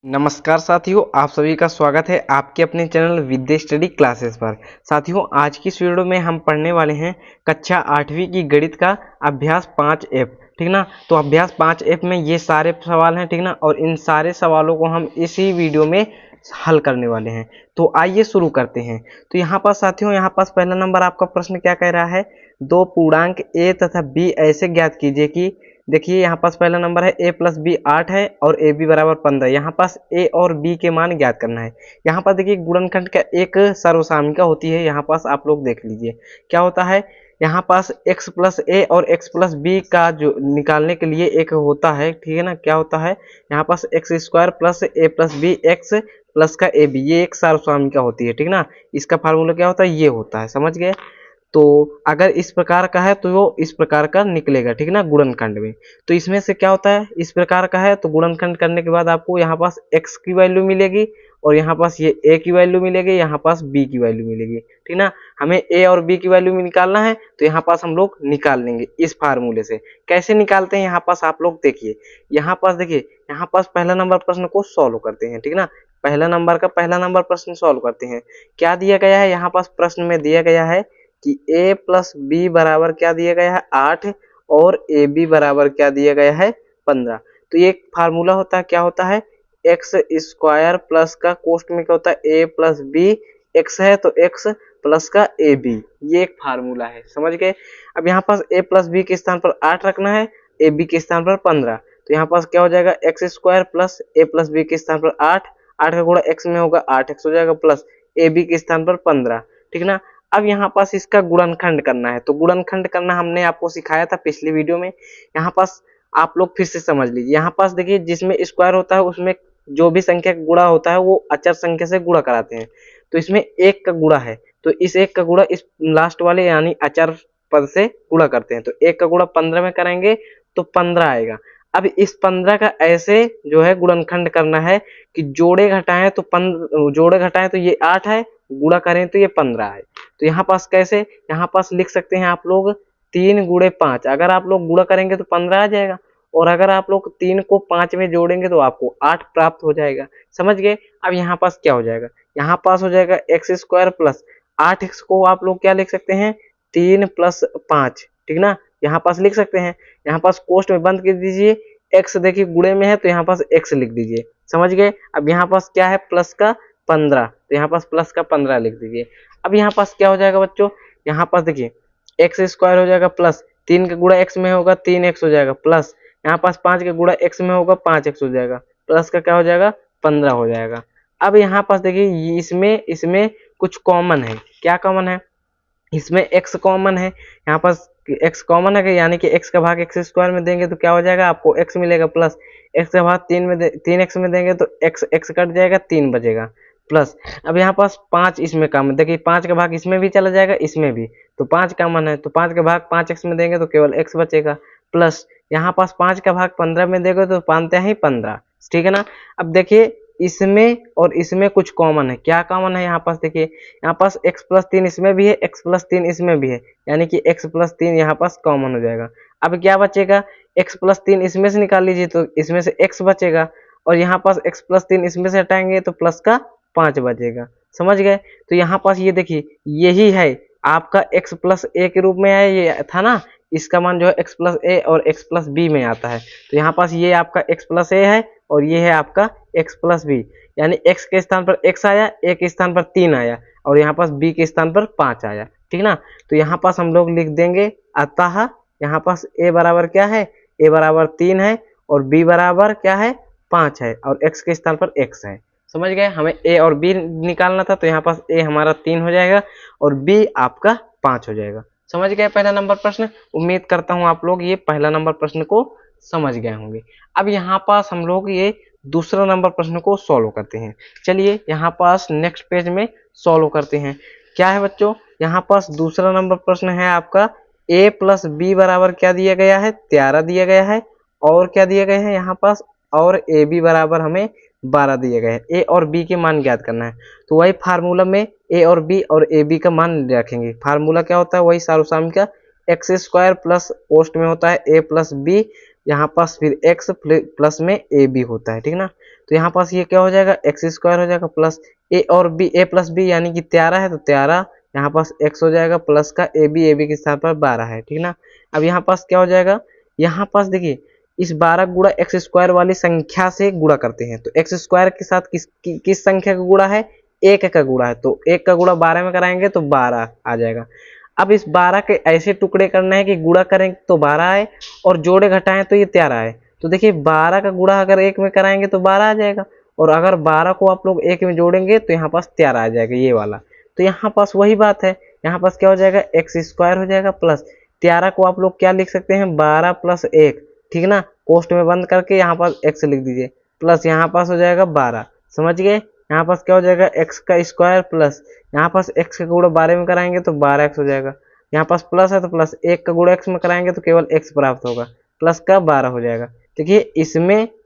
नमस्कार साथियों, आप सभी का स्वागत है आपके अपने चैनल विद्या स्टडी क्लासेस पर। साथियों, आज की इस वीडियो में हम पढ़ने वाले हैं कक्षा 8वीं की गणित का अभ्यास 5F। ठीक ना। तो अभ्यास 5F में ये सारे सवाल हैं, ठीक ना, और इन सारे सवालों को हम इसी वीडियो में हल करने वाले हैं। तो आइए शुरू करते हैं। तो यहाँ पर साथियों, यहाँ पास पहला नंबर आपका प्रश्न क्या कह रहा है, दो पूर्णांक a तथा b ऐसे ज्ञात कीजिए कि, देखिए यहाँ पास पहला नंबर है a प्लस बी 8 है और ए बी बराबर 15। यहाँ पास a और b के मान ज्ञात करना है। यहाँ पर देखिए गुणनखंड का एक सर्वसामान्यिका होती है, यहाँ पास आप लोग देख लीजिए क्या होता है। यहाँ पास x प्लस ए और x प्लस बी का जो निकालने के लिए एक होता है, ठीक है ना, क्या होता है, यहाँ पास X square plus A plus B X plus का ए बी, ये एक सर्वसामान्यिका होती है, ठीक ना। इसका फार्मूला क्या होता है, ये होता है, समझ गए। तो अगर इस प्रकार का है तो वो इस प्रकार का निकलेगा, ठीक ना, गुणनखंड में। तो इसमें से क्या होता है, इस प्रकार का है तो गुणनखंड करने के बाद आपको यहाँ पास x की वैल्यू मिलेगी और यहाँ पास ये a की वैल्यू मिलेगी, यहाँ पास b की वैल्यू मिलेगी, ठीक ना। हमें a और b की वैल्यू में निकालना है तो यहाँ पास हम लोग निकाल लेंगे इस फार्मूले से। कैसे निकालते हैं यहाँ पास आप लोग देखिए। यहाँ पास देखिए, यहाँ पास पहला नंबर प्रश्न को सॉल्व करते हैं, ठीक ना। पहला नंबर प्रश्न सॉल्व करते हैं। क्या दिया गया है, यहाँ पास प्रश्न में दिया गया है कि a प्लस बी बराबर क्या दिया गया है 8 और ए बी बराबर क्या दिया गया है 15। तो ये एक फार्मूला होता है, क्या होता है, एक्स स्क्वायर प्लस का कोष्ट में क्या होता है a प्लस बी, एक्स है तो x प्लस का ए बी, ये एक फार्मूला है, समझ गए। अब यहाँ पास a प्लस बी के स्थान पर 8 रखना है, ए बी के स्थान पर 15। तो यहाँ पास क्या हो जाएगा, X square plus A plus B के स्थान पर 8, 8 का गुणा x में होगा 8x हो जाएगा, प्लस ए बी के स्थान पर 15, ठीक ना। अब यहाँ पास इसका गुणनखंड करना है, तो गुणनखंड करना हमने आपको सिखाया था पिछली वीडियो में। यहाँ पास आप लोग फिर से समझ लीजिए। यहाँ पास देखिए, जिसमें स्क्वायर होता है उसमें जो भी संख्या गुणा होता है वो अचर संख्या से गुणा कराते हैं। तो इसमें एक का गुणा है तो इस एक का गुणा इस लास्ट वाले यानी अचर पद से गुणा करते हैं। तो एक का गुणा 15 में करेंगे तो 15 आएगा। अब इस 15 का ऐसे जो है गुणनखंड करना है कि जोड़े घटाएं तो ये 8 है, गुणा करें तो ये 15 है। तो यहाँ पास कैसे, यहाँ पास लिख सकते हैं आप लोग 3 गुणे 5। अगर आप लोग गुणा करेंगे तो 15 आ जाएगा, और अगर आप लोग 3 को 5 में जोड़ेंगे तो आपको 8 प्राप्त हो जाएगा, समझ गए। अब यहाँ पास क्या हो जाएगा, यहाँ पास हो जाएगा एक्स स्क्वायर प्लस 8x को आप लोग क्या लिख सकते हैं, 3 प्लस 5, ठीक ना, यहाँ पास लिख सकते हैं। यहाँ पास कोष्ट में बंद कर दीजिए, x देखिए गुणे में है तो यहाँ पास x लिख दीजिए, समझ गए। अब यहाँ पास क्या है, प्लस का 15, तो यहाँ पास प्लस का 15 लिख दीजिए। अब यहाँ पास क्या हो जाएगा बच्चों, यहाँ पास देखिए एक्स स्क्वायर हो जाएगा प्लस 3 का गुणा x में होगा 3x हो जाएगा, प्लस यहाँ पास 5 का गुणा x में होगा 5x हो जाएगा, प्लस का क्या हो जाएगा 15 हो जाएगा। अब यहाँ पास देखिए इसमें कुछ कॉमन है, क्या कॉमन है, इसमें x कॉमन है, यहाँ पास x कॉमन है, यानी कि x का भाग एक्स स्क्वायर में देंगे तो क्या हो जाएगा, आपको x मिलेगा, प्लस x का भाग 3x में देंगे तो x कट जाएगा, 3 बचेगा, प्लस अब यहाँ पास 5 इसमें कॉमन, देखिए 5 का भाग इसमें भी चला जाएगा, इसमें भी, तो 5 कॉमन है तो 5 का भाग 5x में देंगे तो केवल x बचेगा, प्लस यहाँ पास 5 का भाग 15 में देंगे तो पानते हैं 15, ठीक है ना। अब देखिए इसमें और इसमें कुछ कॉमन है, क्या कॉमन है, यहाँ पास देखिए यहाँ पास x प्लस 3 इसमें भी है, x प्लस 3 इसमें भी है, यानी कि x प्लस 3 यहाँ पास कॉमन हो जाएगा। अब क्या बचेगा, x प्लस 3 इसमें से निकाल लीजिए तो इसमें से x बचेगा, और यहाँ पास x प्लस 3 इसमें से हटाएंगे तो प्लस का 5 बचेगा, समझ गए। तो यहाँ पास ये देखिए यही है आपका x प्लस ए के रूप में है, ये था ना, इसका मान जो है x प्लस ए और x प्लस बी में आता है। तो यहाँ पास ये आपका x प्लस ए है और ये है आपका x प्लस बी, यानी x के स्थान पर x आया, a के स्थान पर 3 आया और यहाँ पास b के स्थान पर 5 आया, ठीक ना। तो यहाँ पास हम लोग लिख देंगे, अतः यहाँ पास a बराबर क्या है, a बराबर 3 है और b बराबर क्या है 5 है और x के स्थान पर x है, समझ गए। हमें a और b निकालना था तो यहाँ पास a हमारा 3 हो जाएगा और b आपका 5 हो जाएगा, समझ गए पहला नंबर प्रश्न। उम्मीद करता हूँ आप लोग ये पहला नंबर प्रश्न को समझ गए होंगे। अब यहाँ पास हम लोग ये दूसरा नंबर प्रश्न को सॉल्व करते हैं। चलिए यहाँ पास नेक्स्ट पेज में सॉल्व करते हैं। क्या है बच्चों, यहाँ पास दूसरा नंबर प्रश्न है आपका a प्लस बी बराबर क्या दिया गया है 13 दिया गया है, और क्या दिया गया है यहाँ पास, और ए बी बराबर हमें 12 दिए गए हैं। ए और बी के मान ज्ञात करना है, तो वही फार्मूला में ए और बी और ए बी का मान रखेंगे। फार्मूला क्या होता है, वही सार्वसाम्यिक एक्स स्क्वायर प्लस पोस्ट में होता है ए प्लस बी, यहाँ पास फिर एक्स प्लस में ए बी होता है, ठीक ना। तो यहाँ पास ये क्या हो जाएगा, एक्स स्क्वायर हो जाएगा प्लस ए और बी, ए प्लस बी यानी कि 13 है तो 13 यहाँ पास एक्स हो जाएगा प्लस का ए बी के स्थान पर 12 है, ठीक ना। अब यहाँ पास क्या हो जाएगा, यहाँ पास देखिए इस 12 गुणा एक्स स्क्वायर वाली संख्या से गुणा करते हैं, तो एक्स स्क्वायर के साथ किस संख्या का गुणा है, एक का गुणा है, तो एक का गुणा 12 में कराएंगे तो 12 आ जाएगा। अब इस 12 के ऐसे टुकड़े करना है कि गुणा करें तो 12 आए और जोड़े घटाएं तो ये 13 आए। तो देखिए 12 का गुणा अगर एक में कराएंगे तो 12 आ जाएगा, और अगर 12 को आप लोग एक में जोड़ेंगे तो यहाँ पास 13 आ जाएगा ये वाला। तो यहाँ पास वही बात है, यहाँ पास क्या हो जाएगा, एक्स स्क्वायर हो जाएगा प्लस 13 को आप लोग क्या लिख सकते हैं, 12 प्लस 1, ठीक ना, कोष्ठ में बंद करके यहाँ पास एक्स लिख दीजिए प्लस यहाँ पास हो जाएगा 12, समझ गए। यहाँ पास क्या हो जाएगा, एक्स का स्क्वायर प्लस यहाँ पास एक्स का गुणा 12 में कराएंगे तो 12 एक्स हो जाएगा, यहाँ पास प्लस है तो प्लस 1 का गुणा एक्स में कराएंगे तो केवल एक्स प्राप्त होगा, प्लस का 12 हो जाएगा। देखिए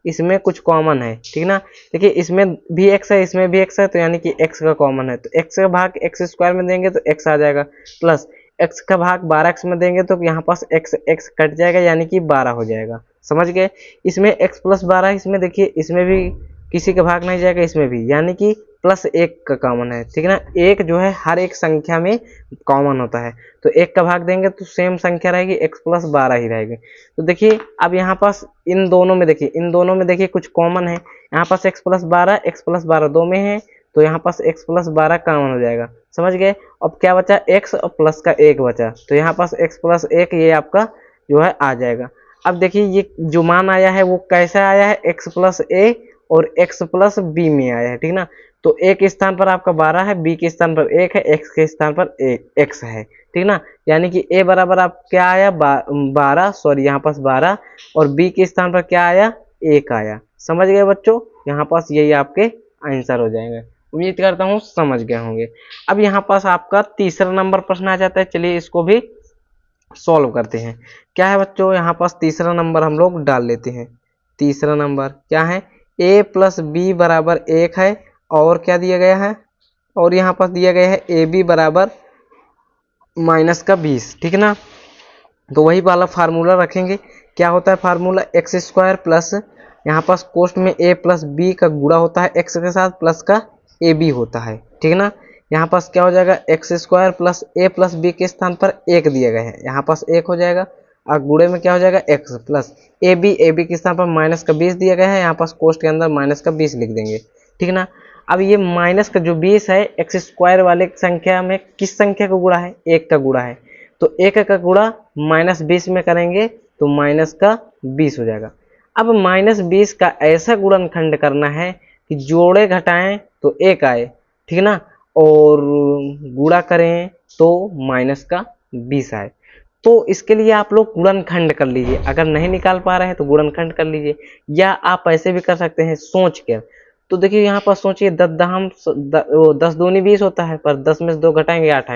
इसमें कुछ कॉमन है, ठीक ना। देखिए इसमें भी एक्स है, इसमें भी एक्स है, तो यानी कि एक्स का कॉमन है, तो एक्स का भाग एक्स स्क्वायर में देंगे तो एक्स आ जाएगा, प्लस एक्स का भाग 12x में देंगे तो यहाँ पास एक्स कट जाएगा यानी कि 12 हो जाएगा, समझ गए। इसमें x प्लस 12, इसमें देखिए इसमें भी किसी का भाग नहीं जाएगा, इसमें भी, यानी कि प्लस 1 का कॉमन है, ठीक ना। एक जो है हर एक संख्या में कॉमन होता है, तो 1 का भाग देंगे तो सेम संख्या रहेगी, x प्लस 12 ही रहेगी। तो देखिए अब यहाँ पास इन दोनों में देखिए कुछ कॉमन है, यहाँ पास x प्लस 12 दो में है, तो यहाँ पास x प्लस 12 कॉमन हो जाएगा, समझ गए। अब क्या बचा, x और प्लस का 1 बचा, तो यहाँ पास x प्लस 1 ये आपका जो है आ जाएगा। अब देखिए ये जो मान आया है वो कैसे आया है, x प्लस a और x प्लस b में आया है, ठीक ना। तो a के स्थान पर आपका 12 है, b के स्थान पर 1 है, x के स्थान पर x है, ठीक ना। यानी कि a बराबर आप क्या आया, 12, सॉरी यहाँ पास 12, और b के स्थान पर क्या आया, 1 आया, समझ गए बच्चों। यहाँ पास यही आपके आंसर हो जाएंगे, उम्मीद करता हूँ समझ गए होंगे। अब यहाँ पास आपका तीसरा नंबर प्रश्न आ जाता है, चलिए इसको भी सॉल्व करते हैं। क्या है बच्चों, यहाँ पास तीसरा नंबर हम लोग डाल लेते हैं। तीसरा नंबर क्या है, a प्लस बी बराबर 1 है, और क्या दिया गया है, और यहाँ पास दिया गया है ए बी बराबर माइनस का 20, ठीक ना। तो वही वाला फार्मूला रखेंगे, क्या होता है फार्मूला, एक्स स्क्वायर प्लस यहाँ पास कोष्ठ में a प्लस बी का गुणा होता है x के साथ प्लस का ए बी होता है, ठीक ना। यहाँ पास क्या हो जाएगा, X square plus a plus B के स्थान पर 1 दिया गया है, यहाँ पास 1 हो जाएगा, और गुणे में क्या हो जाएगा, x प्लस ए बी के स्थान पर माइनस का 20 दिया गया है, यहाँ पास कोष्ठ के अंदर माइनस का 20 लिख देंगे, ठीक ना। अब ये माइनस का जो 20 है एक्स स्क्वायर वाले संख्या में किस संख्या का गुणा है, 1 का गुणा है, तो 1 का गुणा माइनस 20 में करेंगे तो माइनस का 20 हो जाएगा। अब माइनस 20 का ऐसा गुणनखंड करना है कि जोड़े घटाएं तो 1 आए, ठीक ना, और गुणा करें तो माइनस का 20 आए। तो इसके लिए आप लोग गुणनखंड कर लीजिए, अगर नहीं निकाल पा रहे हैं तो गुणनखंड कर लीजिए, या आप ऐसे भी कर सकते हैं सोच कर। तो देखिए यहाँ पर सोचिए 10 दूनी 20 होता है, पर 10 में से 2 घटाएंगे 8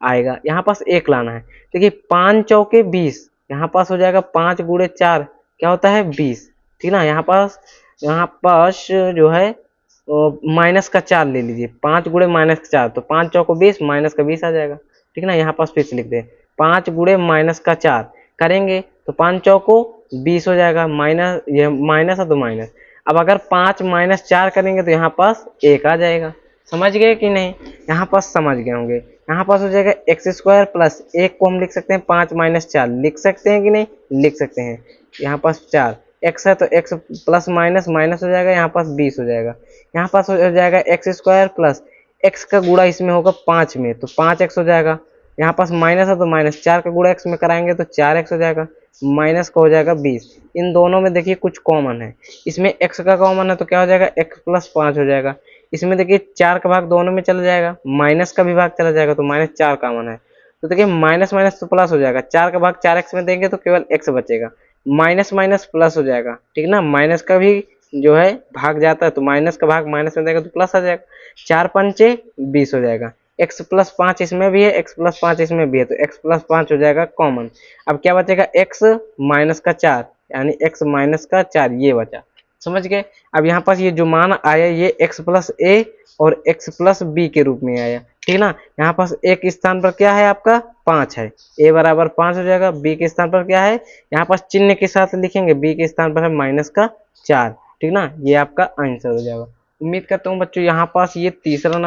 आएगा, यहाँ पास 1 लाना है। देखिए 5 चौके 20, यहाँ पास हो जाएगा 5 गुणे 4 क्या होता है 20, ठीक ना। यहाँ पास जो है माइनस का 4 ले लीजिए, 5 गुणे माइनस का 4, तो 5 चौको 20 माइनस का 20 आ जाएगा, ठीक ना। यहाँ पास फिर से लिख दे 5 गुणे माइनस का 4 करेंगे तो 5 चौको 20 हो जाएगा, माइनस ये माइनस है तो माइनस। अब अगर 5 माइनस 4 करेंगे तो यहाँ पास 1 आ जाएगा, समझ गए कि नहीं, यहाँ पास समझ गए होंगे। यहाँ पास हो जाएगा एक्स स्क्वायर प्लस 1 को हम लिख सकते हैं 5 माइनस 4 लिख सकते हैं कि नहीं, लिख सकते हैं। यहाँ पास 4 एक्स है तो एक्स प्लस माइनस माइनस हो जाएगा, यहाँ पास 20 हो जाएगा। यहाँ पास हो जाएगा एक्स स्क्वायर प्लस एक्स का गुणा इसमें होगा 5 में तो 5x हो जाएगा, यहाँ पास माइनस है तो माइनस 4 का गुणा x में कराएंगे तो 4x हो जाएगा, माइनस का हो जाएगा 20। इन दोनों में देखिए कुछ कॉमन है, इसमें x का कॉमन है तो क्या हो जाएगा x प्लस 5 हो जाएगा। इसमें देखिए 4 का भाग दोनों में चला जाएगा, माइनस का भी भाग चला जाएगा तो माइनस 4 कॉमन है, तो देखिए माइनस माइनस तो प्लस हो जाएगा, 4 का भाग 4x में देंगे तो केवल x बचेगा, माइनस माइनस प्लस हो जाएगा, ठीक ना। माइनस का भी जो है भाग जाता है तो माइनस का भाग माइनस में देगा तो प्लस आ जाएगा, 4 पंचे 20 हो जाएगा, x प्लस 5 इसमें भी है, x प्लस 5 इसमें भी है, तो x प्लस 5 हो जाएगा कॉमन। अब क्या बचेगा x माइनस का 4 यानी x माइनस का 4 ये बचा, समझ गए। अब यहाँ पास ये जो मान आया ये x प्लस a और x प्लस b के रूप में आया, ठीक ना। यहाँ पास एक स्थान पर क्या है आपका 5 है, a बराबर 5 हो जाएगा, b के स्थान पर क्या है यहाँ पास चिन्ह के साथ लिखेंगे, b के स्थान पर है माइनस का 4, ठीक ना, ये आपका आंसर हो जाएगा। उम्मीद करता हूँ बच्चों यहाँ पास ये तीसरा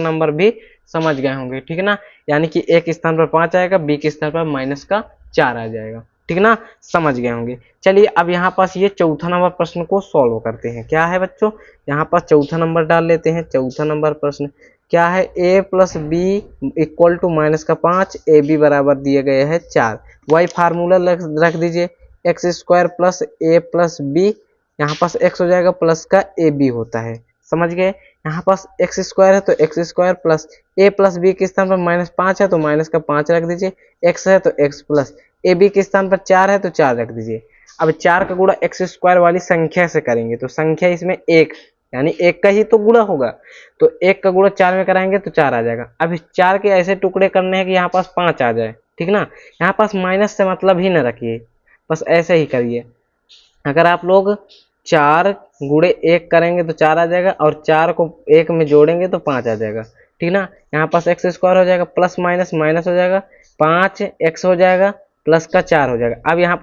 नंबर भी समझ गए होंगे, ठीक है ना। यानी कि ए के स्थान पर 5 आएगा, बी के स्थान पर -4 आ जाएगा, ठीक ना, समझ गए होंगे। चलिए अब यहाँ पास ये चौथा नंबर प्रश्न को सॉल्व करते हैं। क्या है बच्चों, यहाँ पास चौथा नंबर डाल लेते हैं। चौथा नंबर प्रश्न क्या है, a plus B equal to -5, A B बराबर दिए गए हैं 4। वही फार्मूला रख दीजिए, X square plus A plus B, यहाँ पास x हो जाएगा, प्लस का ए बी होता है, समझ गए। यहाँ पास एक्स स्क्वायर है तो x square plus A plus B के स्थान पर -5 है तो -5 रख दीजिए, x है तो x प्लस ए बी के स्थान पर 4 है तो 4 रख दीजिए। अब 4 का गुणा एक्स स्क्वायर वाली संख्या से करेंगे तो संख्या इसमें 1 यानी 1 का ही तो गुणा होगा, तो 1 का गुणा 4 में कराएंगे तो 4 आ जाएगा। अब 4 के ऐसे टुकड़े करने हैं कि यहाँ पास 5 आ जाए, ठीक ना। यहाँ पास माइनस से मतलब ही न रखिए, बस ऐसे ही करिए। अगर आप लोग 4 गुणे 1 करेंगे तो 4 आ जाएगा, और 4 को 1 में जोड़ेंगे तो 5 आ जाएगा, ठीक ना। यहाँ पास एक्स स्क्वायर हो जाएगा, प्लस माइनस माइनस हो जाएगा, 5x हो जाएगा, प्लस का 4 हो जाएगा। अब यहाँ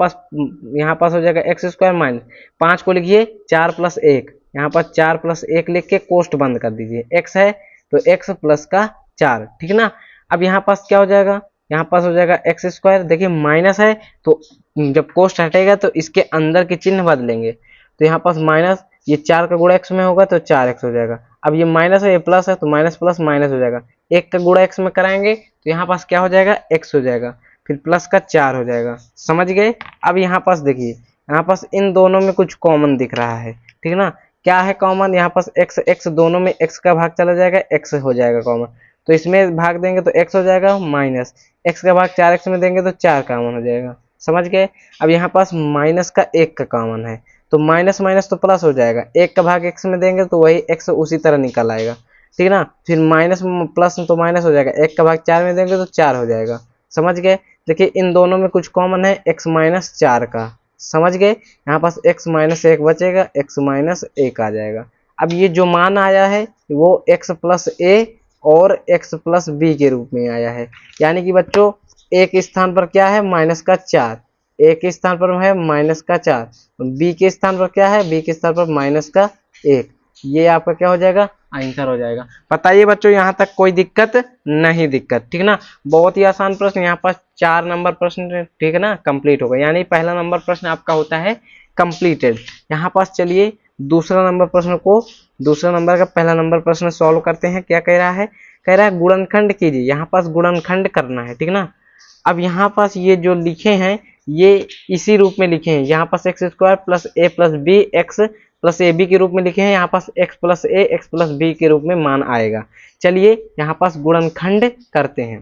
पास हो जाएगा एक्स स्क्वायर माइनस 5 को लिखिए 4 प्लस 1, यहाँ पर 4 प्लस 1 लिख के कोष्ट बंद कर दीजिए, x है तो x प्लस का 4, ठीक ना। अब यहाँ पास क्या हो जाएगा, यहाँ पास हो जाएगा एक्स स्क्वायर, देखिए माइनस है तो जब कोष्ट हटेगा तो इसके अंदर के चिन्ह बदलेंगे, तो यहाँ पास माइनस, ये 4 का गुणा x में होगा तो 4x हो जाएगा। अब ये माइनस है, ये प्लस है तो माइनस प्लस माइनस हो जाएगा, 1 का गुणा x में कराएंगे तो यहाँ पास क्या हो जाएगा, x हो जाएगा, फिर प्लस का 4 हो जाएगा, समझ गए। अब यहाँ पास देखिए, यहाँ पास इन दोनों में कुछ कॉमन दिख रहा है, ठीक ना। क्या है कॉमन, यहाँ पास x दोनों में x का भाग चला जाएगा, x हो जाएगा कॉमन, तो इसमें भाग देंगे तो x हो जाएगा, माइनस x का भाग 4x में देंगे तो 4 कॉमन हो जाएगा, समझ गए। अब यहाँ पास माइनस का 1 का कॉमन है तो माइनस माइनस तो प्लस हो जाएगा, 1 का भाग x में देंगे तो वही x उसी तरह निकल आएगा, ठीक ना। फिर माइनस प्लस तो माइनस हो जाएगा, 1 का भाग 4 में देंगे तो 4 हो जाएगा, समझ गए। देखिए इन दोनों में कुछ कॉमन है, x माइनस 4 का, समझ गए। यहाँ पास x माइनस 1 बचेगा, x माइनस 1 आ जाएगा। अब ये जो मान आया है वो x प्लस ए और x प्लस बी के रूप में आया है, यानी कि बच्चों ए के स्थान पर क्या है, माइनस का 4, ए के स्थान पर है माइनस का 4, बी के स्थान पर क्या है, बी के स्थान पर माइनस का 1, ये आपका क्या हो जाएगा, आंसर हो जाएगा। बताइए बच्चों यहाँ तक कोई दिक्कत नहीं, दिक्कत, ठीक ना। बहुत ही आसान प्रश्न, यहाँ पास 4 नंबर प्रश्न, ठीक है ना, कंप्लीट हो गया, यानी पहला नंबर प्रश्न आपका होता है कंप्लीटेड। यहाँ पास चलिए दूसरा नंबर का पहला नंबर प्रश्न सॉल्व करते हैं। क्या कह रहा है, कह रहा है गुणनखंड कीजिए, यहाँ पास गुणनखंड करना है, ठीक ना। अब यहाँ पास ये जो लिखे हैं ये इसी रूप में लिखे हैं, यहाँ पास X square plus A plus B X plus A B के रूप में लिखे हैं, यहाँ पास X plus A X plus B के रूप में मान आएगा। चलिए यहाँ पास गुणनखंड करते हैं।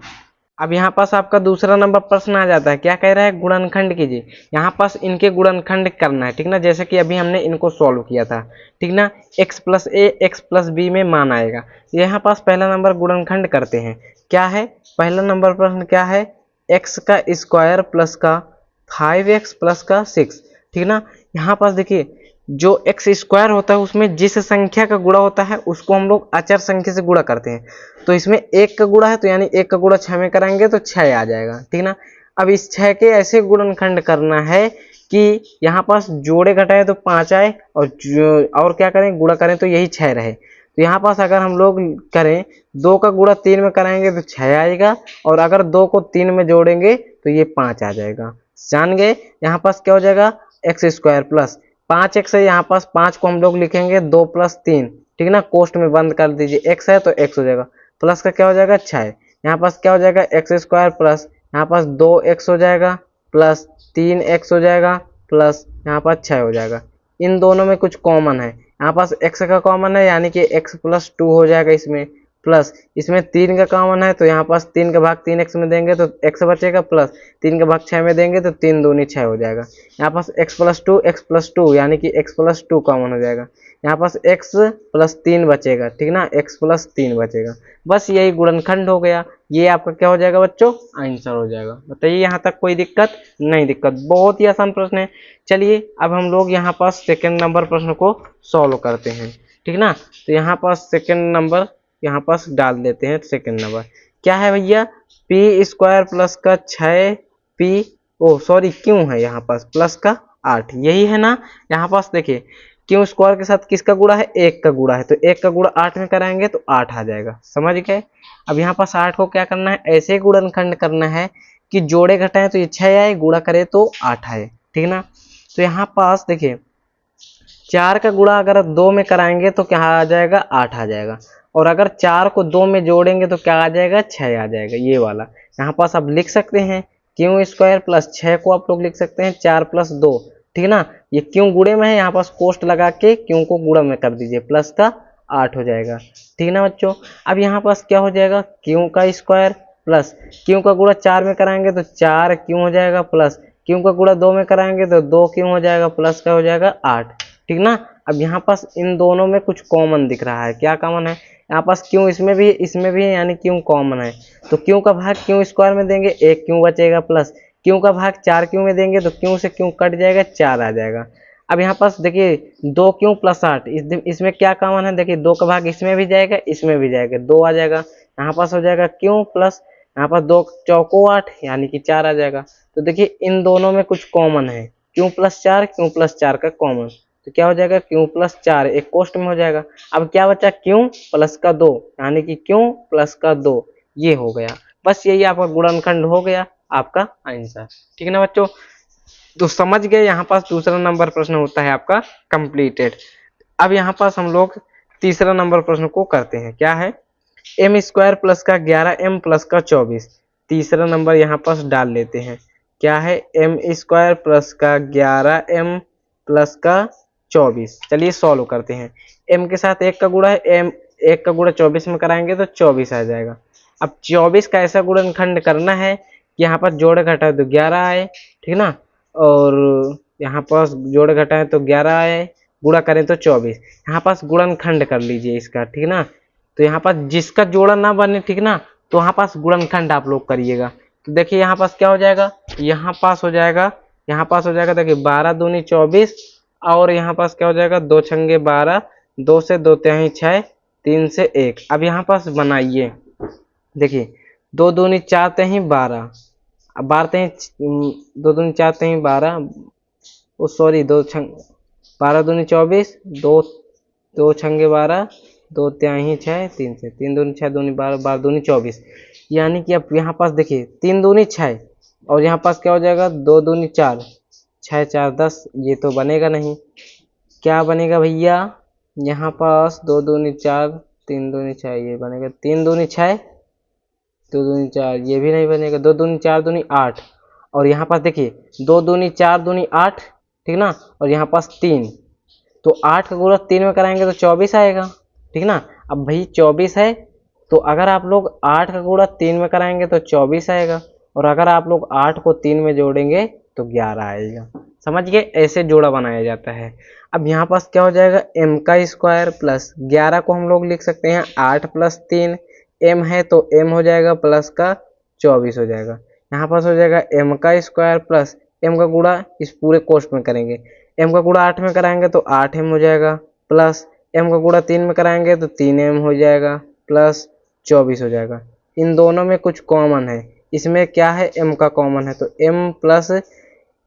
अब यहाँ पास आपका दूसरा नंबर प्रश्न आ जाता है, क्या कह रहा है, गुणनखंड कीजिए, यहाँ पास इनके गुणनखंड करना है, ठीक ना, जैसे कि अभी हमने इनको सॉल्व किया था, ठीक ना। x plus A X plus B में मान आएगा, यहाँ पास पहला नंबर गुणनखंड करते हैं। क्या है पहला नंबर प्रश्न, क्या है, x का स्क्वायर प्लस का 5x प्लस का 6, ठीक ना। यहाँ पास देखिए जो एक्स स्क्वायर होता है उसमें जिस संख्या का गुणा होता है उसको हम लोग अचर संख्या से गुणा करते हैं, तो इसमें 1 का गुणा है तो यानी 1 का गुणा 6 में कराएंगे तो 6 आ जाएगा, ठीक ना। अब इस 6 के ऐसे गुणनखंड करना है कि यहाँ पास जोड़े घटाए तो 5 आए, और क्या करें, गुणा करें तो यही 6 रहे। तो यहाँ पास अगर हम लोग करें 2 का गुणा 3 में कराएंगे तो 6 आएगा, और अगर 2 को 3 में जोड़ेंगे तो ये 5 आ जाएगा, जान गए। यहाँ पास क्या हो जाएगा, एक्स स्क्वायर प्लस 5x है, यहाँ पास 5 को हम लोग लिखेंगे 2 प्लस 3, ठीक ना, कोष्ट में बंद कर दीजिए, x है तो x हो जाएगा, प्लस का क्या हो जाएगा 6, यहाँ पास क्या हो जाएगा एक्स स्क्वायर प्लस यहाँ पास 2x हो जाएगा प्लस 3x हो जाएगा प्लस यहाँ पास 6 हो जाएगा। इन दोनों में कुछ कॉमन है, यहाँ पास x का कॉमन है यानी कि x प्लस 2 हो जाएगा इसमें, प्लस इसमें 3 का कॉमन है तो यहाँ पास 3 का भाग 3x में देंगे तो x बचेगा, प्लस 3 का भाग 6 में देंगे तो 3 दूनी 6 हो जाएगा। यहाँ पास x प्लस 2 यानी कि x प्लस 2 कॉमन हो जाएगा, यहाँ पास x प्लस 3 बचेगा, ठीक ना, x प्लस 3 बचेगा। बस यही गुणनखंड हो गया, ये आपका क्या हो जाएगा बच्चों, आंसर हो जाएगा। बताइए यहाँ तक कोई दिक्कत नहीं, दिक्कत, बहुत ही आसान प्रश्न है। चलिए अब हम लोग यहाँ पास सेकेंड नंबर प्रश्न को सॉल्व करते हैं, ठीक ना। तो यहाँ पास सेकेंड नंबर यहाँ पास डाल देते हैं। सेकेंड नंबर क्या है भैया, पी स्क्वायर प्लस का 6 पी, ओ सॉरी क्यों है यहाँ पास प्लस का 8, यही है ना। यहाँ पास देखिए क्यों स्क्वायर के साथ किसका गुणा है, 1 का गुणा है, तो 1 का गुणा 8 में कराएंगे तो 8 आ जाएगा। समझ गए। अब यहाँ पास 8 को क्या करना है, ऐसे गुणनखंड करना है कि जोड़े घटाएं तो ये 6 आए, गुणा करे तो 8 आए, ठीक ना। तो यहाँ पास देखिए 4 का गुणा अगर 2 में कराएंगे तो क्या आ जाएगा, 8 आ जाएगा, और अगर 4 को 2 में जोड़ेंगे तो क्या आ जाएगा, 6 आ जाएगा, ये वाला। यहाँ पास आप लिख सकते हैं क्यों स्क्वायर प्लस 6 को आप लोग लिख सकते हैं 4 प्लस 2, ठीक ना। ये क्यों गुणे में है, यहाँ पास कोष्ट लगा के क्यों को गुणा में कर दीजिए, प्लस का 8 हो जाएगा, ठीक ना बच्चों। अब यहाँ पास क्या हो जाएगा, क्यों का स्क्वायर प्लस क्यों का गुणा 4 में कराएंगे तो 4 क्यों हो जाएगा, प्लस क्यों का गुणा 2 में कराएंगे तो 2 क्यों हो जाएगा, प्लस का हो जाएगा 8, ठीक ना। अब यहाँ पास इन दोनों में कुछ कॉमन दिख रहा है, क्या कॉमन है, यहाँ पास क्यों इसमें भी है, यानी क्यों कॉमन है, तो क्यों का भाग क्यों स्क्वायर में देंगे, 1 क्यों बचेगा, प्लस क्यों का भाग 4 क्यों में देंगे तो क्यों से क्यों कट जाएगा, 4 आ जाएगा। अब यहाँ पास देखिए 2 क्यों प्लस 8, इसमें क्या कॉमन है, देखिए 2 का भाग इसमें भी जाएगा, इसमें भी जाएगा, 2 आ जाएगा। यहाँ पास हो जाएगा क्यों प्लस यहाँ पास 2 चौको 8 यानी कि 4 आ जाएगा। तो देखिए इन दोनों में कुछ कॉमन है, क्यों प्लस 4 का कॉमन, तो क्या हो जाएगा क्यों प्लस 4 एक कोष्ट में हो जाएगा। अब क्या बचा, क्यों प्लस का 2 यानी कि क्यों प्लस का 2, ये हो गया। बस यही आपका गुणनखंड हो गया, आपका आंसर, ठीक है ना बच्चों। तो समझ गए, यहाँ पास दूसरा नंबर प्रश्न होता है आपका कंप्लीटेड। अब यहाँ पास हम लोग तीसरा नंबर प्रश्न को करते हैं, क्या है, एम स्क्वायर प्लस का 11m प्लस का 24, तीसरा नंबर यहाँ पास डाल लेते हैं, क्या है, एम स्क्वायर प्लस का 11m प्लस का 24। चलिए सॉल्व करते हैं, m के साथ 1 का गुणा है, m 1 का गुणा 24 में कराएंगे तो 24 आ जाएगा। अब 24 का ऐसा गुणनखंड करना है कि यहाँ पर जोड़े घटाए तो 11 आए, ठीक ना, और यहाँ पास जोड़े घटाए तो 11 आए, गुणा करें तो 24, यहाँ पास गुणनखंड कर लीजिए इसका, ठीक ना। तो यहाँ पास जिसका जोड़ा ना बने, ठीक ना, तो यहाँ पास गुणनखंड आप लोग करिएगा। तो देखिए यहाँ पास क्या हो जाएगा, यहाँ पास हो जाएगा देखिए 12 दूनी 24, और यहाँ पास क्या हो जाएगा 2 छंगे 12, 2 से 2 तिहाई 6, 3 से 1। अब यहाँ पास बनाइए, देखिए 2 दूनी 4 तिहाई 12, अब 12 तिहाई 2 दूनी 4 तिहाई 12, ओ सॉरी 12 दूनी 24, 2 छंगे 12, 2 तिहाई 6, 3 से 3 दूनी 6 दूनी 12, 12 दूनी 24, यानी कि अब यहाँ पास देखिए 3 दूनी 6, और यहाँ पास क्या हो जाएगा 2 दूनी 4, 6 4 10, ये तो बनेगा नहीं, क्या बनेगा भैया, यहाँ पास 2 दूनी 4, 3 दूनी 6 ये बनेगा, 3 दूनी 6, 2 दूनी 4 ये भी नहीं बनेगा, 2 दूनी 4 दूनी 8, और यहाँ पास देखिए 2 दूनी 4 दूनी 8, ठीक ना, और यहाँ पास 3, तो 8 का गुणा 3 में कराएंगे तो 24 आएगा, ठीक ना। अब भाई 24 है, तो अगर आप लोग 8 का गुणा 3 में कराएंगे तो 24 आएगा, और अगर आप लोग 8 को 3 में जोड़ेंगे तो 11 आएगा। समझ गए, ऐसे जोड़ा बनाया जाता है। अब यहाँ पास क्या हो जाएगा, m का स्क्वायर प्लस 11 को हम लोग लिख सकते हैं 8 प्लस 3, m है तो m हो जाएगा प्लस का 24 हो जाएगा। यहाँ पास हो जाएगा m का स्क्वायर प्लस m का गुणा इस पूरे कोष्ट में करेंगे, m का गुणा 8 में कराएंगे तो 8m हो जाएगा, प्लस m का गुणा 3 में कराएंगे तो 3m हो जाएगा, प्लस 24 हो जाएगा। इन दोनों में कुछ कॉमन है, इसमें क्या है, m का कॉमन है, तो m प्लस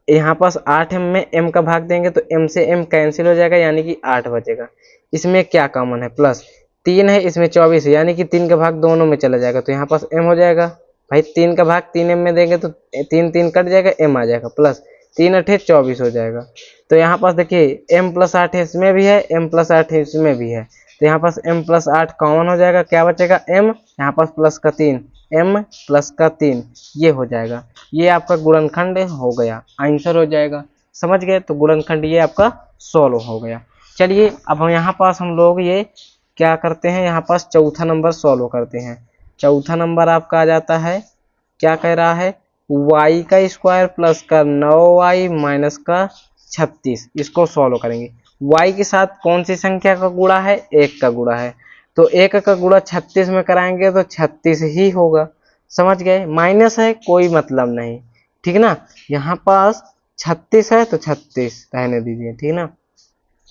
यहाँ पास 8m में m का भाग देंगे तो m से m कैंसिल हो जाएगा, यानी कि 8 बचेगा। इसमें क्या कॉमन है, प्लस 3 है, इसमें 24 है, यानी कि 3 का भाग दोनों में चला जाएगा, तो यहाँ पास m हो जाएगा। भाई 3 का भाग 3m में देंगे तो 3 3 कट जाएगा, m आ जाएगा, प्लस 3 8 24 हो जाएगा। तो यहाँ पास देखिए m प्लस 8 इसमें भी है, m प्लस 8 इसमें भी है, तो यहाँ पास m प्लस 8 कॉमन हो जाएगा, क्या बचेगा m, यहाँ पास प्लस का 3, m प्लस का 3, ये हो जाएगा। ये आपका गुणनखंड हो गया, आंसर हो जाएगा। समझ गए, तो गुणनखंड ये आपका सॉल्व हो गया। चलिए अब हम यहाँ पास हम लोग ये क्या करते हैं, यहाँ पास चौथा नंबर सॉल्व करते हैं। चौथा नंबर आपका आ जाता है, क्या कह रहा है, y का स्क्वायर प्लस का 9y माइनस का 36, इसको सॉल्व करेंगे। y के साथ कौन सी संख्या का गुणा है, 1 का गुणा है, तो 1 का गुणा 36 में कराएंगे तो 36 ही होगा। समझ गए, माइनस है कोई मतलब नहीं, ठीक ना। यहाँ पास 36 है तो 36 रहने दीजिए, ठीक ना।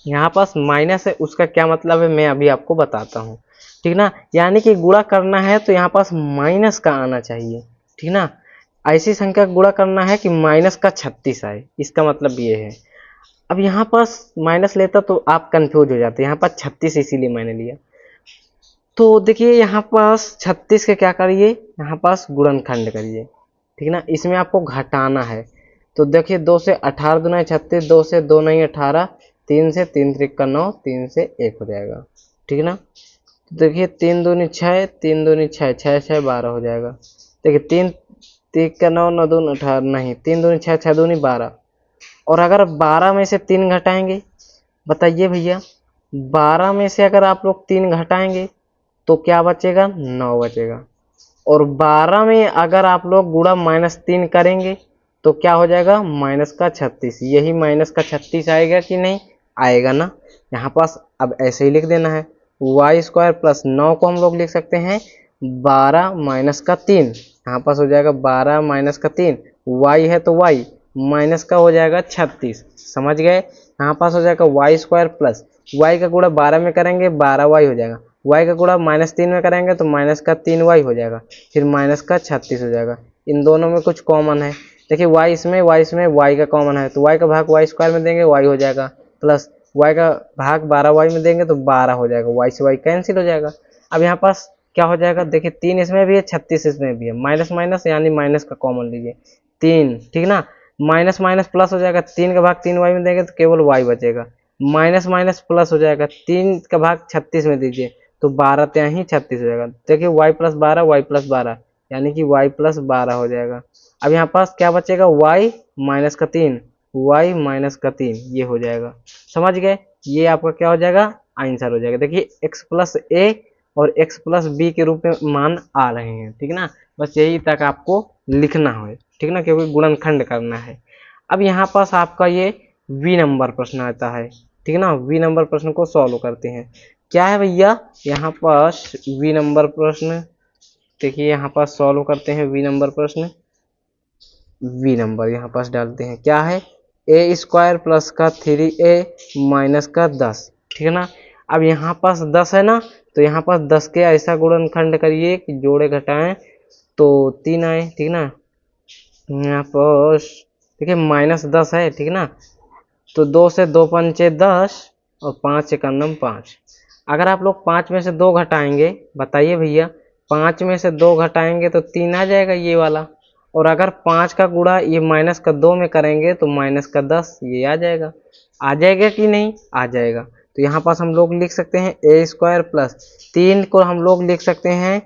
यहाँ पास माइनस है, उसका क्या मतलब है मैं अभी आपको बताता हूँ, ठीक ना। यानी कि गुणा करना है तो यहाँ पास माइनस का आना चाहिए, ठीक ना। ऐसी संख्या का गुणा करना है कि माइनस का 36 आए, इसका मतलब ये है। अब यहाँ पास माइनस लेता तो आप कंफ्यूज हो जाते, यहाँ पास 36 इसीलिए मैंने लिया। तो देखिए यहाँ पास 36 के क्या करिए, यहाँ पास गुणनखंड करिए, ठीक ना। इसमें आपको घटाना है, तो देखिए 2 से 18 दूना 36, 2 से 2 नहीं 18, 3 से 3 त्रिक 9, 3 से 1 हो जाएगा, ठीक ना। तो देखिए 3 दूनी 6, 3 दूनी 6, 6 6 12 हो जाएगा। देखिए 3 त्रिक 9, 9 दूनी 18 नहीं, 3 दूनी 6, 6 दूनी 12। और अगर 12 में से 3 घटाएंगे, बताइए भैया 12 में से अगर आप लोग 3 घटाएंगे तो क्या बचेगा, 9 बचेगा। और 12 में अगर आप लोग गुणा -3 करेंगे तो क्या हो जाएगा, माइनस का 36। यही माइनस का 36 आएगा कि नहीं आएगा ना। यहाँ पास अब ऐसे ही लिख देना है, y² प्लस 9 को हम लोग लिख सकते हैं 12 माइनस का 3। यहाँ पास हो जाएगा 12 माइनस का 3, y है तो y माइनस का हो जाएगा 36, समझ गए। यहाँ पास हो जाएगा y² प्लस y का गुणा 12 में करेंगे 12y हो जाएगा, y का गुणा -3 में करेंगे तो माइनस का 3y हो जाएगा, फिर माइनस का 36 हो जाएगा। इन दोनों में कुछ कॉमन है, देखिए y इसमें y का कॉमन है तो y का भाग y² में देंगे y हो जाएगा, प्लस y का भाग 12y में देंगे तो 12 हो जाएगा, y से y कैंसिल हो जाएगा। अब यहाँ पास क्या हो जाएगा, देखिए 3 इसमें भी है 36 इसमें भी है, माइनस माइनस यानी माइनस का कॉमन लीजिए 3, ठीक ना। माइनस माइनस प्लस हो जाएगा, 3 का भाग 3y में देंगे तो केवल y बचेगा, माइनस माइनस प्लस हो जाएगा, 3 का भाग 36 में दीजिए तो 12 ત્યાં ही 36 हो जाएगा। देखिए y प्लस 12 यानी कि y प्लस 12 हो जाएगा। अब यहाँ पास क्या बचेगा, y माइनस का 3, y माइनस का 3 ये हो जाएगा, समझ गए। ये आपका क्या हो जाएगा, आंसर हो जाएगा। देखिए x प्लस a और x प्लस b के रूप में मान आ रहे हैं, ठीक ना। बस यही तक आपको लिखना है, ठीक ना, क्योंकि गुणनखंड करना है। अब यहाँ पास आपका ये v नंबर प्रश्न आता है, ठीक ना। v नंबर प्रश्न को सॉल्व करते हैं। क्या है भैया यहाँ पास v नंबर प्रश्न, देखिए यहाँ पास सॉल्व करते हैं v नंबर प्रश्न। v नंबर यहाँ पास डालते हैं, क्या है a² प्लस का 3a माइनस का 10, ठीक है ना। अब यहाँ पास 10 है ना, तो यहाँ पास 10 के ऐसा गुणनखंड करिए कि जोड़े घटाएं तो 3 आए, ठीक ना। यहाँ पास देखिए -10 है, ठीक ना, तो 2 से 2 पंचे 10 और 5 एकम 5। अगर आप लोग 5 में से 2 घटाएंगे, बताइए भैया 5 में से 2 घटाएंगे तो 3 आ जाएगा ये वाला, और अगर 5 का गुणा ये माइनस का 2 में करेंगे तो माइनस का 10 ये आ जाएगा कि नहीं आ जाएगा। तो यहाँ पास हम लोग लिख सकते हैं a² प्लस 3 को हम लोग लिख सकते हैं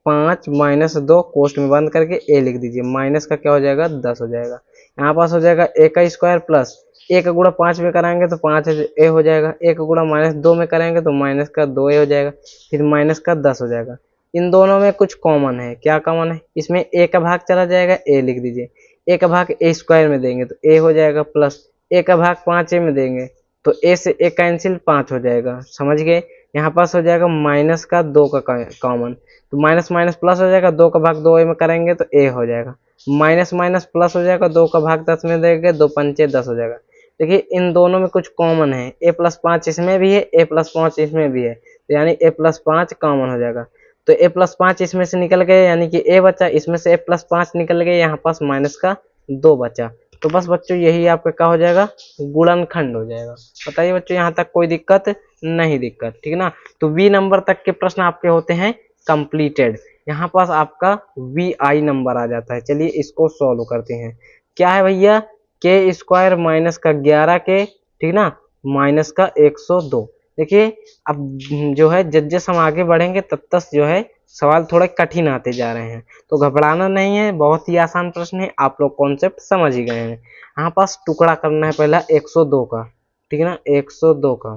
5 माइनस 2 कोष्ठ में बंद करके a लिख दीजिए, माइनस का क्या हो जाएगा 10 हो जाएगा। यहाँ पास हो जाएगा a² प्लस a का गुणा 5 में कराएंगे तो 5a हो जाएगा, a का गुणा -2 में करेंगे तो माइनस का 2a हो जाएगा, फिर माइनस का 10 हो जाएगा। इन दोनों में कुछ कॉमन है, क्या कॉमन है, इसमें a का भाग चला जाएगा, a लिख दीजिए, a का भाग a² में देंगे तो a हो जाएगा, प्लस a का भाग 5a में देंगे तो a से a कैंसिल 5 हो जाएगा, समझ गए। यहाँ पास हो जाएगा माइनस का 2 का कॉमन, तो माइनस माइनस प्लस हो जाएगा, 2 का भाग 2a में करेंगे तो a हो जाएगा, माइनस माइनस प्लस हो जाएगा, 2 का भाग 10 में देंगे 2 पंचे 10 हो जाएगा। देखिए इन दोनों में कुछ कॉमन है, a प्लस 5 इसमें भी है, a प्लस 5 इसमें भी है, तो यानी a प्लस 5 कॉमन हो जाएगा। तो a प्लस 5 इसमें से निकल गए यानी कि a बचा, इसमें से a प्लस 5 निकल गए, यहाँ पास माइनस का 2 बचा। तो बस बच्चों यही आपका क्या हो जाएगा, गुणनखंड हो जाएगा। बताइए बच्चों यहाँ तक कोई दिक्कत नहीं, दिक्कत, ठीक ना। तो v नंबर तक के प्रश्न आपके होते हैं कंप्लीटेड। यहाँ पास आपका vi नंबर आ जाता है। चलिए इसको सॉल्व करते हैं। क्या है भैया, k² माइनस का 11k, ठीक ना, माइनस का 102। देखिए अब जो है जैसे हम आगे बढ़ेंगे तब तक जो है सवाल थोड़े कठिन आते जा रहे हैं, तो घबराना नहीं है, बहुत ही आसान प्रश्न है, आप लोग कॉन्सेप्ट समझ ही गए हैं। यहाँ पास टुकड़ा करना है पहला 102 का, ठीक है ना, 102 का,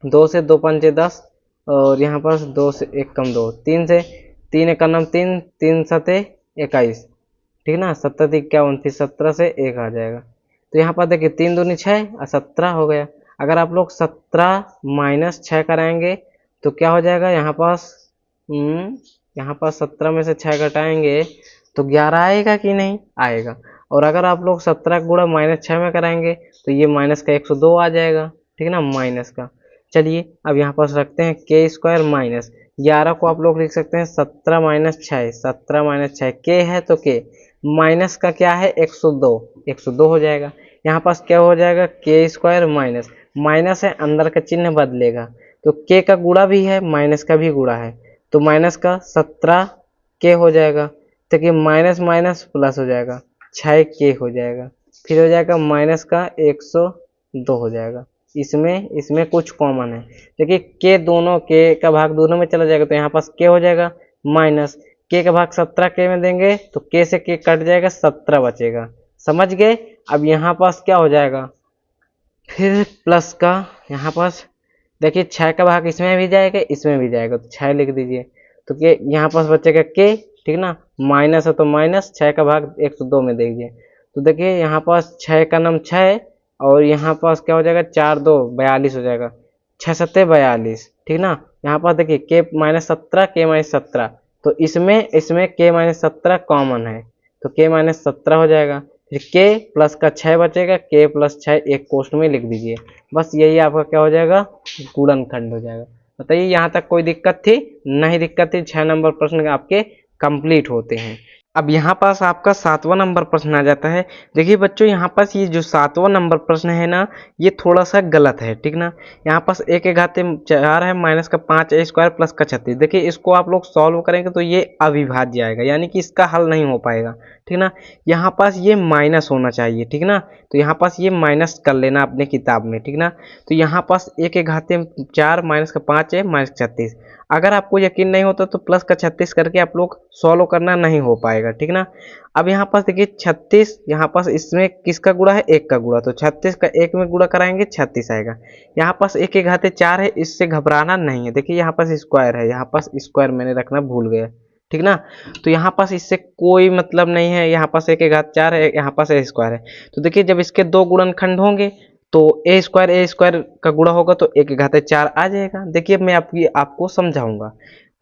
2 से 2 पंचे 10 और यहाँ पास 2 से 1 कम 2, 3 से 3 एकम 3, 3 सते 21, ठीक ना, 17 51, फिर 17 से 1 आ जाएगा। तो यहाँ पर देखिए 3 दूनी 6 और 17 हो गया। अगर आप लोग 17 माइनस 6 कराएंगे तो क्या हो जाएगा, यहाँ पास 17 में से 6 घटाएंगे तो 11 आएगा कि नहीं आएगा। और अगर आप लोग 17 गुणा -6 में कराएंगे तो ये माइनस का 102 आ जाएगा, ठीक है ना, माइनस का। चलिए अब यहाँ पास रखते हैं k² माइनस 11 को आप लोग लिख सकते हैं 17 माइनस 6, 17 माइनस 6 k है तो k, माइनस का क्या है 102, 102 हो जाएगा। यहाँ पास क्या हो जाएगा, के स्क्वायर माइनस माइनस है, अंदर का चिन्ह बदलेगा, तो के का गुणा भी है माइनस का भी गुणा है, तो माइनस का 17 के हो जाएगा, तो कि माइनस माइनस प्लस हो जाएगा 6 के हो जाएगा, फिर हो जाएगा माइनस का 102 हो जाएगा। इसमें कुछ कॉमन है, देखिए के दोनों के का भाग दोनों में चला जाएगा, तो यहाँ पास के हो जाएगा माइनस के का भाग 17 के में देंगे तो के से के कट जाएगा, 17 बचेगा। समझ गए। अब यहाँ पास क्या हो जाएगा, फिर प्लस का यहाँ पास देखिए 6 का भाग इसमें भी जाएगा इसमें भी जाएगा, तो 6 लिख दीजिए, तो के यहाँ पास बचेगा के, ठीक ना, माइनस है तो माइनस 6 का भाग 102 में दीजिए, तो देखिए यहाँ पास 6 का नाम 6 और यहाँ पास क्या हो जाएगा 4 2 42 हो जाएगा, 6 7 42, ठीक ना। यहाँ पास देखिए के माइनस 17 के माइनस 17, तो इसमें के माइनस 17 कॉमन है, तो के माइनस 17 हो जाएगा, फिर के प्लस का 6 बचेगा, के प्लस 6 एक कोष्ठ में लिख दीजिए, बस यही आपका क्या हो जाएगा, गुणनखंड हो जाएगा। बताइए यहाँ तक कोई दिक्कत थी? नहीं दिक्कत थी। 6 नंबर प्रश्न आपके कंप्लीट होते हैं। अब यहाँ पास आपका 7वां नंबर प्रश्न आ जाता है। देखिए बच्चों यहाँ पास ये जो 7वां नंबर प्रश्न है ना, ये थोड़ा सा गलत है, ठीक ना। यहाँ पास एक के घाते 4 है माइनस का 5 ए स्क्वायर प्लस का 36। देखिए इसको आप लोग सॉल्व करेंगे तो ये अविभाज्य आएगा, यानी कि इसका हल नहीं हो पाएगा, ठीक ना। यहाँ पास ये माइनस होना चाहिए, ठीक ना, तो यहाँ पास ये माइनस कर लेना अपने किताब में, ठीक ना। तो यहाँ पास एक के घाते 4 माइनस का 5 है माइनस 36। अगर आपको यकीन नहीं होता तो प्लस का 36 करके आप लोग सॉल्व करना, नहीं हो पाएगा, ठीक ना। अब यहाँ पास देखिए 36, यहाँ पास इसमें किसका गुणा है, एक का गुणा, तो 36 का एक में गुणा कराएंगे 36 आएगा। यहाँ पास एक के घाते 4 है, इससे घबराना नहीं है। देखिए यहाँ पास स्क्वायर है, यहाँ पास स्क्वायर मैंने रखना भूल गया, ठीक ना। तो यहाँ पास इससे कोई मतलब नहीं है, यहाँ पास एक के घात 4 है, यहाँ पास ए स्क्वायर है, तो देखिए जब इसके दो गुणनखंड होंगे तो ए स्क्वायर का गुणा होगा तो एक के घाते 4 आ जाएगा। देखिए मैं आपको समझाऊंगा।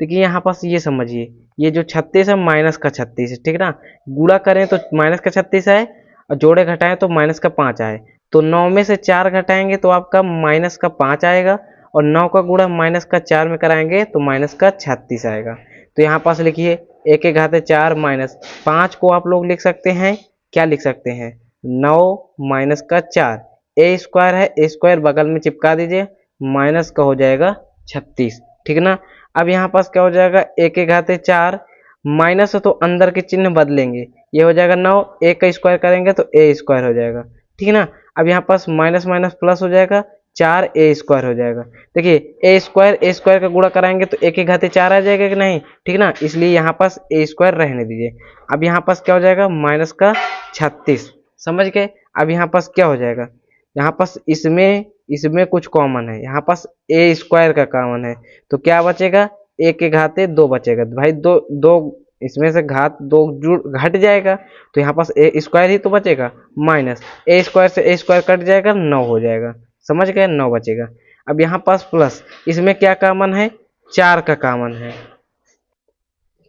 देखिए यहाँ पास ये समझिए, ये जो 36 है माइनस का 36 है, ठीक ना। गुणा करें तो माइनस का 36 आए और जोड़े घटाएं तो माइनस का 5 आए, तो 9 में से 4 घटाएंगे तो आपका माइनस का 5 आएगा, और 9 का गुणा माइनस का 4 में कराएंगे तो माइनस का 36 आएगा। तो यहाँ पास लिखिए एक के घाते 4 माइनस 5 को आप लोग लिख सकते हैं, क्या लिख सकते हैं, 9 माइनस का 4, ए स्क्वायर है, ए स्क्वायर बगल में चिपका दीजिए, माइनस का हो जाएगा 36, ठीक ना। अब यहाँ पास क्या हो जाएगा, एक के घाते 4 माइनस है तो अंदर के चिन्ह बदलेंगे, ये हो जाएगा 9, एक का स्क्वायर करेंगे तो ए स्क्वायर हो जाएगा, ठीक ना। अब यहाँ पास माइनस माइनस प्लस हो जाएगा, 4 ए स्क्वायर हो जाएगा। देखिए ए स्क्वायर का गुणा कराएंगे तो एक के घाते 4 आ जाएगा कि नहीं, ठीक ना, इसलिए यहाँ पास ए स्क्वायर रहने दीजिए। अब यहाँ पास क्या हो जाएगा, माइनस का 36, समझ गए। अब यहाँ पास क्या हो जाएगा, यहाँ पास इसमें कुछ कॉमन है, यहाँ पास ए स्क्वायर का कॉमन है, तो क्या बचेगा, एक के घाते 2 बचेगा, भाई दो इसमें से घात 2 जुड़ घट जाएगा, तो यहाँ पास ए स्क्वायर ही तो बचेगा, माइनस ए स्क्वायर से ए स्क्वायर कट जाएगा, 9 हो जाएगा, समझ गए, 9 बचेगा। अब यहाँ पास प्लस, इसमें क्या कॉमन है, 4 का कॉमन है,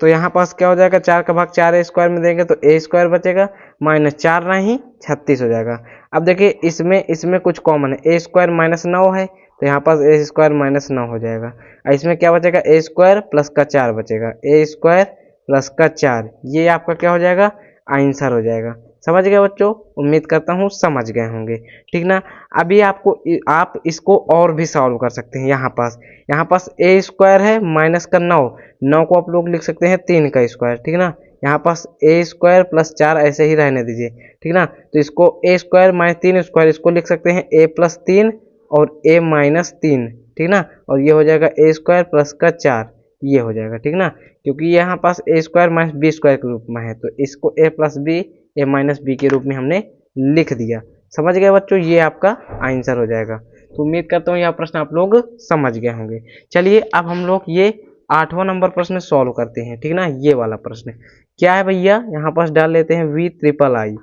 तो यहाँ पास क्या हो जाएगा, 4 का भाग 4 ए स्क्वायर में देंगे तो ए स्क्वायर बचेगा, माइनस 4 नहीं 36 हो जाएगा। अब देखिए इसमें कुछ कॉमन है, ए स्क्वायर माइनस 9 है, तो यहाँ पास ए स्क्वायर माइनस 9 हो जाएगा। इसमें क्या बचेगा, ए स्क्वायर प्लस का 4 बचेगा, ए स्क्वायर प्लस का 4, ये आपका क्या हो जाएगा, आंसर हो जाएगा। समझ गए बच्चों, उम्मीद करता हूँ समझ गए होंगे, ठीक ना। अभी आप इसको और भी सॉल्व कर सकते हैं। यहाँ पास ए स्क्वायर है माइनस का 9 को आप लोग लिख सकते हैं 3 का स्क्वायर, ठीक ना। यहाँ पास ए स्क्वायर प्लस 4 ऐसे ही रहने दीजिए, ठीक ना। तो इसको ए स्क्वायर माइनस 3 स्क्वायर, इसको लिख सकते हैं ए प्लस 3 और ए माइनस 3, ठीक ना, और ये हो जाएगा ए स्क्वायर प्लस का 4, ये हो जाएगा, ठीक ना, क्योंकि यहाँ पास ए स्क्वायर माइनस बी स्क्वायर के रूप में है, तो इसको ए प्लस बी ए माइनस बी के रूप में हमने लिख दिया। समझ गए बच्चों, ये आपका आंसर हो जाएगा। तो उम्मीद करता हूँ यह प्रश्न आप लोग समझ गए होंगे। चलिए अब हम लोग ये 8वां नंबर प्रश्न सॉल्व करते हैं, ठीक ना। ये वाला प्रश्न क्या है भैया, यहाँ पास डाल लेते हैं वी ट्रिपल आई,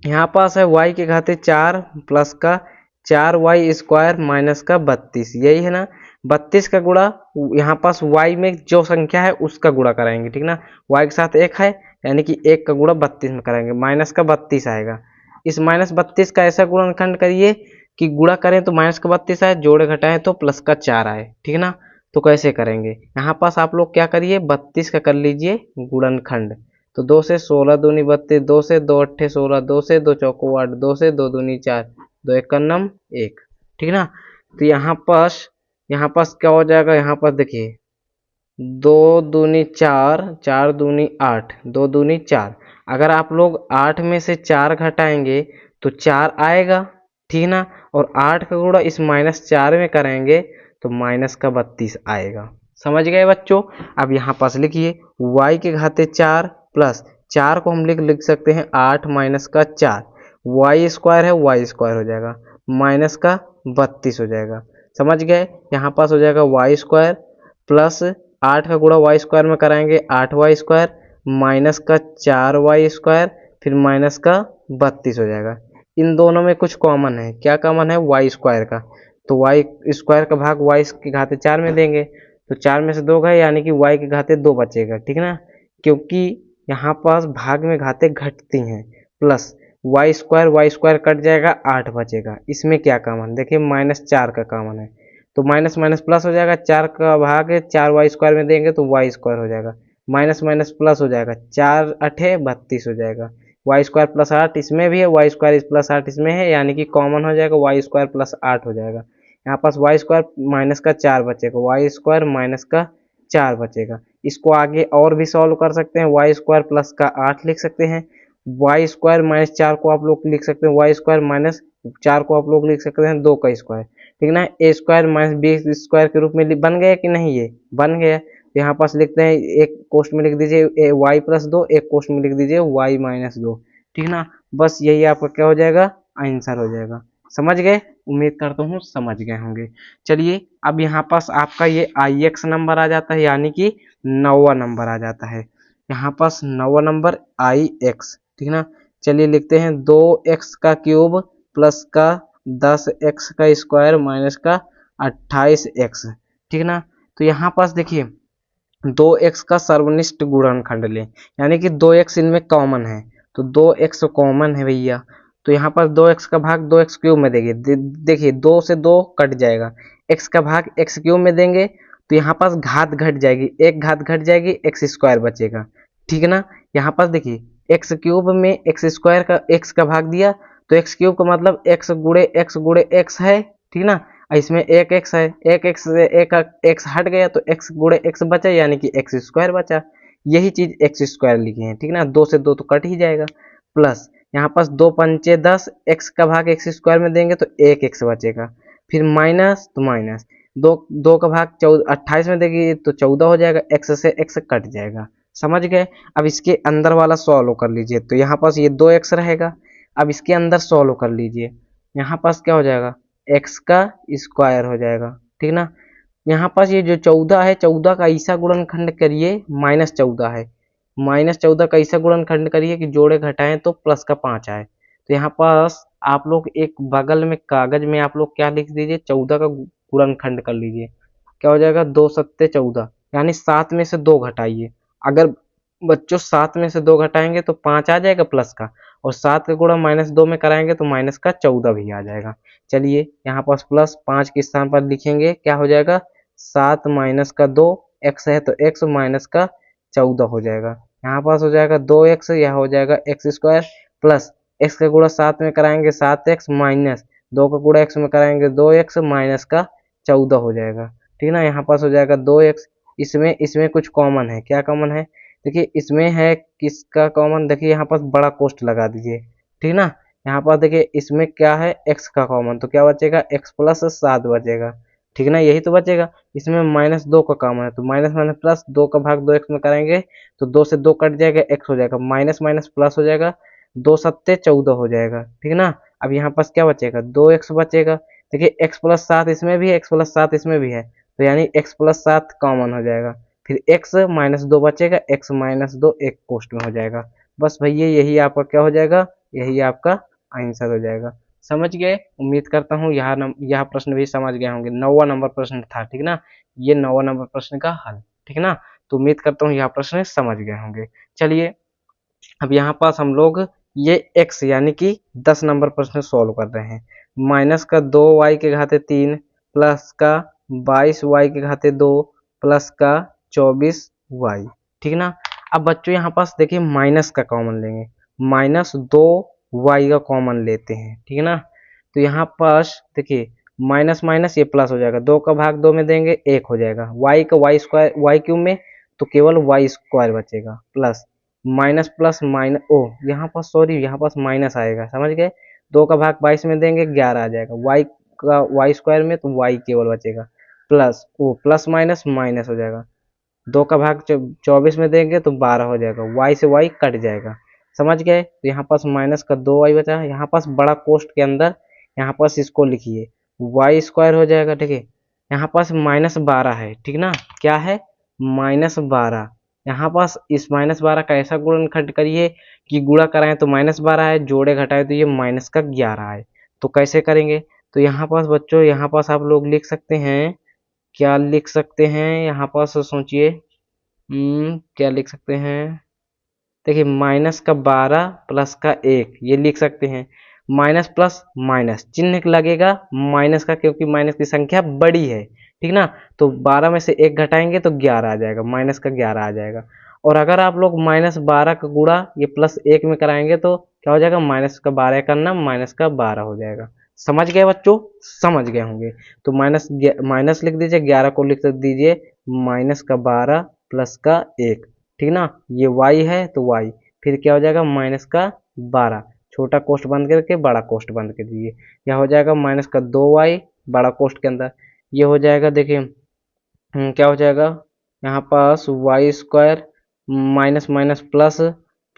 यहाँ पास है y के घाते 4 प्लस का 4y स्क्वायर माइनस का 32, यही है ना। 32 का गुणा यहाँ पास y में जो संख्या है उसका गुणा कराएंगे, ठीक ना। y के साथ 1 है, यानी कि 1 का गुणा 32 में कराएंगे, माइनस का 32 आएगा। इस माइनस 32 का ऐसा गुणनखंड करिए कि गुणा करें तो माइनस का 32 आए, जोड़े घटाएं तो प्लस का 4 आए, ठीक ना। तो कैसे करेंगे, यहाँ पास आप लोग क्या करिए, 32 का कर लीजिए गुणनखंड, तो 2 से 16 दूनी 32, 2 से 2 अट्ठे 16, 2 से 2 चौको 8, 2 से 2 दूनी 4, 2 एक का नम 1, ठीक ना। तो यहाँ पास क्या हो जाएगा, यहाँ पास देखिए 2 दूनी 4, 4 दूनी 8, 2 दूनी 4। अगर आप लोग 8 में से 4 घटाएंगे तो 4 आएगा, ठीक ना। और 8 का गुणा इस -4 में करेंगे तो माइनस का 32 आएगा। समझ गए बच्चों। अब यहाँ पास लिखिए y के घाते 4 प्लस 4 को हम लिख सकते हैं 8 माइनस का 4, वाई स्क्वायर है y स्क्वायर हो जाएगा, माइनस का 32 हो जाएगा। समझ गए। यहाँ पास हो जाएगा y स्क्वायर प्लस 8 का गुणा y स्क्वायर में कराएंगे 8y स्क्वायर, माइनस का 4y स्क्वायर, फिर माइनस का 32 हो जाएगा। इन दोनों में कुछ कॉमन है, क्या कॉमन है, y स्क्वायर का। तो y स्क्वायर का भाग y के घाते 4 में देंगे, तो 4 में से 2 गए यानी कि y के घाते 2 बचेगा, ठीक ना। क्योंकि यहाँ पास भाग में घाते घटती हैं, प्लस y स्क्वायर कट जाएगा 8 बचेगा। इसमें क्या कॉमन, देखिए -4 का कॉमन है, तो माइनस माइनस प्लस हो जाएगा, 4 का भाग 4y स्क्वायर में देंगे तो y स्क्वायर हो जाएगा, माइनस माइनस प्लस हो जाएगा, 4 अठे 32 हो जाएगा। y स्क्वायर प्लस 8 इसमें भी है, y स्क्वायर प्लस 8 इसमें है, यानी कि कॉमन हो जाएगा, y स्क्वायर प्लस 8 हो जाएगा। यहाँ पास y स्क्वायर माइनस का 4 बचेगा, y स्क्वायर माइनस का 4 बचेगा। इसको आगे और भी सॉल्व कर सकते हैं, y स्क्वायर प्लस का 8 लिख सकते हैं, y स्क्वायर माइनस 4 को आप लोग लिख सकते हैं, y स्क्वायर माइनस 4 को आप लोग लिख सकते हैं 2 का स्क्वायर, ठीक ना। a square minus B square के रूप में बन गया कि नहीं, ये बन गया। तो यहाँ पास लिखते हैं, एक कोष्ट में लिख दीजिए y प्लस 2, एक कोष्ट में लिख दीजिए y माइनस 2, ठीक ना। बस यही आपका क्या हो जाएगा, आंसर हो जाएगा। समझ गए, उम्मीद करता हूँ समझ गए होंगे। चलिए अब यहाँ पास आपका ये ix नंबर आ जाता है, यानी कि 9वां नंबर आ जाता है। यहाँ पास 9वां नंबर ix, ठीक ना। चलिए लिखते हैं 2x का क्यूब प्लस का 10x का स्क्वायर माइनस का 28x, ठीक ना। तो यहाँ पास देखिए 2x का सर्वनिष्ठ गुणनखंड लें, यानी कि 2x इनमें कॉमन है, तो 2x कॉमन है भैया। तो यहाँ पर 2x का भाग 2x क्यूब में देंगे, देखिए 2 से 2 कट जाएगा, x का भाग x क्यूब में देंगे तो यहाँ पास घात घट जाएगी, एक घात घट जाएगी, x स्क्वायर बचेगा, ठीक है ना। यहाँ पास देखिए x क्यूब में x स्क्वायर का x का भाग दिया, तो x क्यूब का मतलब x गुणे x है, ठीक ना। इसमें एक x है, एक x से एक x हट गया तो x गुणे x बचा, यानी कि x स्क्वायर बचा। यही चीज x स्क्वायर लिखे हैं, ठीक ना। 2 से 2 तो कट ही जाएगा, प्लस यहाँ पास 2 पंचे 10, x का भाग x स्क्वायर में देंगे तो एक x बचेगा, फिर माइनस तो माइनस 2 का भाग 28 में देंगे तो 14 हो जाएगा, x से x कट जाएगा। समझ गए। अब इसके अंदर वाला सॉल्व कर लीजिए, तो यहाँ पास ये 2x रहेगा। अब इसके अंदर सॉल्व कर लीजिए, यहाँ पास क्या हो जाएगा, x का स्क्वायर हो जाएगा, ठीक ना। यहाँ पास ये जो 14 है, 14 का ऐसा गुणनखंड करिए, -14 है, -14 का ऐसा गुणनखंड करिए कि जोड़े घटाएं तो प्लस का 5 आए। तो यहाँ पास आप लोग एक बगल में कागज में आप लोग क्या लिख दीजिए, 14 का गुणनखंड कर लीजिए। क्या हो जाएगा, 2 सत्ते 14, यानी 7 में से 2 घटाइए। अगर बच्चों 7 में से 2 घटाएंगे तो 5 आ जाएगा प्लस का, और 7 का गुणा -2 में कराएंगे तो माइनस का 14 भी आ जाएगा। चलिए यहाँ पास प्लस 5 के स्थान पर लिखेंगे, क्या हो जाएगा, 7 माइनस का 2, x है तो x माइनस का 14 हो जाएगा। यहाँ पास हो जाएगा 2x, यह हो जाएगा x स्क्वायर, प्लस x का गुणा 7 में कराएंगे 7x, माइनस 2 का गुणा x में कराएंगे 2x, माइनस का 14 हो जाएगा, ठीक ना। यहाँ पास हो जाएगा 2x। इसमें कुछ कॉमन है, क्या कॉमन है, देखिए इसमें है किसका कॉमन, देखिए यहाँ पास बड़ा कोष्ट लगा दीजिए, ठीक ना। यहाँ पर देखिए इसमें क्या है, x का कॉमन, तो क्या बचेगा, x प्लस 7 बचेगा, ठीक ना, यही तो बचेगा। इसमें -2 का कॉमन है, तो माइनस माइनस प्लस, 2 का भाग 2x में कराएंगे तो 2 से 2 कट जाएगा, x हो जाएगा, माइनस माइनस प्लस हो जाएगा, 2 सत्ते 14 हो जाएगा, ठीक ना। अब यहाँ पास क्या बचेगा, 2x बचेगा। देखिए x प्लस 7 इसमें भी है, x प्लस 7 इसमें भी है, तो यानी x प्लस 7 कॉमन हो जाएगा, फिर x -2 बचेगा, x -2 एक कोष्ट में हो जाएगा। बस भैया यही आपका क्या हो जाएगा, यही आपका आंसर हो जाएगा। समझ गए, उम्मीद करता हूँ यह प्रश्न भी समझ गए होंगे। 9वां नंबर प्रश्न था, ठीक ना, ये 9वां नंबर प्रश्न का हल, ठीक ना। तो उम्मीद करता हूँ यह प्रश्न समझ गए होंगे। चलिए अब यहाँ पास हम लोग ये x यानी कि 10 नंबर प्रश्न सॉल्व कर रहे हैं। माइनस का 2y के घाते 3 प्लस का 22y के घाते 2 प्लस का 24y, ठीक ना। अब बच्चों यहाँ पास देखिए माइनस का कॉमन लेंगे, माइनस 2y का कॉमन लेते हैं, ठीक है ना। तो यहाँ पास देखिए माइनस माइनस ये प्लस हो जाएगा, 2 का भाग 2 में देंगे 1 हो जाएगा, y का y स्क्वायर y क्यूब में तो केवल y स्क्वायर बचेगा, प्लस माइनस प्लस माइनस, ओ यहाँ पास सॉरी यहाँ पास माइनस आएगा, समझ गए। 2 का भाग 22 में देंगे 11 आ जाएगा, y का y स्क्वायर में तो y केवल बचेगा, plus O plus minus minus हो जाएगा, 2 का भाग 24 में देंगे तो 12 हो जाएगा, y से y कट जाएगा, समझ गए। तो यहाँ पास माइनस का 2y बचा, यहाँ पास बड़ा कोष्ट के अंदर यहाँ पास इसको लिखिए y स्क्वायर हो जाएगा, ठीक है। यहाँ पास -12 है, ठीक ना, क्या है -12। यहाँ पास इस -12 का ऐसा गुणनखंड करिए कि गुणा कराएं तो -12 है, जोड़े घटाएं तो ये माइनस का 11 है। तो कैसे करेंगे, तो यहाँ पास बच्चों यहाँ पास आप लोग लिख सकते हैं, क्या लिख सकते हैं यहाँ पास सोचिए, क्या लिख सकते हैं, देखिए माइनस का 12 प्लस का 1 ये लिख सकते हैं, माइनस प्लस माइनस चिन्ह लगेगा माइनस का, क्योंकि माइनस की संख्या बड़ी है, ठीक ना। तो 12 में से 1 घटाएंगे तो 11 आ जाएगा, माइनस का 11 आ जाएगा। और अगर आप लोग -12 का गुणा ये +1 में कराएंगे तो क्या हो जाएगा, माइनस का 12 करना माइनस का 12 हो जाएगा। समझ गए बच्चों, समझ गए होंगे। तो माइनस लिख दीजिए, 11 को लिख दीजिए माइनस का 12 प्लस का 1, ठीक ना। ये y है तो y, फिर क्या हो जाएगा माइनस का 12, छोटा कोष्ट बंद करके बड़ा कोष्ट बंद कर दीजिए, यह हो जाएगा माइनस का 2y बड़ा कोष्ट के अंदर, ये हो जाएगा देखिए क्या हो जाएगा, यहाँ पास Y square minus minus plus,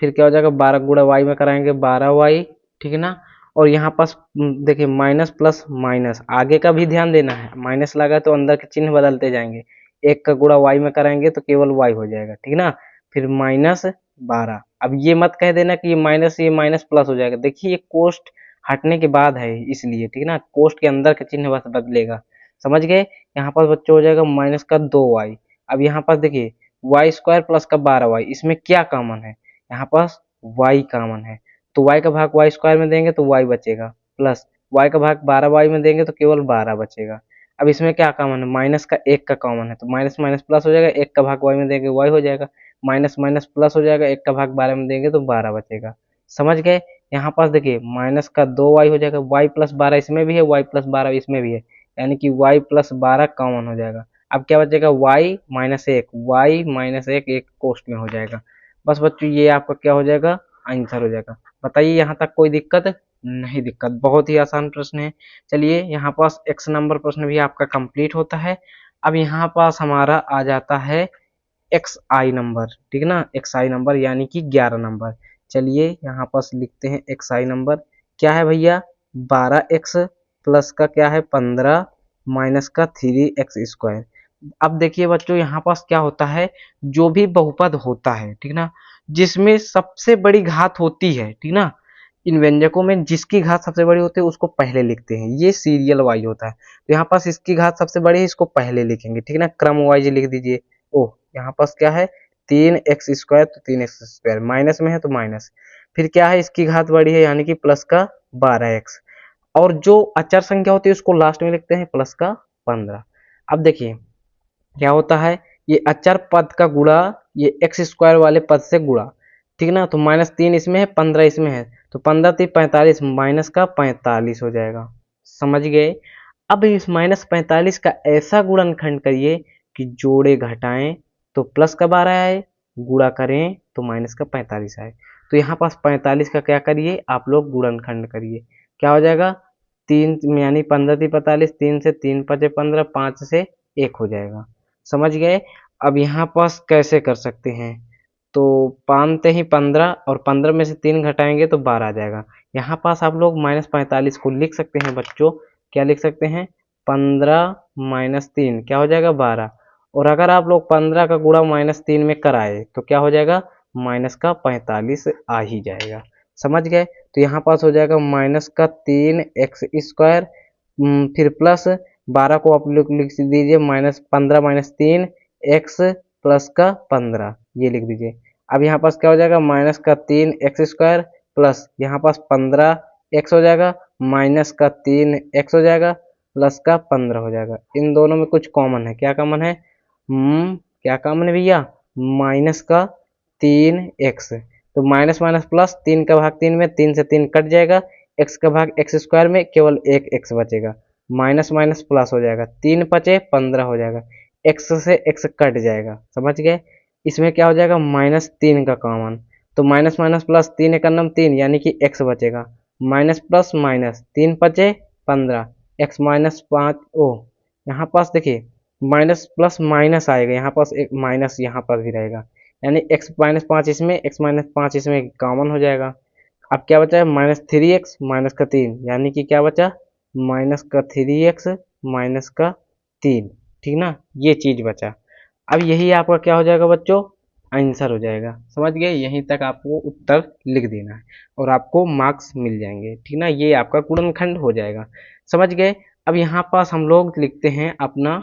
फिर क्या हो जाएगा 12 गुणा y में कराएंगे 12y, ठीक है ना। और यहाँ पास देखिए माइनस प्लस माइनस, आगे का भी ध्यान देना है, माइनस लगा तो अंदर के चिन्ह बदलते जाएंगे, 1 का गुणा y में कराएंगे तो केवल y हो जाएगा, ठीक ना। फिर -12, अब ये मत कह देना कि ये माइनस प्लस हो जाएगा, देखिए ये कोष्ट हटने के बाद है इसलिए, ठीक ना, कोष्ट के अंदर का चिन्ह बस बदलेगा, समझ गए। यहाँ पास बच्चों हो जाएगा माइनस का 2y, अब यहाँ पास देखिए वाई स्क्वायर प्लस का 12y, इसमें क्या कॉमन है, यहाँ पास y कॉमन है, तो y का भाग y स्क्वायर में देंगे तो y बचेगा, प्लस y का भाग 12y में देंगे तो केवल 12 बचेगा। अब इसमें क्या कॉमन है, माइनस का 1 का कॉमन है, तो माइनस माइनस प्लस हो जाएगा, 1 का भाग y में देंगे y हो जाएगा, माइनस माइनस प्लस हो जाएगा, 1 का भाग 12 में देंगे तो 12 बचेगा, समझ गए। यहाँ पास देखिए माइनस का 2y हो जाएगा, y प्लस 12 इसमें भी है, y प्लस 12 इसमें भी है, यानी कि y प्लस 12 कॉमन हो जाएगा। अब क्या बचेगा y माइनस 1, y माइनस 1 एक कोष्ट में हो जाएगा। बस बच्चों ये आपका क्या हो जाएगा, आंसर हो जाएगा। बताइए यहाँ तक कोई दिक्कत, नहीं दिक्कत, बहुत ही आसान प्रश्न है। चलिए यहाँ पास x नंबर प्रश्न भी आपका कंप्लीट होता है। अब यहाँ पास हमारा आ जाता है xi नंबर, ठीक है ना, xi नंबर यानी कि 11 नंबर। चलिए यहाँ पास लिखते हैं xi नंबर, क्या है भैया 12x प्लस का क्या है 15 माइनस का 3x स्क्वायर। अब देखिए बच्चों यहाँ पास क्या होता है, जो भी बहुपद होता है, ठीक ना, जिसमें सबसे बड़ी घात होती है, ठीक ना, इन व्यंजकों में जिसकी घात सबसे बड़ी होती है उसको पहले लिखते हैं, ये सीरियल वाइज होता है। तो यहाँ पास इसकी घात सबसे बड़ी है, इसको पहले लिखेंगे, ठीक ना, क्रम वाइज लिख दीजिए। ओह यहाँ पास क्या है 3x स्क्वायर, तो 3x स्क्वायर माइनस में है तो माइनस, फिर क्या है इसकी घात बड़ी है यानी कि प्लस का 12x, और जो अचर संख्या होती है उसको लास्ट में लिखते हैं प्लस का 15। अब देखिए क्या होता है, ये अचर पद का गुणा ये एक्स स्क्वायर वाले पद से गुणा, ठीक ना, तो -3 इसमें है 15 इसमें है, तो 15 3 45 माइनस का 45 हो जाएगा, समझ गए। अब इस -45 का ऐसा गुणनखंड करिए कि जोड़े घटाएं तो प्लस का 12 आए, गुणा करें तो माइनस का 45 आए। तो यहाँ पास 45 का क्या करिए आप लोग गुणनखंड करिए, क्या हो जाएगा 3 यानी 15 3 45, 3 से 3 5 15, 5 से 1 हो जाएगा, समझ गए। अब यहाँ पास कैसे कर सकते हैं, तो 5 ही 15 और 15 में से 3 घटाएंगे तो 12 आ जाएगा। यहाँ पास आप लोग -45 को लिख सकते हैं बच्चों, क्या लिख सकते हैं 15 माइनस 3 क्या हो जाएगा 12, और अगर आप लोग 15 का गुणा -3 में कराए तो क्या हो जाएगा माइनस का 45 आ ही जाएगा, समझ गए। तो यहाँ पास हो जाएगा माइनस का 3x स्क्वायर, फिर प्लस 12 को आप लोग लिख दीजिए -15 माइनस 3 x प्लस का 15 ये लिख दीजिए। अब यहाँ पास क्या हो जाएगा माइनस का 3x स्क्वायर प्लस यहाँ पास 15x हो जाएगा, माइनस का 3x हो जाएगा, प्लस का 15 हो जाएगा। इन दोनों में कुछ कॉमन है, क्या कॉमन है, क्या कॉमन है भैया, माइनस का 3x। तो माइनस माइनस प्लस, 3 का भाग 3 में, 3 से 3 कट जाएगा, x का भाग x स्क्वायर में केवल एक x बचेगा, माइनस माइनस प्लस हो जाएगा, 3 पचे 15 हो जाएगा, x से x कट जाएगा, समझ गए। इसमें क्या हो जाएगा, -3 का कॉमन, तो माइनस माइनस प्लस, 3 एक नम 3 यानी कि x बचेगा, माइनस प्लस माइनस, 3 पचे 15, x माइनस 5, ओ यहाँ पास देखिए माइनस प्लस माइनस आएगा, यहाँ पास एक माइनस यहाँ पर भी रहेगा, यानी x माइनस 5 इसमें, x माइनस 5 इसमें कॉमन हो जाएगा। अब क्या बचा है, -3x माइनस का 3, यानी कि क्या बचा, माइनस का 3x माइनस का 3, ठीक ना, ये चीज बचा। अब यही आपका क्या हो जाएगा बच्चों, आंसर हो जाएगा, समझ गए। यहीं तक आपको उत्तर लिख देना है और आपको मार्क्स मिल जाएंगे, ठीक ना, ये आपका गुणनखंड हो जाएगा, समझ गए। अब यहाँ पास हम लोग लिखते हैं अपना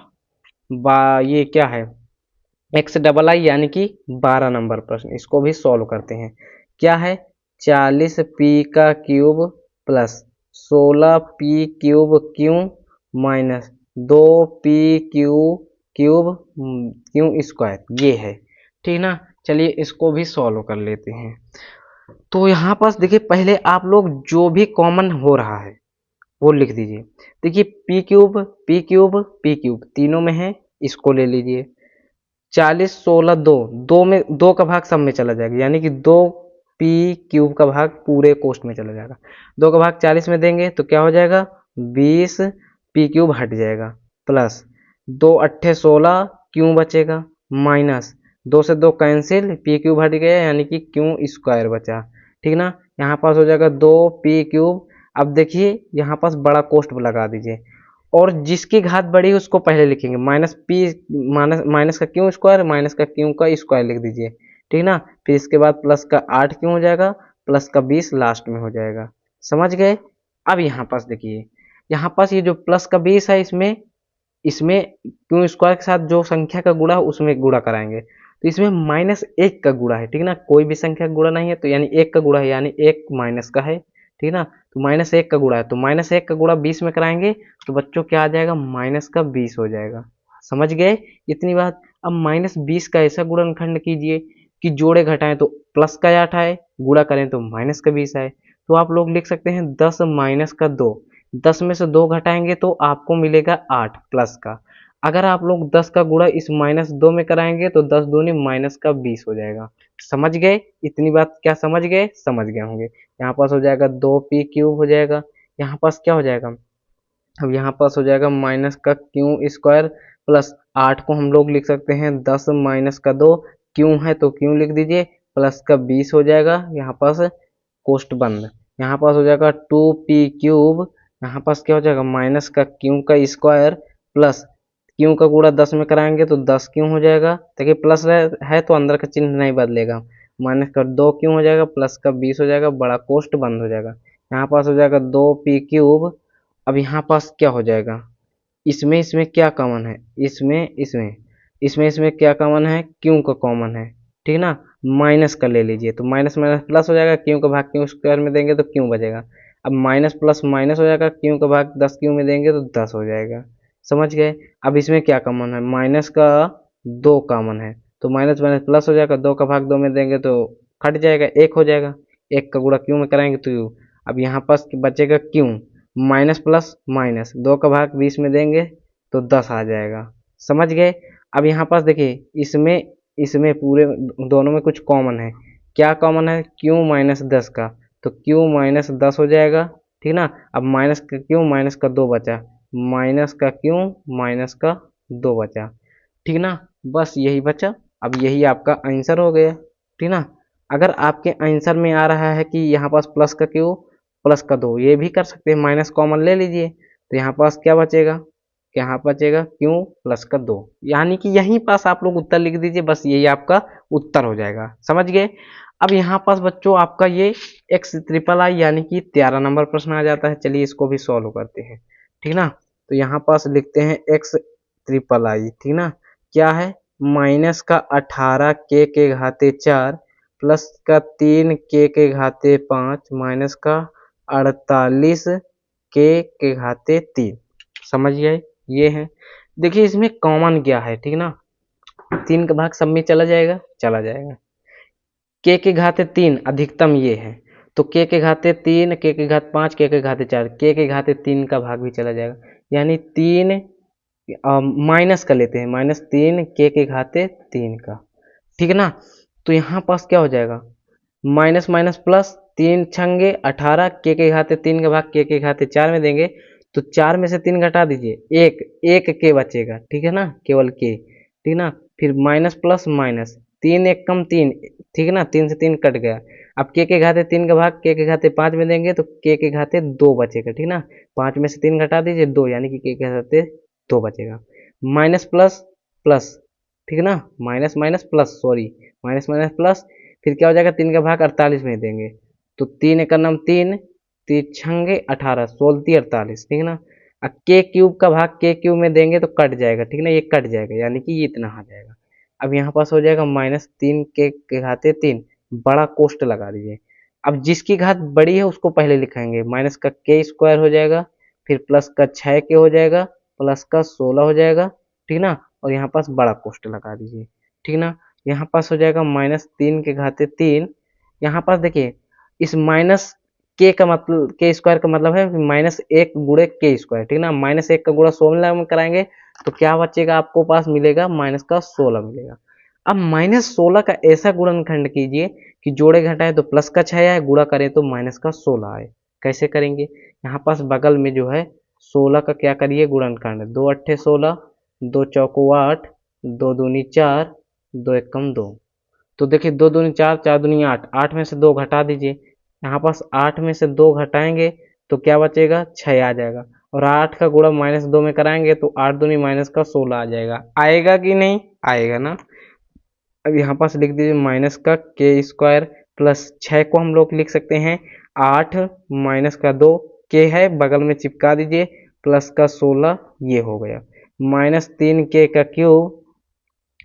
ये क्या है, एक्स डबल आई यानी कि 12 नंबर प्रश्न, इसको भी सॉल्व करते हैं। क्या है, 40p का cube plus 16p cube Q minus 2p Q cube Q square, ये है, ठीक ना। चलिए इसको भी सॉल्व कर लेते हैं। तो यहाँ पास देखिए, पहले आप लोग जो भी कॉमन हो रहा है वो लिख दीजिए। देखिए P cube P cube P cube तीनों में है, इसको ले लीजिए। 40 16 2, 2 में 2 का भाग सब में चला जाएगा, यानी कि 2 पी क्यूब का भाग पूरे कोष्ट में चला जाएगा। 2 का भाग 40 में देंगे तो क्या हो जाएगा, 20 पी क्यूब हट जाएगा, प्लस 2 अट्ठे 16 क्यों बचेगा, माइनस 2 से 2 कैंसिल, पी क्यूब हट गया यानी कि क्यों स्क्वायर बचा, ठीक ना। यहाँ पास हो जाएगा 2 पी क्यूब। अब देखिए यहाँ पास बड़ा कोष्ट लगा दीजिए, और जिसकी घात बड़ी है उसको पहले लिखेंगे, माइनस पी माइनस का क्यों स्क्वायर माइनस का क्यों का स्क्वायर लिख दीजिए, ठीक ना। फिर इसके बाद प्लस का 8 क्यों हो जाएगा, प्लस का 20 लास्ट में हो जाएगा, समझ गए। अब यहाँ पास देखिए, यहाँ पास ये जो प्लस का 20 है, इसमें इसमें क्यों स्क्वायर के साथ जो संख्या का गुणा है उसमें गुणा कराएंगे, तो इसमें -1 का गुणा है, ठीक ना, कोई भी संख्या का गुणा नहीं है, तो यानी 1 का गुणा है, यानी 1 माइनस का है, ठीक ना। तो -1 का गुणा है, तो -1 का गुणा 20 में कराएंगे तो बच्चों क्या आ जाएगा, माइनस का 20 हो जाएगा, समझ गए इतनी बात। अब -20 का ऐसा गुणनखंड कीजिए कि जोड़े घटाएं तो प्लस का 8 आए, गुणा करें तो माइनस का 20 आए। तो आप लोग लिख सकते हैं 10 माइनस का 2, 10 में से 2 घटाएंगे तो आपको मिलेगा 8 प्लस का। अगर आप लोग 10 का गुणा इस -2 में कराएंगे तो 10 दूनी माइनस का 20 हो जाएगा, समझ गए इतनी बात, क्या समझ गए, समझ गए होंगे। यहाँ पास हो जाएगा 2p क्यूब हो जाएगा, यहाँ पास क्या हो जाएगा, अब यहाँ पास हो जाएगा माइनस का क्यू स्क्वायर प्लस 8 को हम लोग लिख सकते हैं 10 माइनस का 2, क्यों है तो क्यों लिख दीजिए, प्लस का 20 हो जाएगा, यहाँ पास कोष्ट बंद। यहाँ पास हो जाएगा 2p क्यूब, यहाँ पास क्या हो जाएगा, माइनस का क्यू का स्क्वायर प्लस क्यू का गुणा 10 में कराएंगे तो 10 क्यों हो जाएगा, देखिए प्लस है तो अंदर का चिन्ह नहीं बदलेगा, माइनस का 2 क्यों हो जाएगा, प्लस का 20 हो जाएगा, बड़ा कोष्ट बंद हो जाएगा। यहाँ पास हो जाएगा 2p क्यूब। अब यहाँ पास क्या हो जाएगा, इसमें इसमें क्या कॉमन है, इसमें इसमें इसमें इसमें क्या कॉमन है, क्यों का कॉमन है, ठीक ना, माइनस का ले लीजिए तो माइनस माइनस प्लस हो जाएगा, क्यों का भाग क्यों स्क्वायर में देंगे तो क्यों बचेगा। अब माइनस प्लस माइनस हो जाएगा, क्यों का भाग 10 क्यों में देंगे तो 10 हो जाएगा, समझ गए। अब इसमें क्या कॉमन है, माइनस का 2 कॉमन है, तो माइनस माइनस प्लस हो जाएगा, 2 का भाग 2 में देंगे तो कट जाएगा, 1 हो जाएगा, 1 का गुणा क्यों में कराएंगे तो। अब यहाँ पास बचेगा क्यों, माइनस प्लस माइनस, 2 का भाग 20 में देंगे तो 10 आ जाएगा, समझ गए। अब यहाँ पास देखिए, इसमें इसमें पूरे दोनों में कुछ कॉमन है, क्या कॉमन है, क्यों माइनस 10 का, तो क्यों माइनस 10 हो जाएगा, ठीक ना। अब माइनस का क्यों माइनस का 2 बचा, माइनस का क्यों माइनस का 2 बचा, ठीक ना, बस यही बचा। अब यही आपका आंसर हो गया, ठीक ना। अगर आपके आंसर में आ रहा है कि यहाँ पास प्लस का क्यों प्लस का 2, ये भी कर सकते हैं, माइनस कॉमन ले लीजिए तो यहाँ पास क्या बचेगा, यहाँ बचेगा क्यों प्लस का 2, यानी कि यहीं पास आप लोग उत्तर लिख दीजिए, बस यही आपका उत्तर हो जाएगा, समझ गए। अब यहाँ पास बच्चों आपका ये एक्स ट्रिपल आई यानी कि 13 नंबर प्रश्न आ जाता है, चलिए इसको भी सॉल्व करते हैं, ठीक ना। तो यहाँ पास लिखते हैं एक्स ट्रिपल आई, ठीक ना, क्या है, माइनस का 18 के घाते 4 प्लस का 3 के घाते 5 माइनस का 48 के घाते 3, समझ गए, ये है। देखिए इसमें कॉमन क्या है, ठीक ना, 3 का भाग सब में चला जाएगा, के घाते 3 अधिकतम ये है, तो के घाते 3, के घात 5, के घाते 4, के घाते 3 का भाग भी चला जाएगा, यानी 3 माइनस का लेते हैं, -3 के घाते 3 का, ठीक है ना। तो यहाँ पास क्या हो जाएगा, माइनस माइनस प्लस, 3 छंगे 18, के घाते 3 का भाग के घाते 4 में देंगे, तो 4 में से 3 घटा दीजिए, एक के बचेगा, ठीक है ना, केवल के, ठीक ना। फिर माइनस प्लस माइनस, 3 एक कम 3, ठीक है ना, 3 से 3 कट गया। अब के घाते 3 का भाग के घाते 5 में देंगे तो के घाते 2 बचेगा, ठीक ना। 5 में से 3 घटा दीजिए 2, यानी कि के घाते 2 बचेगा। माइनस प्लस प्लस, ठीक है ना, minus minus plus, sorry, minus minus plus, फिर क्या हो जाएगा, 3 का भाग 48 में देंगे, तो 3 एक नाम 3, 3 छंगे 18, 16 × 48, ठीक है ना। अब के क्यूब का भाग के क्यूब में देंगे तो कट जाएगा, ठीक है ना, ये कट जाएगा, यानी कि ये इतना आ जाएगा। अब यहाँ पास हो जाएगा -3 के घाते 3, बड़ा कोष्ट लगा दीजिए। अब जिसकी घात बड़ी है उसको पहले लिखेंगे, माइनस का के स्क्वायर हो जाएगा, फिर प्लस का 6 के हो जाएगा, प्लस का 16 हो जाएगा, ठीक ना, और यहाँ पास बड़ा कोष्ट लगा दीजिए, ठीक ना। यहाँ पास हो जाएगा -3 के घाते 3, यहाँ पास देखिए इस माइनस के का मतलब, के स्क्वायर का मतलब है -1 गुणे के स्क्वायर, ठीक ना, -1 का गुणा 16 में कराएंगे तो क्या बचेगा, आपको पास मिलेगा माइनस का 16 मिलेगा। अब -16 का ऐसा गुणनखंड कीजिए कि जोड़े घटाए तो प्लस का 6 आए, गुणा करें तो माइनस का 16 आए। कैसे करेंगे, यहाँ पास बगल में जो है 16 का क्या करिए गुणनखंड, 2 अट्ठे 16, 2 चौको 8, 2 दूनी 4, 2 एकम 2, तो देखिए 2 दूनी 4, 4 दूनी 8, 8 में से 2 घटा दीजिए, यहाँ पास 8 में से 2 घटाएंगे तो क्या बचेगा, 6 आ जाएगा, और 8 का गुणा -2 में कराएंगे तो 8 दूनी माइनस का 16 आ जाएगा। आएगा कि नहीं आएगा ना। अब यहाँ पास लिख दीजिए माइनस का के स्क्वायर प्लस 6 को हम लोग लिख सकते हैं 8 माइनस का 2, के है बगल में चिपका दीजिए, प्लस का 16, ये हो गया -3 के का क्यूब,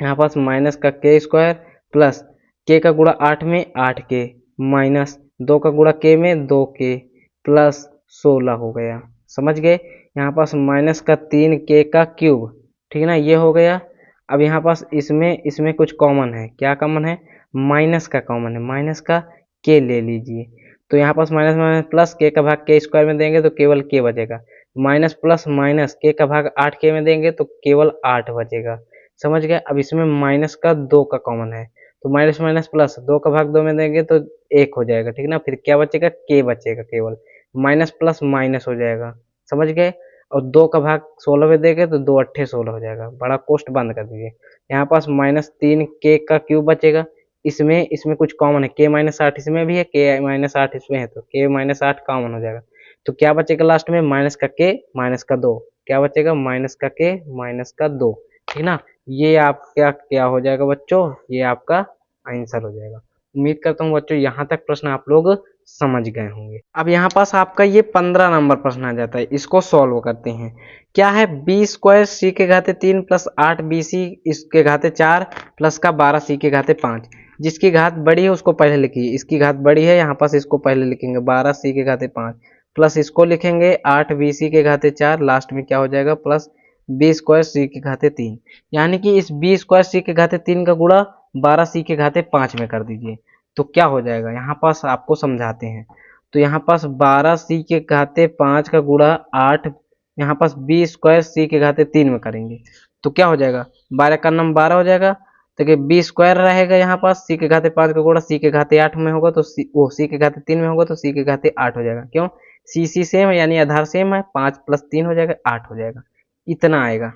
यहाँ पास माइनस का के स्क्वायर प्लस के का गुणा 8 में 8 के, माइनस 2 का गुणा के में 2 के, प्लस 16 हो गया, समझ गए। यहाँ पास माइनस का 3 के का क्यूब, ठीक है ना, ये हो गया। अब यहाँ पास इसमें कुछ कॉमन है, क्या कॉमन है, माइनस का कॉमन है, माइनस का के ले लीजिए, तो यहाँ पास माइनस माइनस प्लस, के का भाग के स्क्वायर में देंगे तो केवल के बचेगा, माइनस प्लस माइनस, के का भाग 8 के में देंगे तो केवल 8 बचेगा, समझ गए। अब इसमें माइनस का 2 का कॉमन है, तो माइनस माइनस प्लस, 2 का भाग 2 में देंगे तो 1 हो जाएगा, ठीक ना, फिर क्या बचेगा, के बचेगा, केवल माइनस प्लस माइनस हो जाएगा, समझ गए। और 2 का भाग 16 में देंगे तो 2 अट्ठे 16 हो जाएगा, बड़ा कोष्ट बंद कर दीजिए। यहाँ पास -3 के का क्यूब बचेगा, इसमें कुछ कॉमन है, के -8 इसमें भी है, के -8 इसमें है, तो के -8 कॉमन हो जाएगा, तो क्या बचेगा लास्ट में, माइनस का के माइनस का 2, क्या बचेगा, माइनस का के माइनस का 2, ठीक ना। ये आपका क्या हो जाएगा बच्चों, ये आपका आंसर हो जाएगा। उम्मीद करता हूँ बच्चों यहाँ तक प्रश्न आप लोग समझ गए होंगे। अब यहाँ पास आपका ये 15 नंबर प्रश्न आ जाता है, इसको सॉल्व करते हैं। क्या है, बी स्क्वायर सी के घाते 3 प्लस 8 बी सी इसके घाते 4 प्लस का 12 सी के घाते 5, जिसकी घात बड़ी है उसको पहले लिखिए, इसकी घात बड़ी है, यहाँ पास इसको पहले लिखेंगे 12 सी के घाते 5, प्लस इसको लिखेंगे 8 बी सी के घाते 4, लास्ट में क्या हो जाएगा, प्लस बी स्क्वायर सी के घाते 3, यानी कि इस बी स्क्वायर सी के घाते 3 का गुणा 12 सी के घाते 5 में कर दीजिए, तो क्या हो जाएगा, यहाँ पास आपको समझाते हैं। तो यहाँ पास 12 सी के घाते 5 का गुणा 8, यहाँ पास बी स्क्वायर सी के घाते 3 में करेंगे तो क्या हो जाएगा, 12 का नाम 12 हो जाएगा, तो बी स्क्वायर रहेगा, यहाँ पास सी के घाते 5 का गुणा सी के घाते 8 में होगा तो सी के घाते 3 में होगा तो सी के घाते 8 हो जाएगा, क्यों, सी सेम है यानी आधार सेम है, 5 + 3 हो जाएगा 8 हो जाएगा, इतना आएगा।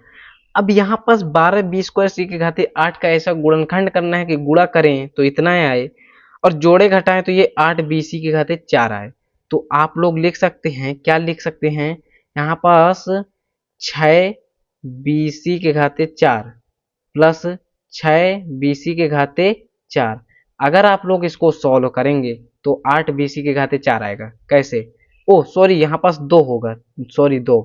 अब यहाँ पास 12 बी स्क्वायर सी के घाते 8 का ऐसा गुणनखंड करना है कि गुणा करें तो इतना आए, और जोड़े घटाएं तो ये 8 बी सी के घाते 4 आए, तो आप लोग लिख सकते हैं, क्या लिख सकते हैं, यहाँ पास 6 बी सी के घाते 4 प्लस 6 बी सी के घाते 4, अगर आप लोग इसको सॉल्व करेंगे तो 8 बी सी के घाते 4 आएगा, कैसे, ओ सॉरी यहाँ पास 2 होगा, सॉरी 2,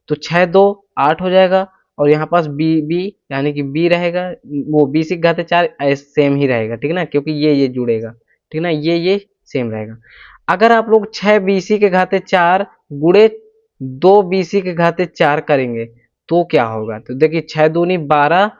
तो 6 2 8 हो जाएगा, और यहाँ पास बी यानी कि बी रहेगा, वो बी सी के घाते 4 सेम ही रहेगा, ठीक ना, क्योंकि ये जुड़ेगा, ठीक ना, ये सेम रहेगा। अगर आप लोग 6 बी सी के घाते 4 गुणे 2 बी सी के घाते 4 करेंगे तो क्या होगा, तो देखिए 6 दूनी 12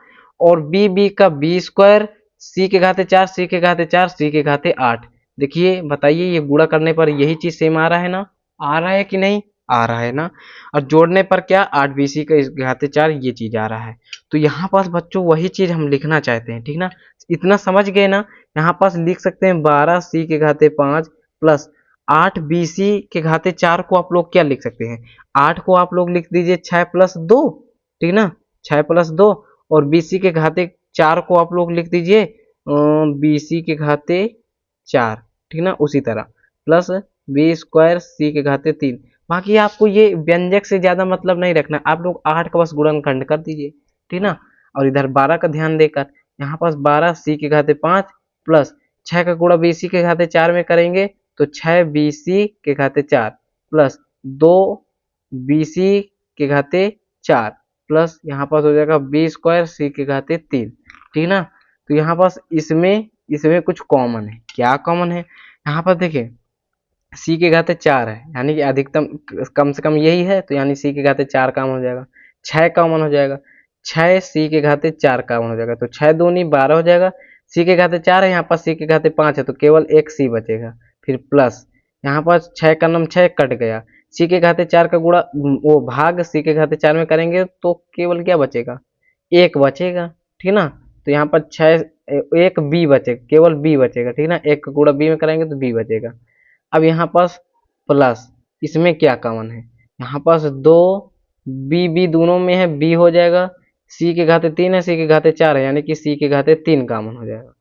और बी का बी स्क्वायर सी के घाते 4, सी के घाते 4, सी के घाते 8। देखिए बताइए ये गुणा करने पर यही चीज सेम आ रहा है ना, आ रहा है कि नहीं, आ रहा है ना। और जोड़ने पर क्या 8bc का घाते 4 ये चीज आ रहा है। तो यहाँ पास बच्चों वही चीज हम लिखना चाहते हैं, ठीक ना। इतना समझ गए ना। यहाँ पास लिख सकते हैं 12c के घाते 5 प्लस 8bc के घाते 4 को आप लोग क्या लिख सकते हैं, 8 को आप लोग लिख दीजिए 6 प्लस 2, ठीक ना, 6 प्लस 2। और bc के घाते 4 को आप लोग लिख दीजिए bc के घाते 4, ठीक ना, उसी तरह प्लस बी स्क्वायर सी के घाते 3। बाकी आपको ये व्यंजक से ज्यादा मतलब नहीं रखना, आप लोग 8 का बस गुणनखंड कर दीजिए, ठीक ना। और इधर 12 का ध्यान देकर यहाँ पास 12 सी के घाते 5 प्लस 6 का गुणा बीसी के घाते 4 में करेंगे तो 6 बीसी के घाते 4 प्लस 2 बीसी के घाते 4 प्लस यहाँ पास हो जाएगा बी स्क्वायर सी के घाते 3, ठीक ना। तो यहाँ पास इसमें इसमें कुछ कॉमन है, क्या कॉमन है, यहाँ पर देखिए सी के घाते 4 है, यानी कि अधिकतम कम से कम यही है, तो यानी सी के घाते 4 कॉमन हो जाएगा, 6 कॉमन हो जाएगा, 6 सी के घाते 4 कॉमन हो जाएगा, तो 6 दूनी 12 हो जाएगा। सी के घाते 4 है, यहाँ पर सी के घाते 5 है, तो केवल एक सी बचेगा। फिर प्लस यहाँ पर 6 का नम 6 कट गया, सी के घाते 4 का गुणा वो भाग सी के घाते 4 में करेंगे तो केवल क्या बचेगा, एक बचेगा, ठीक ना। तो यहाँ पर 6 एक बी बचेगा, केवल बी बचेगा, ठीक ना, एक का गुणा बी में कराएंगे तो बी बचेगा। अब यहाँ पास प्लस इसमें क्या कॉमन है, यहाँ पास 2 बी दोनों में है, बी हो जाएगा, सी के घाते 3 है, सी के घाते 4 है, यानी कि सी के घाते 3 कॉमन हो जाएगा।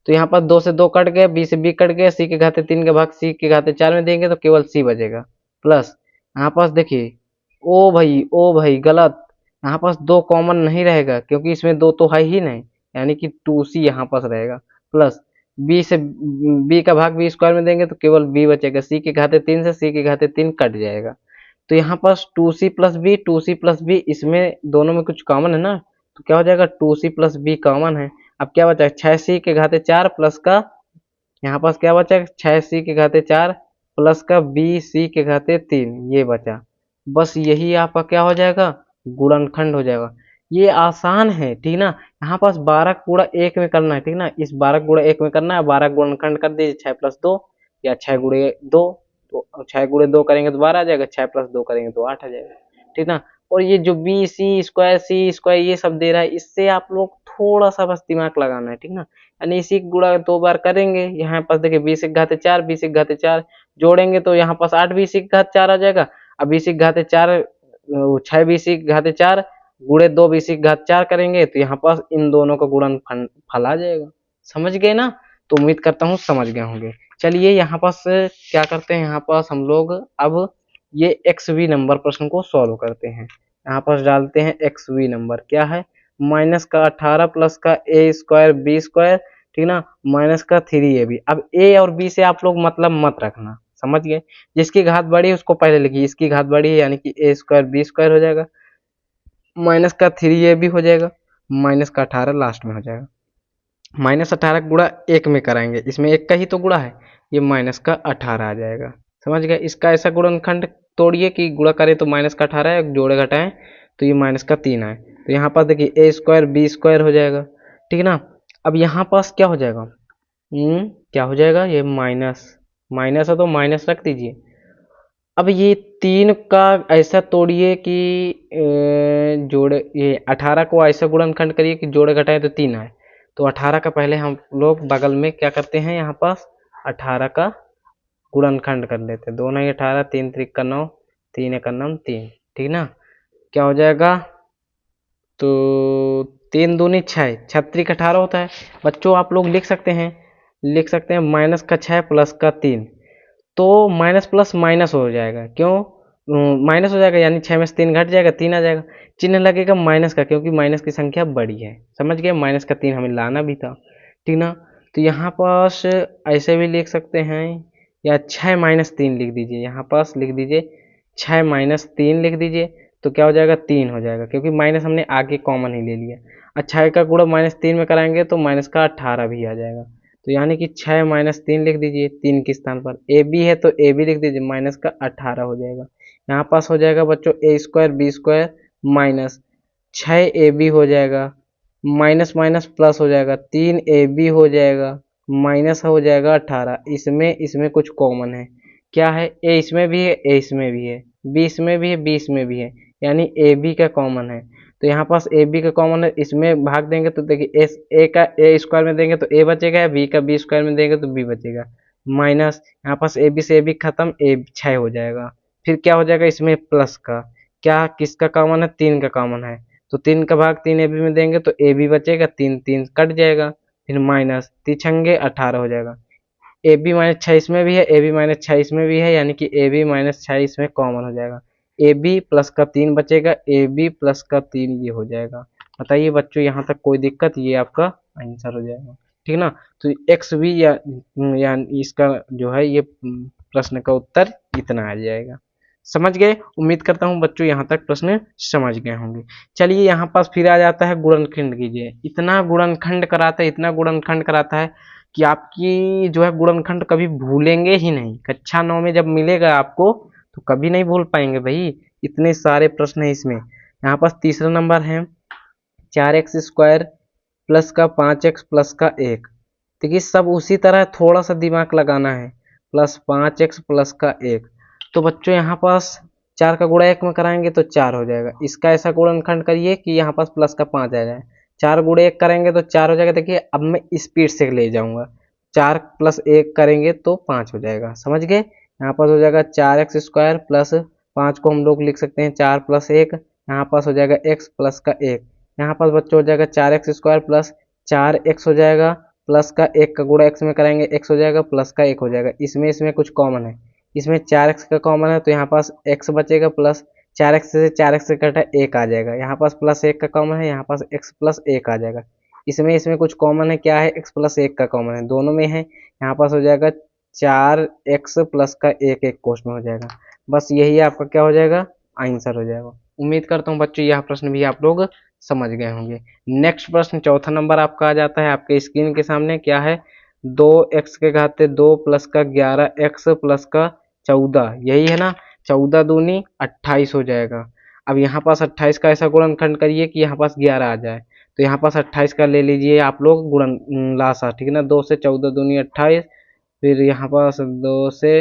तो यहाँ पर 2 से 2 कट गया, बी से बी कट गया, सी के घाते 3 का भाग सी के घाते 4 में देंगे तो केवल सी बचेगा। प्लस यहाँ पास देखिए ओ भाई गलत, यहाँ पास 2 कॉमन नहीं रहेगा क्योंकि इसमें 2 तो है ही नहीं, यानी कि 2c यहाँ पास रहेगा। प्लस बी से बी का भाग बी स्क्वायर में देंगे तो केवल बी बचेगा, सी के घाते 3 से सी के घाते 3 कट जाएगा। तो यहाँ पास 2c प्लस बी इसमें दोनों में कुछ कॉमन है ना, तो क्या हो जाएगा 2c प्लस बी कॉमन है। अब क्या बचा 6c के घाते 4 प्लस का यहाँ पास क्या बचा 6c के घाते 4 प्लस का bc के घाते 3 ये बचा। बस यही आपका क्या हो जाएगा गुणनखंड हो जाएगा। ये आसान है, ठीक ना। यहाँ पास 12 गुणा 1 में करना है, ठीक ना, इस 12 गुणा 1 में करना है, 12 गुणनखंड कर दीजिए 6 प्लस 2 या 6 गुणे 2, तो 6 गुणे 2 करेंगे तो 12 आ जाएगा, 6 प्लस 2 करेंगे तो 8 आ जाएगा, ठीक ना। और ये जो बी सी स्क्वायर ये सब दे रहा है, इससे आप लोग थोड़ा सा बस दिमाग लगाना है, ठीक ना। यानी इसी गुणा 2 बार करेंगे, यहाँ पास देखिए बी से घाते 4 बी से घाते 4 जोड़ेंगे तो यहाँ पास 8 बी से घाते 4 आ जाएगा। अब बी से घाते 4 6 बी से घाते 4 गुणे 2 बी से घात 4 करेंगे तो यहाँ पास इन दोनों का गुणन फल आ जाएगा। समझ गए ना, तो उम्मीद करता हूँ समझ गए होंगे। चलिए यहाँ पास क्या करते हैं, यहाँ पास हम लोग अब ये XV नंबर प्रश्न को सॉल्व करते हैं। यहाँ पास डालते हैं XV नंबर क्या है, माइनस का 18 प्लस का a स्क्वायर बी स्क्वायर, ठीक ना, माइनस का 3ab। अब a और b से आप लोग मतलब मत रखना, समझ गए। जिसकी घात बड़ी है उसको पहले लिखिए, इसकी घात बड़ी है यानी कि a स्क्वायर बी स्क्वायर हो जाएगा, माइनस का 3ab हो जाएगा, माइनस का 18 लास्ट में हो जाएगा। माइनस 18 गुणा 1 में कराएंगे, इसमें एक का ही तो गुणा है, ये माइनस का 18 आ जाएगा। समझ गए। इसका ऐसा गुणनखंड तोड़िए कि गुणा करें तो माइनस का 18 है, जोड़े घटाएं तो ये माइनस का 3 आए। तो यहाँ पास देखिए a स्क्वायर बी स्क्वायर हो जाएगा, ठीक है ना। अब यहाँ पास क्या हो जाएगा, क्या हो जाएगा, ये माइनस माइनस है तो माइनस रख दीजिए। अब ये 3 का ऐसा तोड़िए कि जोड़े ये 18 को ऐसा गुणनखंड करिए कि जोड़े घटाए तो 3 आए। तो 18 का पहले हम लोग बगल में क्या करते हैं, यहाँ पास 18 का गुणनखंड कर लेते हैं। 2 नहीं 18, 3 त्रिक का 9, 3 एक 9 3, ठीक ना। क्या हो जाएगा, तो 3 दूनी 6, 6 18 होता है। बच्चों आप लोग लिख सकते हैं माइनस का 6 प्लस का 3, तो माइनस प्लस माइनस हो जाएगा, क्यों माइनस हो जाएगा यानी 6 में से 3 घट जाएगा, 3 आ जाएगा। चिन्ह लगेगा माइनस का क्योंकि माइनस की संख्या बड़ी है, समझ गए। माइनस का 3 हमें लाना भी था, ठीक ना। तो यहाँ पास ऐसे भी लिख सकते हैं या 6 माइनस 3 लिख दीजिए, यहाँ पास लिख दीजिए 6 माइनस 3 लिख दीजिए तो क्या हो जाएगा 3 हो जाएगा, क्योंकि माइनस हमने आगे कॉमन ही ले लिया। और 6 का गुणा माइनस 3 में कराएंगे तो माइनस का 18 भी आ जाएगा। तो यानी कि 6 माइनस 3 लिख दीजिए, 3 के स्थान पर ए बी है तो ए बी लिख दीजिए, माइनस का 18 हो जाएगा। यहाँ पास हो जाएगा बच्चों a square B square minus 6ab हो जाएगा माइनस माइनस प्लस हो जाएगा, 3ab हो जाएगा, माइनस हो जाएगा 18। इसमें इसमें कुछ कॉमन है, क्या है? ए इसमें भी है, ए इसमें भी है, बी इसमें भी है, बी इसमें भी है, यानी ए बी का कॉमन है। तो यहाँ पास ए बी का कॉमन है, इसमें भाग देंगे तो देखिए एस ए का ए स्क्वायर में देंगे तो ए बचेगा, बी का बी स्क्वायर में देंगे तो बी बचेगा, माइनस यहाँ पास ए बी से ए बी खत्म, ए 6 हो जाएगा। फिर क्या हो जाएगा इसमें प्लस का, क्या किसका कॉमन है? 3 का कॉमन है, तो 3 का भाग 3 ए बी में देंगे तो ए बी बचेगा, 3 3 कट जाएगा, फिर माइनस तिछंगे 18 हो जाएगा। ए बी माइनस 6 इसमें भी है, ए बी माइनस 6 इसमें भी है, यानी कि ए बी माइनस 6 इसमें कॉमन हो जाएगा। ए बी प्लस का 3 बचेगा, ए बी प्लस का 3 ये हो जाएगा। बताइए बच्चों यहाँ तक कोई दिक्कत? ये आपका आंसर हो जाएगा, ठीक ना। तो एक्स भी या इसका जो है ये प्रश्न का उत्तर इतना आ जाएगा। समझ गए? उम्मीद करता हूँ बच्चों यहाँ तक प्रश्न समझ गए होंगे। चलिए यहाँ पास फिर आ जाता है गुणनखंड कीजिए। इतना गुणनखंड कराता है, इतना गुणनखंड कराता है कि आपकी जो है गुणनखंड कभी भूलेंगे ही नहीं। कक्षा 9 में जब मिलेगा आपको तो कभी नहीं भूल पाएंगे भाई, इतने सारे प्रश्न है इसमें। यहाँ पास तीसरा नंबर है 4x स्क्वायर प्लस का 5x प्लस का 1। देखिए सब उसी तरह थोड़ा सा दिमाग लगाना है, प्लस 5x प्लस का 1। तो बच्चों यहाँ पास 4 का गुणा 1 में कराएंगे तो 4 हो जाएगा। इसका ऐसा गुणनखंड करिए कि यहाँ पास प्लस का 5 आ जाए, 4 गुणे 1 करेंगे तो 4 हो जाएगा। देखिए अब मैं स्पीड से ले जाऊंगा, 4 प्लस 1 करेंगे तो 5 हो जाएगा। समझ गए? यहाँ पास हो जाएगा 4x स्क्वायर प्लस 5 को हम लोग लिख सकते हैं 4 प्लस 1, यहाँ पास हो जाएगा x प्लस का 1। यहाँ पास बच्चों हो जाएगा 4x स्क्वायर प्लस 4x हो जाएगा, प्लस का 1 का गुणा x में करेंगे x हो जाएगा, प्लस का 1 हो जाएगा। इसमें इसमें कुछ कॉमन है, इसमें 4x का कॉमन है तो यहाँ पास x बचेगा, प्लस 4x से 4x से कटा 1 आ जाएगा। यहाँ पास प्लस 1 का कॉमन है, यहाँ पास x प्लस 1 आ जाएगा। इसमें इसमें कुछ कॉमन है, क्या है? x प्लस 1 का कॉमन है, दोनों में है। यहाँ पास हो जाएगा 4x प्लस का 1 एक कोष्ठ में हो जाएगा। बस यही आपका क्या हो जाएगा? आंसर हो जाएगा। उम्मीद करता हूँ बच्चों यह प्रश्न भी आप लोग समझ गए होंगे। नेक्स्ट प्रश्न चौथा नंबर आपका आ जाता है आपके स्क्रीन के सामने, क्या है? 2x के घाते 2 प्लस का 11x प्लस का 14, यही है ना। 14 दूनी 28 हो जाएगा। अब यहाँ पास 28 का ऐसा गुणनखंड करिए कि यहाँ पास 11 आ जाए, तो यहाँ पास 28 का ले लीजिए आप लोग गुणन लासा, ठीक है ना। 2 से 14 दूनी 28, फिर यहाँ पास 2 से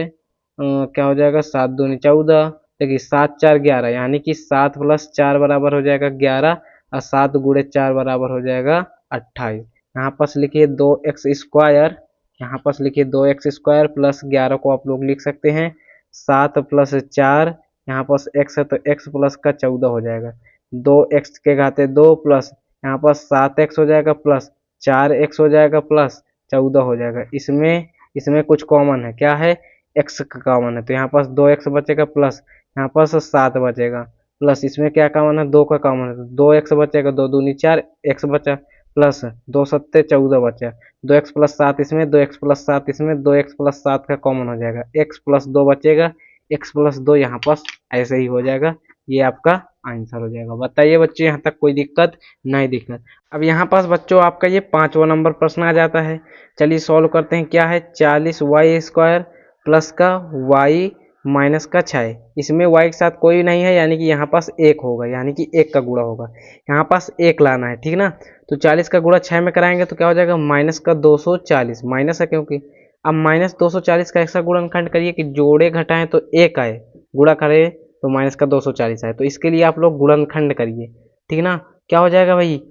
क्या हो जाएगा? 7 दूनी 14, देखिए 7 4 11, यानी कि 7 प्लस 4 बराबर हो जाएगा 11, और 7 गुणे 4 बराबर हो जाएगा 28। यहाँ पास लिखिए 2x स्क्वायर, यहाँ पास लिखिए 2x स्क्वायर प्लस 11 को आप लोग लिख सकते हैं 7 प्लस 4, यहाँ पास x है तो x प्लस का 14 हो जाएगा। 2x के घाते 2 प्लस यहाँ पास 7x हो जाएगा, प्लस 4x हो जाएगा, प्लस 14 हो जाएगा। इसमें इसमें कुछ कॉमन है, क्या है? x का कॉमन है तो यहाँ पास 2x बचेगा, प्लस यहाँ पास 7 बचेगा, प्लस इसमें क्या कॉमन है? 2 का कॉमन है तो 2x बचेगा, 2 दूनी 4, x बचा, प्लस 2 सत्ते 14 बचा, 2x प्लस 7 इसमें, 2x प्लस 7 इसमें, 2x प्लस 7 का कॉमन हो जाएगा, x प्लस 2 बचेगा, x प्लस 2 यहाँ पास ऐसे ही हो जाएगा। ये आपका आंसर हो जाएगा। बताइए बच्चे यहाँ तक कोई दिक्कत? नहीं दिक्कत। अब यहाँ पास बच्चों आपका ये 5वां नंबर प्रश्न आ जाता है। चलिए सॉल्व करते हैं। क्या है? 40y स्क्वायर प्लस का y माइनस का 6। इसमें y के साथ कोई नहीं है, यानी कि यहाँ पास 1 होगा, यानी कि 1 का गुणा होगा। यहाँ पास 1 लाना है, ठीक ना। तो 40 का गुणा 6 में कराएंगे तो क्या हो जाएगा? माइनस का 240, माइनस है क्योंकि। अब माइनस 240 का ऐसा गुणनखंड करिए कि जोड़े घटाएं तो 1 आए, गुणा करें तो माइनस का 240 आए। तो इसके लिए आप लोग गुणनखंड करिए, ठीक ना। क्या हो जाएगा भाई?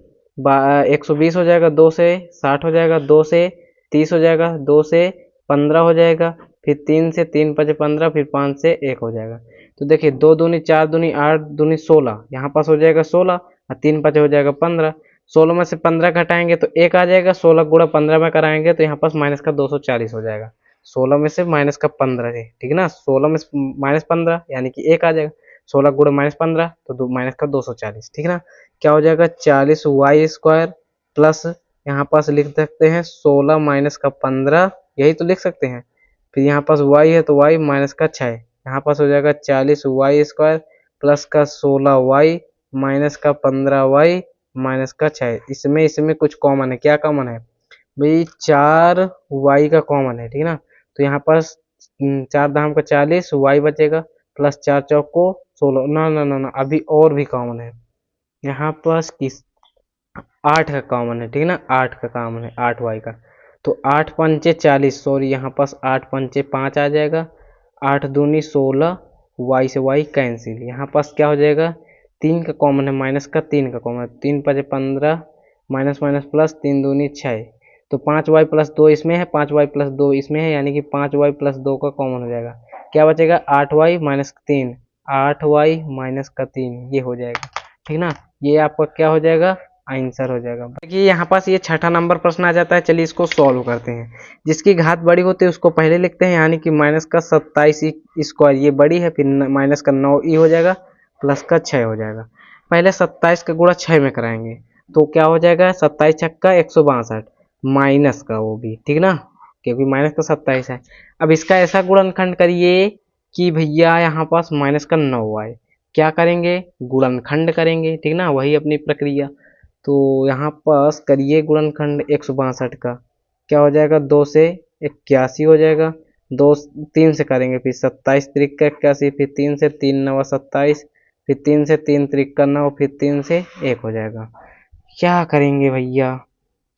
120 हो जाएगा, 2 से 60 हो जाएगा, 2 से 30 हो जाएगा, 2 से 15 हो जाएगा, फिर 3 से 3 5 15, फिर 5 से 1 हो जाएगा। तो देखिए 2 दूनी 4 दूनी 8 दूनी 16, यहाँ पास हो जाएगा 16, और 3 5 हो जाएगा 15। 16 में से 15 घटाएंगे तो 1 आ जाएगा, 16 गुणा 15 में कराएंगे तो यहाँ पास माइनस का 240 हो जाएगा। 16 में से माइनस का 15 है, ठीक है ना। 16 में माइनस 15 यानी कि 1 आ जाएगा, 16 गुणा माइनस 15 तो माइनस का 240, ठीक है ना। क्या हो जाएगा? 40y स्क्वायर प्लस यहाँ पास लिख सकते हैं 16 माइनस का 15, यही तो लिख सकते हैं। फिर यहाँ पास y है तो y माइनस का 6, यहाँ पास हो जाएगा 40y स्क्वायर प्लस का 16y माइनस का 15y माइनस का 6। इसमें इसमें कुछ कॉमन है, क्या कॉमन है भाई? 4y का कॉमन है, ठीक है ना। तो यहाँ पास 4 दाम का 40, y बचेगा, प्लस 4 चौक को 16, ना ना ना ना, अभी और भी कॉमन है यहाँ पास। किस 8 का कॉमन है, ठीक है ना, 8 का कॉमन है, 8y का। तो 8 पंचे 40, सॉरी यहाँ पास 8 पंचे 5 आ जाएगा, 8 दूनी 16, y से y कैंसिल। यहाँ पास क्या हो जाएगा, 3 का कॉमन है, माइनस का 3 का कॉमन है, 3 पंचे 15, माइनस माइनस प्लस, 3 दूनी 6। तो 5y प्लस 2 इसमें है, 5y प्लस 2 इसमें है, यानी कि 5y प्लस 2 का कॉमन हो जाएगा। क्या बचेगा, 8y माइनस 3, 8y माइनस का 3, ये हो जाएगा, ठीक ना। ये आपका क्या हो जाएगा, आंसर हो जाएगा। देखिए यहाँ पास ये छठा नंबर प्रश्न आ जाता है। चलिए इसको सॉल्व करते हैं। जिसकी घात बड़ी होती है उसको पहले लिखते हैं, यानी कि माइनस का 27 स्क्वायर, ये बड़ी है, फिर माइनस का 9 हो जाएगा, प्लस का 6 हो जाएगा। पहले 27 का गुणा 6 में कराएंगे तो क्या हो जाएगा, 27 छक्का 162, माइनस का वो भी, ठीक ना, क्योंकि माइनस का 27 है। अब इसका ऐसा गुणनखंड करिए कि भैया यहाँ पास माइनस का 9 आए। क्या करेंगे, गुणनखंड करेंगे, ठीक ना, वही अपनी प्रक्रिया। तो यहाँ पास करिए गुणनखंड 162 का, क्या हो जाएगा, 2 से 81 हो जाएगा, 2 3 से करेंगे, फिर 27 त्रिक का 81, फिर 3 से 3 9 27, फिर 3 से 3 त्रिक का 9, फिर 3 से 1 हो जाएगा। क्या करेंगे भैया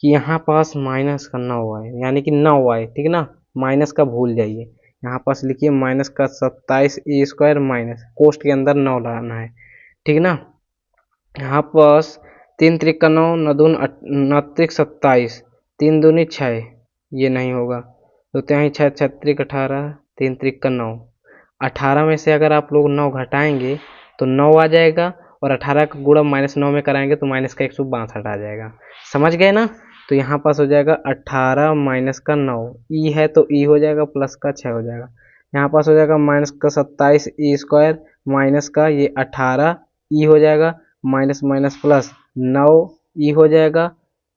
कि यहाँ पास माइनस का 9 आए, यानी कि 9 आए, ठीक ना, माइनस का भूल जाइए। यहाँ पास लिखिए माइनस का 27 ए स्क्वायर, माइनस कोष्ट के अंदर 9 लाना है, ठीक ना। यहाँ पास 3 त्रिक का 9, 9 दून 9 त्रिक 27, 3 दूनी 6, ये नहीं होगा, तो ત્યાં 6 6 त्रिक 18, 3 त्रिक का 9, 18 में से अगर आप लोग 9 घटाएंगे तो 9 आ जाएगा, और 18 का गुणा माइनस 9 में कराएंगे तो माइनस का 162 आ जाएगा। समझ गए ना। तो यहाँ पास हो जाएगा 18 माइनस का 9, ई है तो ई हो जाएगा, प्लस का 6 हो जाएगा। यहाँ पास हो जाएगा माइनस का 27 ई स्क्वायर, माइनस का ये 18 ई हो जाएगा, माइनस माइनस प्लस 9 ई हो जाएगा,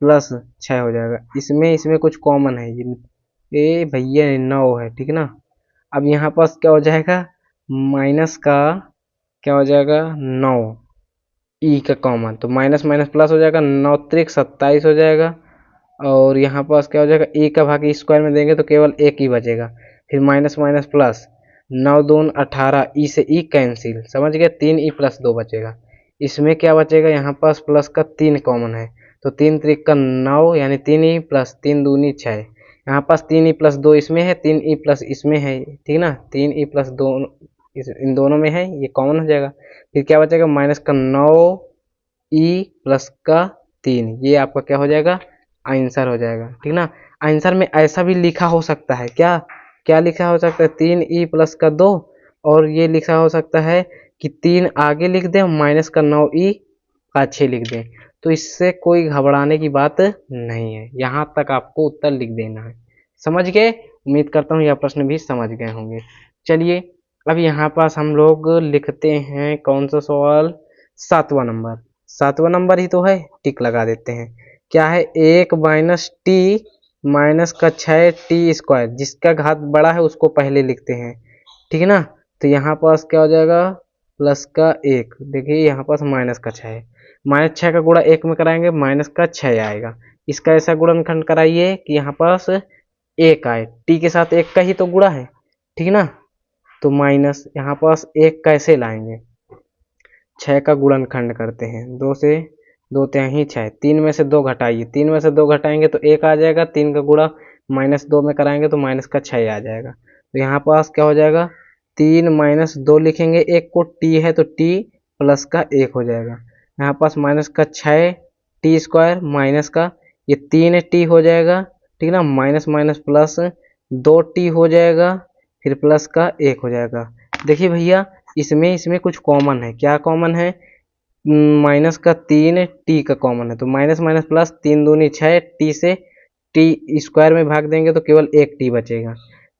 प्लस 6 हो जाएगा। इसमें इसमें कुछ कॉमन है, ये भैया 9 है, ठीक ना। अब यहाँ पास क्या हो जाएगा, माइनस का क्या हो जाएगा, 9 ई का कॉमन, तो माइनस माइनस प्लस हो जाएगा, 9 त्रिक 27 हो जाएगा, और यहाँ पास क्या हो जाएगा, ए का भाग स्क्वायर में देंगे तो केवल एक ही बचेगा, फिर माइनस माइनस प्लस, 9 दून 18, ई से ई कैंसिल, समझ गए, 3 ई प्लस 2 बचेगा। इसमें क्या बचेगा, यहाँ पास प्लस का 3 कॉमन है, तो 3 त्रिक का 9, यानी 3 ई प्लस 3 दूनी 6। यहाँ पास 3 ई प्लस 2 इसमें है, 3 ई प्लस इसमें है, ठीक ना, 3 ई प्लस 2 इन दोनों में है, ये कॉमन हो जाएगा। फिर क्या बचेगा, माइनस का 9 ई प्लस का 3, ये आपका क्या हो जाएगा, आंसर हो जाएगा, ठीक ना। आंसर में ऐसा भी लिखा हो सकता है, क्या क्या लिखा हो सकता है, 3 ई प्लस का 2, और ये लिखा हो सकता है कि 3 आगे लिख दें, माइनस का 9 ई का 6 लिख दें। तो इससे कोई घबराने की बात नहीं है, यहाँ तक आपको उत्तर लिख देना है। समझ गए, उम्मीद करता हूँ यह प्रश्न भी समझ गए होंगे। चलिए अब यहाँ पास हम लोग लिखते हैं कौन सा सवाल, 7वां नंबर। 7वां नंबर ही तो है, टिक लगा देते हैं। क्या है, 1 माइनस टी माइनस का 6 टी स्क्वायर, जिसका घात बड़ा है उसको पहले लिखते हैं, ठीक है ना। तो यहाँ पास क्या हो जाएगा, प्लस का 1, देखिए यहाँ पास माइनस का 6 है, माइनस 6 का गुणा 1 में कराएंगे, माइनस का 6 आएगा। इसका ऐसा गुणनखंड कराइए कि यहाँ पास 1 आए, टी के साथ 1 का ही तो गुणा है, ठीक ना। तो माइनस यहाँ पास 1 कैसे लाएंगे, 6 का गुणनखंड करते हैं, 2 से 2 त्याही 6, 3 में से 2 घटाइए, 3 में से 2 घटाएंगे तो 1 आ जाएगा, 3 का गुणा माइनस 2 में कराएंगे तो माइनस का 6 आ जाएगा। तो यहाँ पास क्या हो जाएगा, 3 माइनस 2 लिखेंगे, 1 को टी है तो टी प्लस का 1 हो जाएगा। यहाँ पास माइनस का 6 टी स्क्वायर, माइनस का ये 3 टी हो जाएगा, ठीक ना, माइनस माइनस प्लस 2 टी हो जाएगा, फिर प्लस का 1 हो जाएगा। देखिए भैया इसमें इसमें कुछ कॉमन है, क्या कॉमन है, माइनस का 3 टी का कॉमन है, तो माइनस माइनस प्लस, 3 दूनी 6, टी से टी स्क्वायर में भाग देंगे तो केवल 1 टी बचेगा,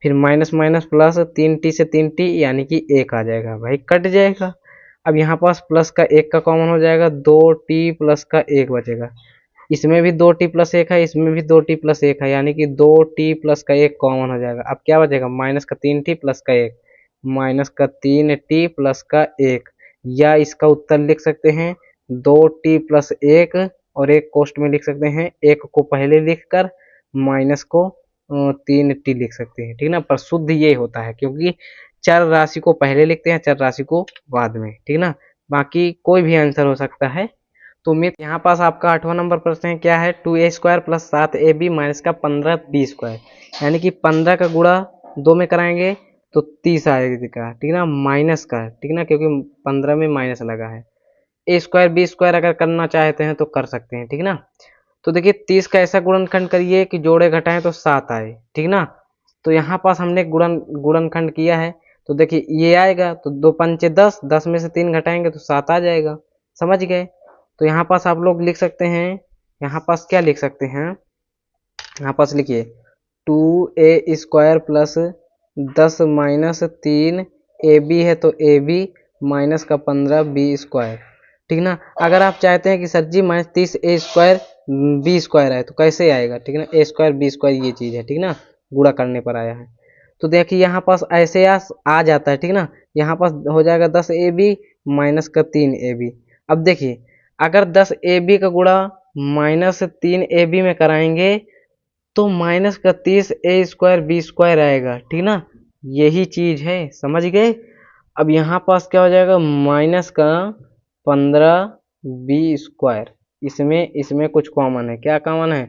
फिर माइनस माइनस प्लस, 3 टी से 3 टी यानी कि 1 आ जाएगा, भाई कट जाएगा। अब यहाँ पास प्लस का 1 का कॉमन हो जाएगा, 2 टी प्लस का 1 बचेगा, इसमें भी 2 टी प्लस 1 है, इसमें भी 2 टी प्लस 1 है, यानी कि 2 टी प्लस का 1 कॉमन हो जाएगा। अब क्या बचेगा, माइनस का 3 टी प्लस का 1, माइनस का 3 टी प्लस का 1, या इसका उत्तर लिख सकते हैं 2 टी प्लस 1, और एक कोष्ट में लिख सकते हैं, 1 को पहले लिखकर माइनस को 3 टी लिख सकते हैं, ठीक ना। पर शुद्ध ये होता है, क्योंकि चर राशि को पहले लिखते हैं, चर राशि को बाद में, ठीक ना। बाकी कोई भी आंसर हो सकता है। तो उम्मीद यहाँ पास आपका 8वां नंबर प्रश्न है, क्या है 2a² प्लस 7ab माइनस का 15b², यानी कि 15 का गुणा 2 में कराएंगे तो 30 आएगा, ठीक ना, माइनस का, ठीक ना, क्योंकि 15 में माइनस लगा है। a²b² अगर करना चाहते हैं तो कर सकते हैं, ठीक ना। तो देखिए 30 का ऐसा गुणनखंड करिए कि जोड़े घटाएं तो 7 आए, ठीक ना। तो यहाँ पास हमने गुणनखंड किया है, तो देखिए ये आएगा, तो 2 पंचे 10, 10 में से 3 घटाएंगे तो 7 आ जाएगा, समझ गए। तो यहाँ पास आप लोग लिख सकते हैं, यहाँ पास क्या लिख सकते हैं, यहाँ पास लिखिए 2a² प्लस 10 माइनस 3ab है तो ab माइनस का 15b², ठीक ना। अगर आप चाहते हैं कि सर जी माइनस 30a² b² है तो कैसे आएगा, ठीक ना, a² b² ये चीज़ है, ठीक ना, गुणा करने पर आया है। तो देखिए यहाँ पास ऐसे आ जाता है, ठीक ना। यहाँ पास हो जाएगा 10ab माइनस का 3ab। अब देखिए अगर 10ab का गुणा माइनस 3ab में कराएंगे तो माइनस का 30a² b² आएगा, ठीक ना, यही चीज है, समझ गए। अब यहाँ पास क्या हो जाएगा, माइनस का 15b², इसमें इसमें कुछ कॉमन है, क्या कॉमन है,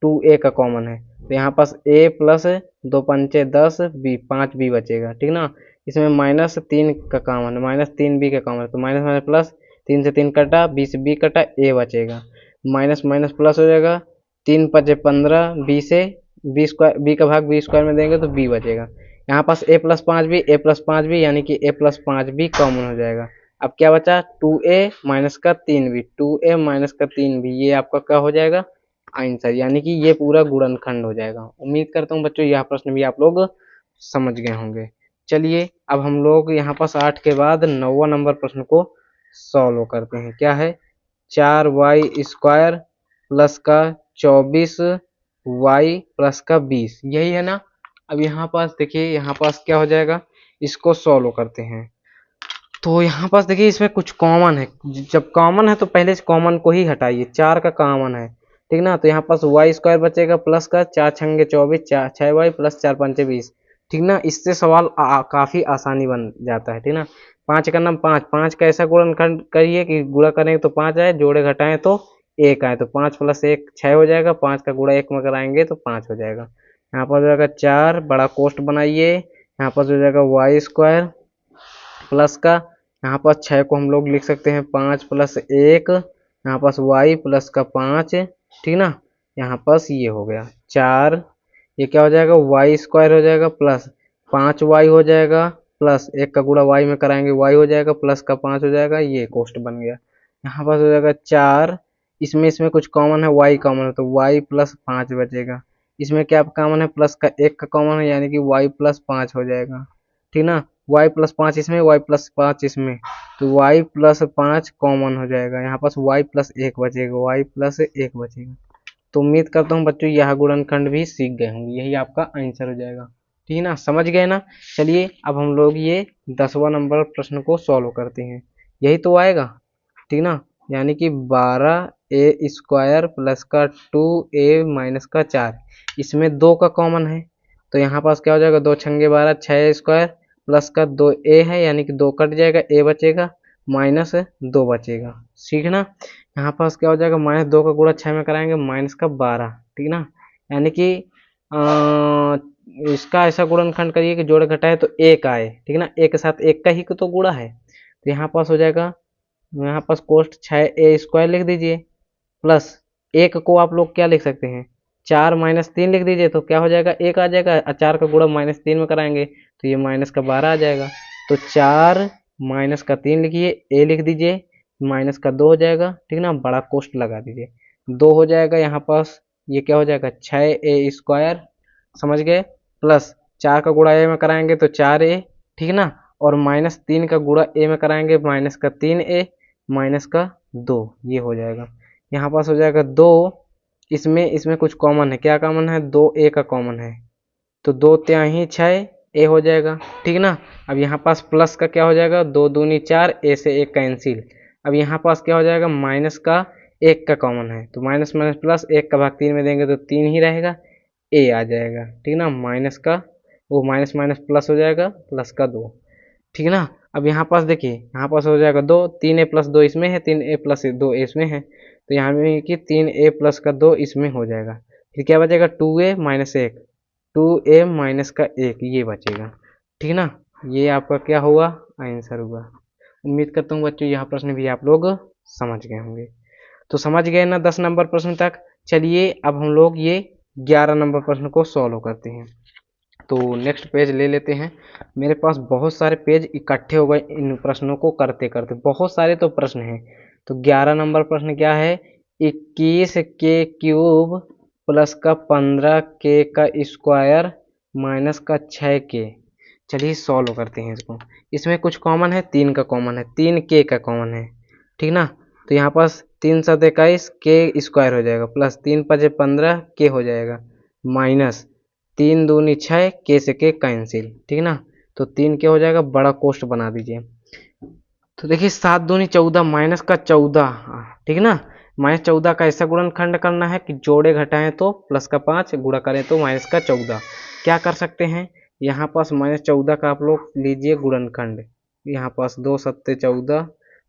2a का कॉमन है, तो यहाँ पास a प्लस 2 पंचे 10 b 5b बचेगा, ठीक ना। इसमें माइनस 3 का कॉमन है, माइनस 3b का कॉमन है, तो माइनस माइनस प्लस, 3 से 3 कटा, 20 b कटा, a बचेगा, माइनस माइनस प्लस हो जाएगा, 3 पचे 15, b से b का भाग b² में देंगे तो b बचेगा। यहाँ पास a प्लस 5b यानी कि a प्लस 5b कॉमन हो जाएगा। अब क्या बचा, 2a माइनस का 3b, 2a माइनस का 3b, ये आपका क्या हो जाएगा, आंसर, यानी कि ये पूरा गुणनखंड हो जाएगा। उम्मीद करता हूँ बच्चों यह प्रश्न भी आप लोग समझ गए होंगे। चलिए अब हम लोग यहाँ पास 8 के बाद 9वां नंबर प्रश्न को सॉल्व करते हैं। क्या है, 4y² प्लस का 24y प्लस का 20, यही है ना। अब यहाँ पास देखिए, यहाँ पास क्या हो जाएगा, इसको सॉल्व करते हैं। तो यहाँ पास देखिए इसमें कुछ कॉमन है, जब कॉमन है तो पहले से कॉमन को ही हटाइए, 4 का कॉमन है, ठीक ना। तो यहाँ पास y² बचेगा प्लस का 4 छंगे 24, 6y प्लस 4 पंचे 20, ठीक ना। इससे सवाल काफी आसानी बन जाता है, ठीक ना। 5 का नाम 5, 5 का ऐसा गुणनखंड करिए कि गुणा करेंगे तो 5 आए, जोड़े घटाएं तो 1 आए, तो 5 प्लस 1 6 हो जाएगा, 5 का गुणा 1 में कराएंगे तो 5 हो जाएगा। यहाँ पर हो जाएगा 4, बड़ा कोष्ट बनाइए, यहाँ पर हो जाएगा y² प्लस का, यहाँ पर 6 को हम लोग लिख सकते हैं 5 प्लस 1, यहाँ पास y प्लस का 5, ठीक ना। यहाँ पास ये हो गया 4, ये क्या हो जाएगा, y² हो जाएगा प्लस 5y हो जाएगा, प्लस 1 का गुणा y में कराएंगे y हो जाएगा, प्लस का 5 हो जाएगा, ये कोष्ट बन गया। यहाँ पास हो जाएगा 4, इसमें इसमें कुछ कॉमन है, y कॉमन है, तो y प्लस 5 बचेगा। इसमें क्या कॉमन है, प्लस का 1 का कॉमन है, यानी कि y प्लस 5 हो जाएगा, ठीक ना। y प्लस 5 इसमें, y प्लस 5 इसमें, तो y प्लस 5 कॉमन हो जाएगा, यहाँ पास y प्लस 1 बचेगा, y प्लस 1 बचेगा। तो उम्मीद करता हूँ बच्चों यह गुणनखंड भी सीख गए होंगे, यही आपका आंसर हो जाएगा, ठीक है ना, समझ गए ना। चलिए अब हम लोग ये 10वां नंबर प्रश्न को सॉल्व करते हैं, यही तो आएगा, ठीक ना, यानी कि 12a² प्लस का 2a माइनस का 4, इसमें 2 का कॉमन है, तो यहाँ पास क्या हो जाएगा, 2 छंगे 12, 6a² प्लस का 2a है, यानी कि 2 कट जाएगा, a बचेगा, माइनस 2 बचेगा, ठीक है ना। यहाँ पास क्या हो जाएगा, माइनस 2 का गुणा 6 में कराएंगे, माइनस का 12, ठीक ना, यानी कि इसका ऐसा गुणनखंड करिए कि जोड़े घटाए तो 1 आए, ठीक ना, एक के साथ 1 का ही तो गुणा है, तो यहाँ पास हो जाएगा, यहाँ पास कोष्ट 6a² लिख दीजिए, प्लस 1 को आप लोग क्या लिख सकते हैं, 4 माइनस 3 लिख दीजिए, तो क्या हो जाएगा, 1 आ जाएगा, 4 का गुणा माइनस 3 में कराएंगे तो ये माइनस का 12 आ जाएगा, तो 4 माइनस का 3 लिखिए, a लिख दीजिए, माइनस का 2 हो जाएगा, ठीक ना, बड़ा कोष्ट लगा दीजिए, 2 हो जाएगा, यहाँ पास ये क्या हो जाएगा, 6a², समझ गए, प्लस 4 का गुणा a में कराएंगे तो 4a, ठीक ना, और माइनस 3 का गुणा a में कराएंगे, माइनस का 3a, माइनस का 2, ये हो जाएगा। यहाँ पास हो जाएगा 2, इसमें इसमें कुछ कॉमन है, क्या कॉमन है, 2a का कॉमन है, तो 2 त्याही 6a हो जाएगा, ठीक ना। अब यहाँ पास प्लस का क्या हो जाएगा, 2 दूनी 4, a से 1 कैंसिल। अब यहाँ पास क्या हो जाएगा, माइनस का 1 का कॉमन है, तो माइनस माइनस प्लस, 1 का भाग 3 में देंगे तो 3 ही रहेगा, a आ जाएगा, ठीक ना, माइनस का वो माइनस माइनस प्लस हो जाएगा, प्लस का 2, ठीक है ना। अब यहाँ पास देखिए, यहाँ पास हो जाएगा 2, 3a प्लस 2 इसमें है, 3a प्लस 2 इसमें है, तो यहाँ में कि 3a प्लस का 2 इसमें हो जाएगा। फिर क्या बचेगा 2a माइनस 1, 2a माइनस का 1 ये बचेगा। ठीक ना, ये आपका क्या हुआ आंसर हुआ। उम्मीद करता हूँ बच्चों यह प्रश्न भी आप लोग समझ गए होंगे। तो समझ गए ना 10 नंबर प्रश्न तक। चलिए अब हम लोग ये 11 नंबर प्रश्न को सॉल्व करते हैं। तो नेक्स्ट पेज ले लेते हैं। मेरे पास बहुत सारे पेज इकट्ठे हो गए इन प्रश्नों को करते करते, बहुत सारे तो प्रश्न हैं। तो 11 नंबर प्रश्न क्या है, 21 के क्यूब प्लस का 15 के का स्क्वायर माइनस का 6 के। चलिए सॉल्व करते हैं इसको। इसमें कुछ कॉमन है, 3 का कॉमन है, 3 के का कॉमन है। ठीक ना, तो यहाँ पास 3 7 21 के स्क्वायर हो जाएगा, प्लस 3 5 15 के हो जाएगा, माइनस 3 दूनी 6 के से के कैंसिल। ठीक ना, तो 3 के हो जाएगा, बड़ा कोष्ट बना दीजिए। तो देखिए 7 दूनी 14 माइनस का 14। ठीक ना, माइनस 14 का ऐसा गुणनखंड करना है कि जोड़े घटाएं तो प्लस का 5, गुणा करें तो माइनस का 14। क्या कर सकते हैं, यहाँ पास माइनस 14 का आप लोग लीजिए गुणनखंड। यहाँ पास 2 7 14।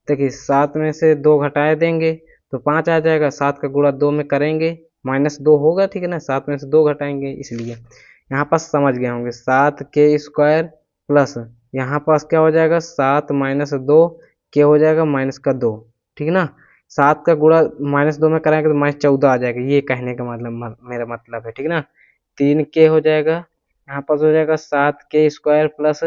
देखिए 7 में से 2 घटाए देंगे तो 5 आ जाएगा, 7 का गुणा 2 में करेंगे माइनस 2 होगा। ठीक है ना, 7 में से 2 घटाएंगे, इसलिए यहाँ पास समझ गए होंगे 7 के स्क्वायर प्लस यहाँ पास क्या हो जाएगा 7 माइनस 2 के हो जाएगा माइनस का 2। ठीक ना, 7 का गुणा माइनस 2 में कराएंगे तो माइनस 14 आ जाएगा, ये कहने का मतलब मेरा मतलब है। ठीक ना, 3 के हो जाएगा, यहाँ पास हो जाएगा 7 के स्क्वायर प्लस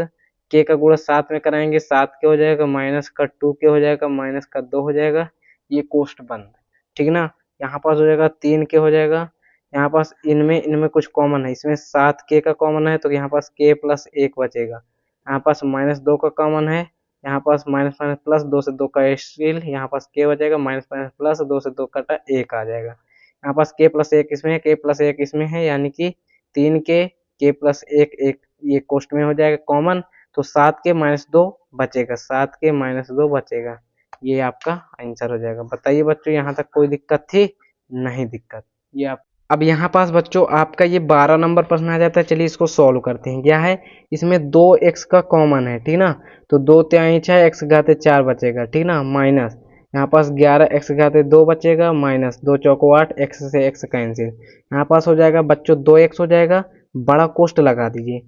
के का गुणा 7 में कराएंगे 7 के हो जाएगा, माइनस का 2 के हो जाएगा, माइनस का 2 हो जाएगा, ये कोष्ट बंद। ठीक ना, यहाँ पास हो जाएगा 3 के हो जाएगा, यहाँ पास इनमें कुछ कॉमन है, इसमें 7 के का कॉमन है तो यहाँ पास के प्लस 1 बचेगा। यहाँ पास माइनस 2 का कॉमन है, यहाँ पास माइनस माइनस प्लस 2 से 2 का स्टील, यहाँ पास के बचेगा, माइनस माइनस प्लस 2 से 2 कटा 1 आ जाएगा। यहाँ पास के प्लस 1 इसमें है, के प्लस 1 इसमें है, यानी कि 3 के प्लस 1 1 ये कोष्ट में हो जाएगा कॉमन। तो 7 के माइनस 2 बचेगा, 7 के माइनस 2 बचेगा, ये आपका आंसर हो जाएगा। बताइए बच्चों यहाँ तक कोई दिक्कत थी? नहीं दिक्कत। ये आप अब यहाँ पास बच्चों आपका ये 12 नंबर प्रश्न आ जाता है। चलिए इसको सॉल्व करते हैं। क्या है, इसमें 2x का कॉमन है। ठीक ना, तो 2 तिहाई 6 x घाते 4 बचेगा। ठीक ना, माइनस यहाँ पास 11 x घाते 2 बचेगा, माइनस 2 चौको 8 x से x कैंसिल। यहाँ पास हो जाएगा बच्चों 2x हो जाएगा, बड़ा कोष्ट लगा दीजिए।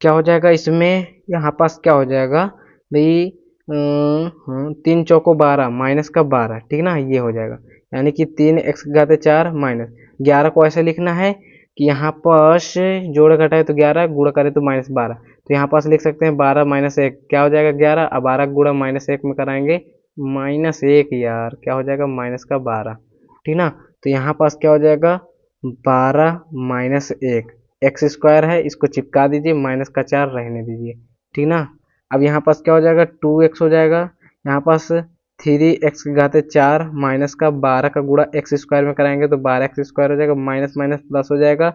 क्या हो जाएगा इसमें, यहाँ पास क्या हो जाएगा भाई 3 चौको 12 माइनस का 12। ठीक ना, ये हो जाएगा, यानी कि 3 x घाते 4 माइनस 11 को ऐसे लिखना है कि यहाँ पास जोड़ घटाए तो 11, गुणा करे तो माइनस 12। तो यहाँ पास लिख सकते हैं 12 माइनस 1 क्या हो जाएगा 11। अब 12 गुणा माइनस 1 में कराएंगे माइनस 1 यार, क्या हो जाएगा माइनस का 12। ठीक ना, तो यहाँ पास क्या हो जाएगा 12 माइनस 1 एक्स स्क्वायर है, इसको चिपका दीजिए, माइनस का 4 रहने दीजिए। ठीक ना, अब यहाँ पास क्या हो जाएगा 2x हो जाएगा, यहाँ पास 3x की घाते 4 माइनस का 12 का गुणा एक्स स्क्वायर में कराएंगे तो 12x स्क्वायर हो जाएगा, माइनस माइनस प्लस हो जाएगा,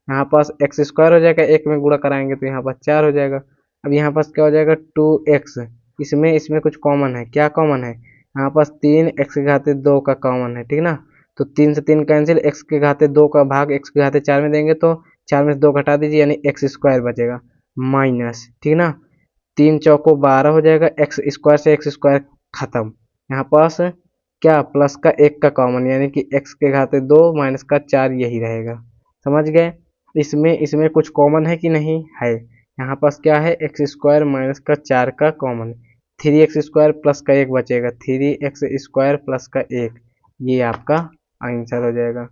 यहाँ पास एक्स स्क्वायर हो जाएगा, एक में गुणा कराएंगे तो यहाँ पास 4 हो जाएगा। अब यहाँ पास क्या हो जाएगा 2x, इसमें कुछ कॉमन है। क्या कॉमन है, यहाँ पास 3x के घाते 2 का कॉमन है। ठीक ना, तो 3 से 3 कैंसिल, x के घाते 2 का भाग x के घाते 4 में देंगे तो 4 में से 2 घटा दीजिए, यानी एक्स स्क्वायर बचेगा माइनस। ठीक ना, 3 चौको 12 हो जाएगा, एक्स स्क्वायर से एक्स स्क्वायर खत्म। यहाँ पास क्या प्लस का 1 का कॉमन, यानी कि x के घाते 2 माइनस का 4 यही रहेगा। समझ गए, इसमें कुछ कॉमन है कि नहीं है। यहाँ पास क्या है एक्स स्क्वायर माइनस का 4 का कॉमन, 3x स्क्वायर प्लस का 1 बचेगा, 3x स्क्वायर प्लस का 1, ये आपका आंसर हो जाएगा।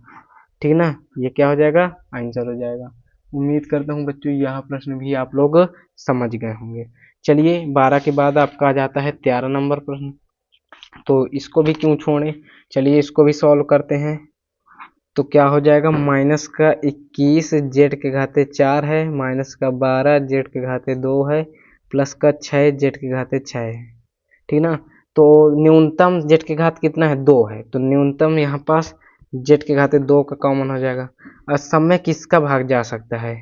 ठीक ना, ये क्या हो जाएगा आंसर हो जाएगा। उम्मीद करता हूँ बच्चों यह प्रश्न भी आप लोग समझ गए होंगे। चलिए 12 के बाद आपका आ जाता है 13 नंबर प्रश्न, तो इसको भी क्यों छोड़ें, चलिए इसको भी सॉल्व करते हैं। तो क्या हो जाएगा माइनस का 21 जेड के घाते 4 है, माइनस का 12 जेड के घाते 2 है, प्लस का 6 जेड के घाते 6 है। ठीक ना, तो न्यूनतम जेड के घात कितना है 2 है, तो न्यूनतम यहाँ पास जेड के घाते 2 का कॉमन हो जाएगा। और सब में किसका भाग जा सकता है,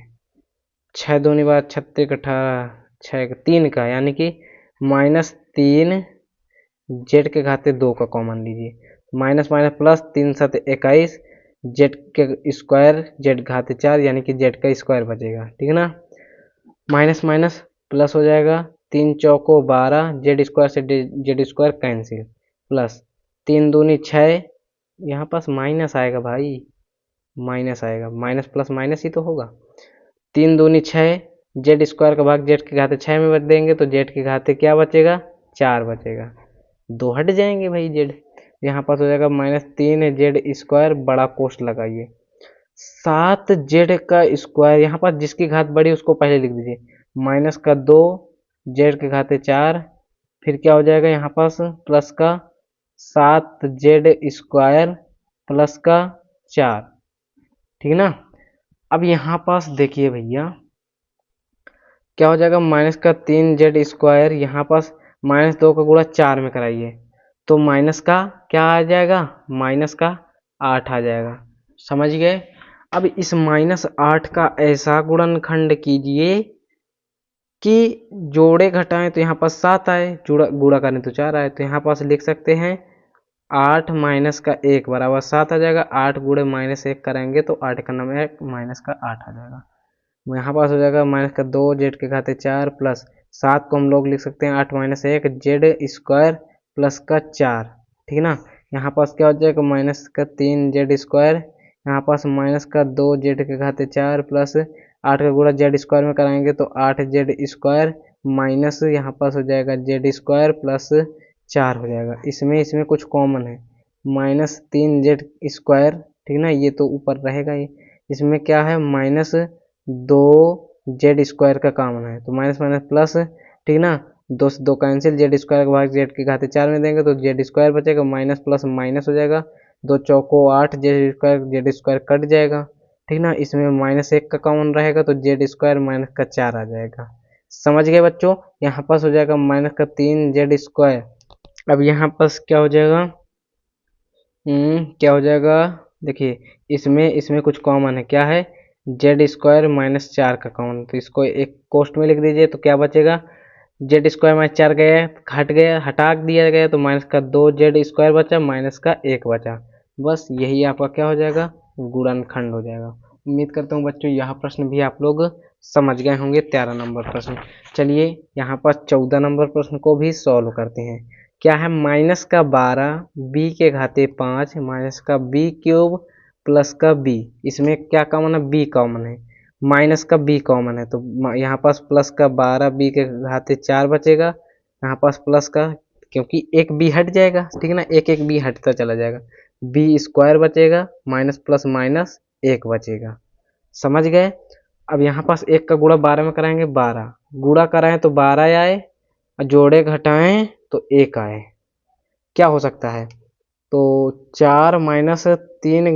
6 दूनी बार 36 18 6 3 का, यानी कि माइनस 3 जेड के घाते 2 का कॉमन लीजिए, माइनस माइनस प्लस 3 7 21 जेड के स्क्वायर जेड घाते 4, यानी कि जेड का स्क्वायर बचेगा। ठीक है ना, माइनस माइनस प्लस हो जाएगा, 3 चौको 12 जेड स्क्वायर से जेड स्क्वायर कैंसिल, प्लस 3 दूनी 6 यहाँ पास माइनस आएगा भाई, माइनस आएगा, माइनस प्लस माइनस ही तो होगा। 3 दूनी 6, जेड स्क्वायर का भाग जेड की घाते 6 में बच देंगे तो जेड की घाते क्या बचेगा, 4 बचेगा। 2 हट जाएंगे भाई जेड, यहाँ पास हो जाएगा -3 जेड स्क्वायर, बड़ा कोष्ट लगाइए। 7 जेड का स्क्वायर, यहाँ पास जिसकी घात बड़ी उसको पहले लिख दीजिए, -2 जेड के घाते 4, फिर क्या हो जाएगा यहाँ पास प्लस का 7 जेड स्क्वायर प्लस का 4, ठीक है ना। अब यहाँ पास देखिए भैया क्या हो जाएगा, -3 जेड स्क्वायर, यहाँ पास -2 का गुणा 4 में कराइए तो माइनस का क्या आ जाएगा, -8 आ जाएगा। समझ गए। अब इस -8 का ऐसा गुणनखंड कीजिए कि जोड़े घटाएं तो यहाँ पास 7 आए, गुणा करें तो 4 आए, तो यहाँ पास लिख सकते हैं 8 माइनस का 1 बराबर 7 आ जाएगा। 8 गुणे -1 करेंगे तो 8 का नाम है -8 आ जाएगा। यहाँ पास हो जाएगा -2 जेड के घाते 4 प्लस 7 को हम लोग लिख सकते हैं 8 - 1 जेड स्क्वायर प्लस का 4, ठीक है ना। यहाँ पास क्या हो जाएगा -3 जेड स्क्वायर, यहाँ पास -2 जेड के घाते 4 प्लस 8 का गुणा जेड स्क्वायर में कराएंगे तो 8 जेड स्क्वायर माइनस यहाँ पास हो जाएगा जेड स्क्वायर प्लस 4 हो जाएगा। इसमें कुछ कॉमन है, -3 जेड स्क्वायर, ठीक ना, ये तो ऊपर रहेगा ही। इसमें क्या है -2 जेड स्क्वायर का कॉमन है तो माइनस माइनस प्लस, ठीक ना, 2 से 2 कैंसिल, जेड स्क्वायर का भाग जेड के घाते 4 में देंगे तो जेड स्क्वायर बचेगा, माइनस प्लस माइनस हो जाएगा, 2 चौको 8 जेड स्क्वायर कट जाएगा, ठीक ना। इसमें -1 का कॉमन रहेगा तो जेड स्क्वायर -4 आ जाएगा। समझ गए बच्चों। यहाँ पास हो जाएगा -3 जेड स्क्वायर। अब यहाँ पास क्या हो जाएगा, क्या हो जाएगा, देखिए इसमें कुछ कॉमन है, क्या है, जेड स्क्वायर -4 का कॉमन, तो इसको एक कोष्ट में लिख दीजिए तो क्या बचेगा, जेड स्क्वायर -4 गया, हट गया, हटा दिया गया तो -2 जेड स्क्वायर बचा, -1 बचा। बस यही आपका क्या हो जाएगा, गुणनखंड हो जाएगा। उम्मीद करता हूँ बच्चों यह प्रश्न भी आप लोग समझ गए होंगे, 13 नंबर प्रश्न। चलिए यहाँ पर 14 नंबर प्रश्न को भी सॉल्व करते हैं। क्या है, -12 बी के घाते 5 माइनस का बी क्यूब प्लस का बी, इसमें क्या कॉमन है, बी कॉमन है, माइनस का बी कॉमन है तो यहाँ पास प्लस का 12 बी के घाते 4 बचेगा, यहाँ पास प्लस का, क्योंकि एक बी हट जाएगा, ठीक है ना, एक बी हटता चला जाएगा, बी स्क्वायर बचेगा, माइनस प्लस माइनस 1 बचेगा। समझ गए। अब यहाँ पास 1 का गुणा 12 में कराएंगे, 12 गुणा कराएं तो 12 आए, जोड़े घटाएं तो 1 आए, क्या हो सकता है, तो 4 - 3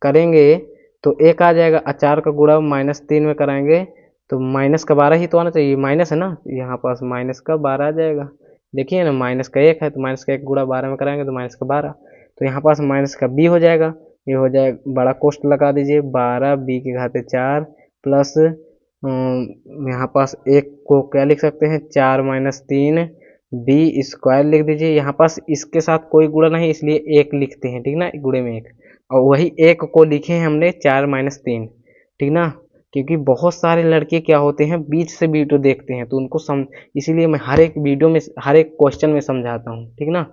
करेंगे तो 1 आ जाएगा, 4 का गुणा -3 में कराएंगे तो माइनस का 12 ही तो आना चाहिए, माइनस है ना, यहाँ पास माइनस का 12 आ जाएगा। देखिए ना, माइनस का 1 है तो माइनस का 1 गुणा 12 में कराएंगे तो माइनस का 12, तो यहाँ पास माइनस का बी हो जाएगा, ये हो जाएगा, बड़ा कोष्ट लगा दीजिए, 12 बी के घाते 4 प्लस यहाँ पास 1 को क्या लिख सकते हैं, 4 - 3 बी स्क्वायर लिख दीजिए, यहाँ पास इसके साथ कोई गुणा नहीं इसलिए 1 लिखते हैं, ठीक ना, गुणे में 1, और वही 1 को लिखे हैं हमने 4 - 3, ठीक ना, क्योंकि बहुत सारे लड़के क्या होते हैं बीच से वीडियो देखते हैं तो उनको इसीलिए मैं हर एक वीडियो में हर एक क्वेश्चन में समझाता हूँ, ठीक ना।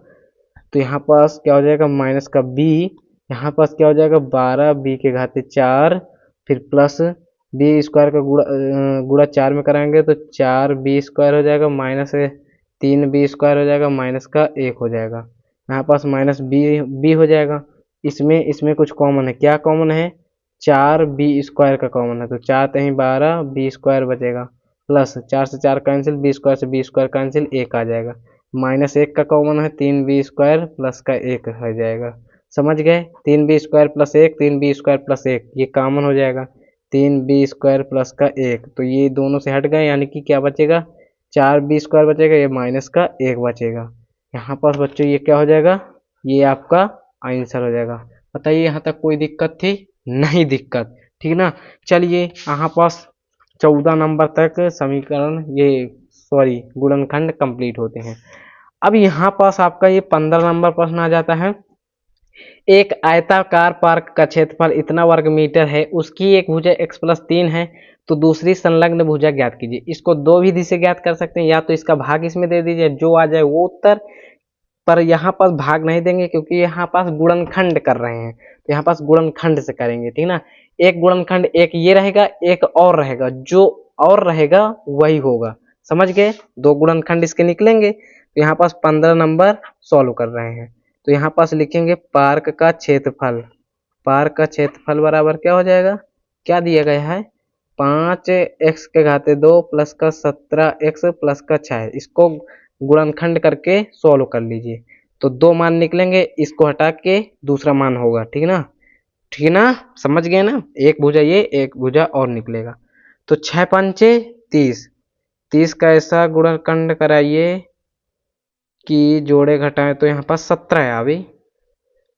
तो यहाँ पास क्या हो जाएगा, माइनस का बी, यहाँ पास क्या हो जाएगा, 12 बी के घाते 4 फिर प्लस बी स्क्वायर का गुणा 4 में कराएंगे तो 4 बी स्क्वायर हो जाएगा, माइनस 3 बी स्क्वायर हो जाएगा, माइनस का 1 हो जाएगा, यहाँ पास माइनस बी हो जाएगा। इसमें कुछ कॉमन है, क्या कॉमन है, 4 बी स्क्वायर का कॉमन है तो 4 3 12 बी स्क्वायर बचेगा, प्लस 4 से 4 कैंसिल, बी स्क्वायर से बी स्क्वायर कैंसिल, 1 आ जाएगा, -1 का कॉमन है, 3 बी स्क्वायर प्लस का 1 हो जाएगा। समझ गए, 3 B square plus 1, 3 B square plus 1 ये कॉमन हो जाएगा, 3 बी स्क्वायर प्लस का 1, तो ये दोनों से हट गए, यानी कि क्या बचेगा, 4 बी स्क्वायर बचेगा, ये माइनस का 1 बचेगा। यहाँ पास बच्चों ये क्या हो जाएगा, ये आपका आंसर हो जाएगा। बताइए यहाँ तक कोई दिक्कत थी, नहीं दिक्कत, ठीक ना। चलिए यहाँ पास 14 नंबर तक समीकरण ये सॉरी गुणनखंड कंप्लीट होते हैं। अब यहाँ पास आपका ये 15 नंबर प्रश्न आ जाता है। एक आयताकार पार्क का क्षेत्रफल इतना वर्ग मीटर है, उसकी एक भुजा x+3 है, तो दूसरी संलग्न भुजा ज्ञात कीजिए। इसको दो विधि से ज्ञात कर सकते हैं, या तो इसका भाग इसमें दे दीजिए, जो आ जाए वो उत्तर, पर यहाँ पास भाग नहीं देंगे क्योंकि यहाँ पास गुणनखंड कर रहे हैं, तो यहाँ पास गुणनखंड से करेंगे, ठीक ना। एक गुणनखंड एक ये रहेगा, एक और रहेगा, जो और रहेगा वही होगा, समझ गए। दो गुणनखंड इसके निकलेंगे। तो यहाँ पास 15 नंबर सॉल्व कर रहे हैं, तो यहाँ पास लिखेंगे पार्क का क्षेत्रफल। पार्क का क्षेत्रफल बराबर क्या हो जाएगा, क्या दिया गया है, 5x के घाते 2 प्लस का 17x प्लस का 6। इसको गुणनखंड करके सॉल्व कर लीजिए, तो दो मान निकलेंगे, इसको हटा के दूसरा मान होगा, ठीक ना। ठीक ना, समझ गए ना। एक भुजा ये, एक भुजा और निकलेगा। तो 6 पंचे 30, 30 का ऐसा गुणनखंड कराइए कि जोड़े घटाएं तो यहाँ पास 17 है अभी।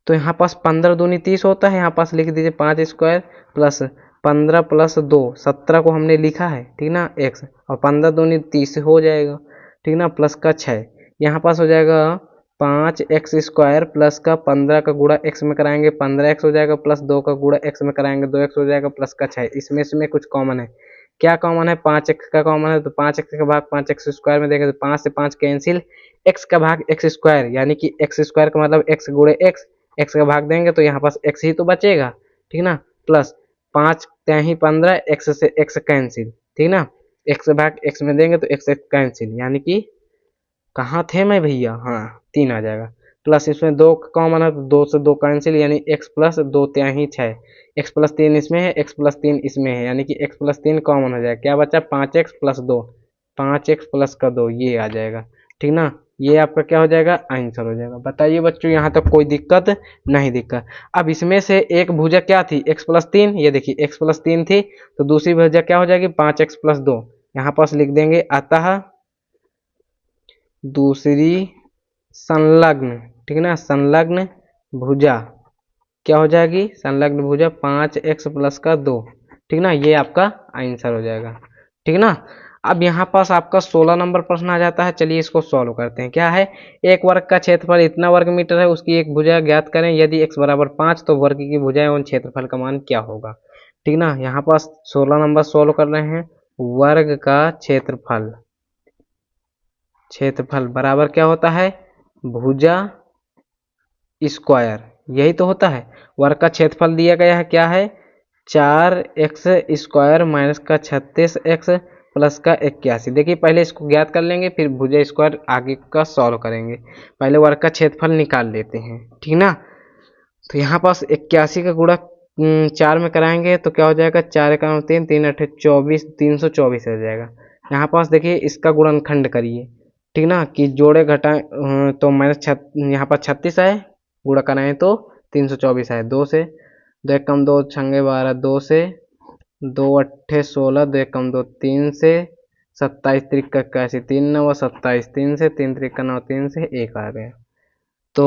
तो यहाँ पास 15 दूनी 30 होता है, यहाँ पास लिख दीजिए 5 स्क्वायर प्लस 15 प्लस 2, 17 को हमने लिखा है, ठीक ना, x, और 15 दूनी 30 हो जाएगा, ठीक ना, प्लस का 6। यहाँ पास हो जाएगा 5x स्क्वायर प्लस का 15 का गुणा x में कराएंगे 15x हो जाएगा, प्लस 2 का गुणा x में कराएंगे 2x हो जाएगा, प्लस का 6। इसमें कुछ कॉमन है, क्या कॉमन है, 5x का कॉमन है, तो 5x का भाग 5x स्क्वायर में देंगे तो 5 से 5 कैंसिल, x का भाग x स्क्वायर, यानी कि x स्क्वायर का मतलब x गुणे x का भाग देंगे तो यहाँ पास x ही तो बचेगा, ठीक ना, प्लस 5 ही 15, x से x कैंसिल, ठीक ना, x भाग x में देंगे तो x कैंसिल, यानी कि कहाँ थे मैं भैया, हाँ 3 आ जाएगा, प्लस इसमें 2 कॉमन है तो 2 से 2 कैंसिल, यानी x प्लस 2 ही 6, x प्लस 3 इसमें है, x प्लस 3 इसमें है, यानी कि x प्लस 3 कॉमन हो जाएगा, क्या बचा 5x प्लस 2, 5x प्लस का 2 ये आ जाएगा, ठीक ना। ये आपका क्या हो जाएगा, आंसर हो जाएगा। बताइए बच्चों, यहाँ तक कोई दिक्कत नहीं दिक्कत। अब इसमें से एक भुजा क्या थी, x प्लस 3, ये देखिए x प्लस 3 थी, तो दूसरी भुजा क्या हो जाएगी 5x प्लस 2, यहाँ पास लिख देंगे अतः दूसरी संलग्न, ठीक ना, संलग्न भुजा क्या हो जाएगी, संलग्न भुजा 5x प्लस का 2, ठीक ना, ये आपका आंसर हो जाएगा, ठीक ना। अब यहाँ पास आपका 16 नंबर प्रश्न आ जाता है, चलिए इसको सॉल्व करते हैं। क्या है, एक वर्ग का क्षेत्रफल इतना वर्ग मीटर है, उसकी एक भुजा ज्ञात करें, यदि x बराबर 5 तो वर्ग की भुजाएं एवं क्षेत्रफल का मान क्या होगा, ठीक ना। यहाँ पास 16 नंबर सॉल्व कर रहे हैं, वर्ग का क्षेत्रफल, क्षेत्रफल बराबर क्या होता है, भुजा स्क्वायर, यही तो होता है। वर्ग का क्षेत्रफल दिया गया है क्या है, 4x स्क्वायर माइनस का 36x प्लस का 81। देखिए पहले इसको ज्ञात कर लेंगे, फिर भुजा स्क्वायर आगे का सॉल्व करेंगे। पहले वर्ग का क्षेत्रफल निकाल लेते हैं, ठीक ना। तो यहाँ पास 81 का गुणा 4 में कराएंगे तो क्या हो जाएगा, 4 का 3, 3 8 24, 324 हो जाएगा। यहाँ पास देखिए इसका गुणनखंड करिए, ठीक ना, कि जोड़े घटाएं तो माइनस यहाँ पर 36 आए, गुणा कराएं तो 324 आए, 2 से 2 एक कम 2 छंगे 12, 2 से 2 अट्ठे 16, 2 एक कम 2 3 से 27 त्रिक का 81, 3 9 27, 3 से 3 त्रिक का 9, 3 से 1 आ गया। तो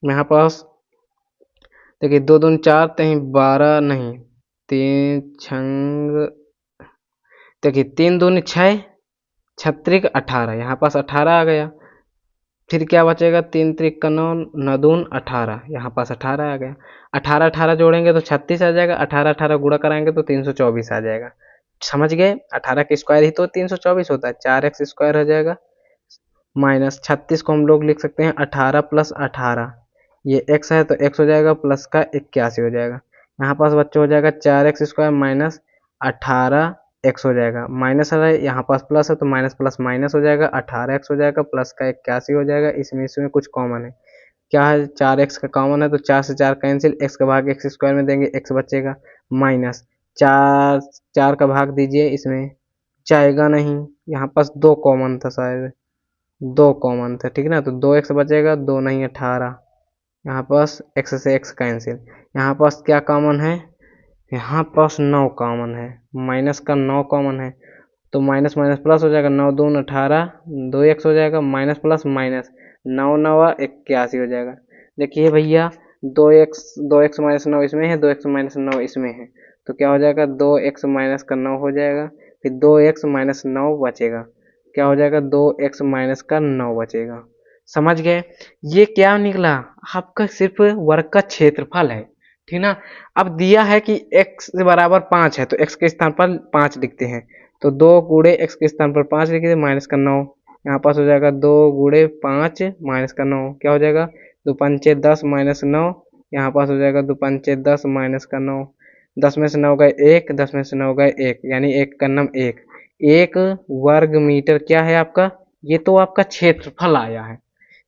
यहाँ पास देखिए 2 दूनी 4 तहीं 12 नहीं, 3 छंग देखिए 3 दूनी 6, 36 18, यहाँ पास 18 आ गया। फिर क्या बचेगा, 3 त्रिक का 9, 9 दून 18, यहाँ पास 18 आ गया। 18 18 जोड़ेंगे तो 36 आ जाएगा, 18 18 गुणा कराएंगे तो 324 आ जाएगा। समझ गए, 18 के स्क्वायर ही तो 324 होता है, 4x स्क्वायर हो जाएगा माइनस 36 को हम लोग लिख सकते हैं 18 प्लस 18, ये x है तो x हो जाएगा प्लस का 81 हो जाएगा। यहाँ पास बच्चों हो जाएगा 4x स्क्वायर माइनस 18x हो जाएगा, माइनस है यहाँ पास प्लस है तो माइनस प्लस माइनस हो जाएगा, 18x हो जाएगा प्लस का 81 हो जाएगा। इसमें कुछ कॉमन है, क्या है 4x का कॉमन है तो 4 से 4 कैंसिल, x का भाग x स्क्वायर में देंगे x बचेगा, माइनस 4 का भाग दीजिए, इसमें जाएगा नहीं, यहाँ पास 2 कॉमन था शायद, 2 कॉमन था, ठीक ना, तो 2x बचेगा, 2 नहीं 18, यहाँ पास x से x कैंसिल, यहाँ पास क्या कॉमन है, यहाँ पास 9 कॉमन है, माइनस का 9 कॉमन है तो माइनस माइनस प्लस हो जाएगा, 9 दून 18, 2x हो जाएगा, माइनस प्लस माइनस 9 9 81 हो जाएगा। देखिए भैया 2x माइनस 9 इसमें है, 2x माइनस 9 इसमें है, तो क्या हो जाएगा 2x माइनस का 9 हो जाएगा, फिर 2x माइनस 9 बचेगा, क्या हो जाएगा 2x माइनस का 9 बचेगा। समझ गए, ये क्या निकला आपका, सिर्फ वर्ग का क्षेत्रफल है, ठीक ना। अब दिया है कि x बराबर 5 है तो x के स्थान पर 5 लिखते हैं, तो 2 गुणे x के स्थान पर 5 लिख दीजिए, माइनस का 9 यहाँ पास हो जाएगा 2 × 5 माइनस का 9, क्या हो जाएगा 2×5 = 10 माइनस 9, यहाँ पास हो जाएगा 2×5 = 10 माइनस का 9, 10 में से 9 गए 1, 10 में से 9 गए 1, यानी 1 का नाम 1 वर्ग मीटर क्या है आपका, ये तो आपका क्षेत्रफल आया है।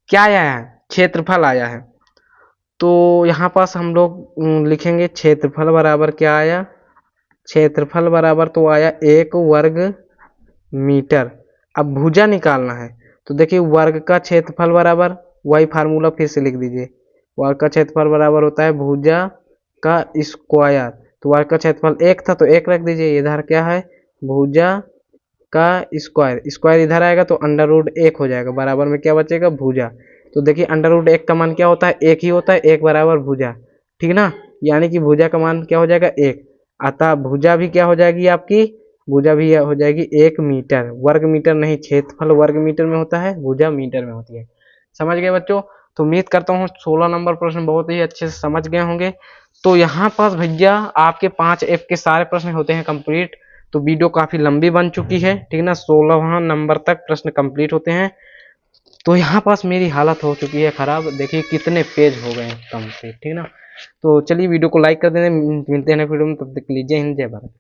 क्या आया है, क्षेत्रफल आया है। तो यहाँ पास हम लोग लिखेंगे क्षेत्रफल बराबर क्या आया, क्षेत्रफल बराबर तो आया 1 वर्ग मीटर। अब भुजा निकालना है, तो देखिए वर्ग का क्षेत्रफल बराबर, वही फार्मूला फिर से लिख दीजिए, वर्ग का क्षेत्रफल बराबर होता है भुजा का स्क्वायर। तो वर्ग का क्षेत्रफल 1 था तो 1 रख दीजिए, इधर क्या है भुजा का स्क्वायर, स्क्वायर इधर आएगा तो √1 हो जाएगा, बराबर में क्या बचेगा भुजा। तो देखिए √1 का मान क्या होता है, 1 ही होता है, 1 बराबर भुजा, ठीक ना, यानी कि भुजा का मान क्या हो जाएगा 1। अतः भुजा भी क्या हो जाएगी आपकी, भुजा भी हो जाएगी 1 मीटर, वर्ग मीटर नहीं, क्षेत्रफल वर्ग मीटर में होता है, भुजा मीटर में होती है। समझ गए बच्चों। तो उम्मीद करता हूँ 16 नंबर प्रश्न बहुत ही अच्छे से समझ गए होंगे। तो यहाँ पास भैया आपके 5F के सारे प्रश्न होते हैं कंप्लीट। तो वीडियो काफी लंबी बन चुकी है, ठीक ना, 16 नंबर तक प्रश्न कंप्लीट होते हैं। तो यहाँ पास मेरी हालत हो चुकी है खराब, देखिए कितने पेज हो गए कंप्लीट, ठीक ना। तो चलिए वीडियो को लाइक कर देना, मिलते हैं नेक्स्ट वीडियो में, तब तक लीजिए हिंद, जय भारत।